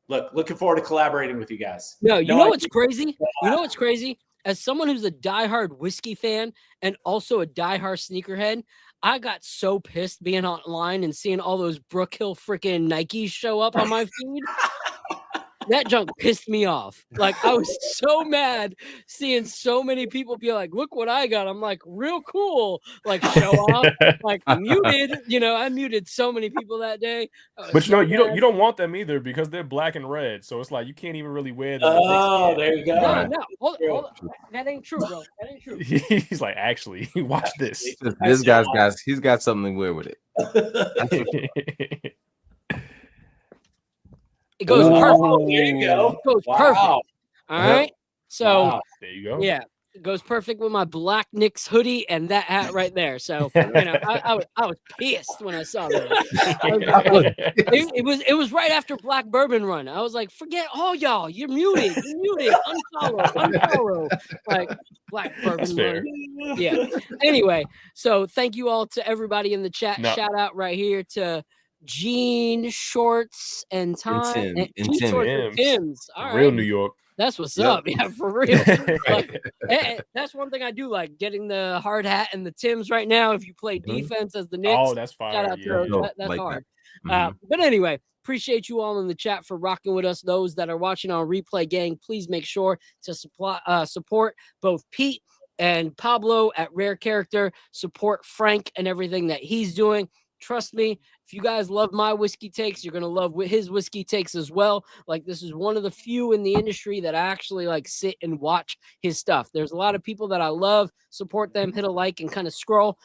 Looking forward to collaborating with you guys. No, you know what's crazy? You know what's crazy? As someone who's a diehard whiskey fan and also a diehard sneakerhead, I got so pissed being online and seeing all those Brook Hill freaking Nikes show up on my feed. That junk pissed me off. Like, I was so mad seeing so many people be like, look what I got. I'm like, real cool. Like, show off. Like, muted. I muted so many people that day. But you don't want them either because they're black and red. So it's like you can't even really wear them. Oh, there you go. No. Hold on. That ain't true, bro. That ain't true. He's like, actually, watch this. This he's got something weird with it. It goes perfect. There you go. It goes perfect. All right. So there you go. Yeah, it goes perfect with my black Knicks hoodie and that hat right there. So I was pissed when I saw that. It was right after Black Bourbon Run. I was like, forget all y'all. You're muted. Unfollow. Like Black Bourbon Run. Yeah. Anyway, so thank you all to everybody in the chat. No. Shout out right here to Gene, Shorts, and Time. And Tim's. All right. Real New York. That's what's up. Yeah, for real. Like, that's one thing I do like, getting the hard hat and the Tims right now. If you play defense as the Knicks. Oh, that's fine. Shout out to those. That's like hard. That. But anyway, appreciate you all in the chat for rocking with us. Those that are watching on replay, gang, please make sure to support both Pete and Pablo at Rare Character. Support Frank and everything that he's doing. Trust me, if you guys love my whiskey takes, you're going to love his whiskey takes as well. Like, this is one of the few in the industry that I actually like sit and watch his stuff. There's a lot of people that I love, support them, hit a like and kind of scroll.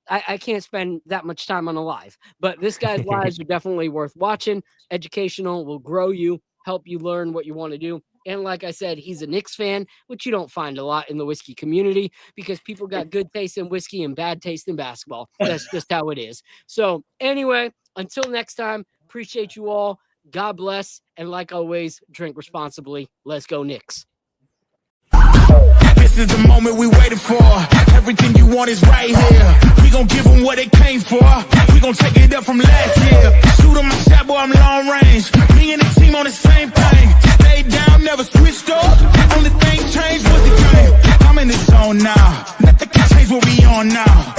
I can't spend that much time on a live, but this guy's lives are definitely worth watching. Educational, will grow you, help you learn what you want to do. And like I said, he's a Knicks fan, which you don't find a lot in the whiskey community because people got good taste in whiskey and bad taste in basketball. That's just how it is. So anyway, until next time, appreciate you all. God bless. And like always, drink responsibly. Let's go Knicks. This is the moment we waited for. Everything you want is right here. We gon' give them what they came for. We gon' take it up from last year. Shoot 'em my shot, boy, I'm long range. Me and the team on the same thing. Stayed down, never switched up. Only thing changed was the game. I'm in the zone now. Nothing can change what we on now.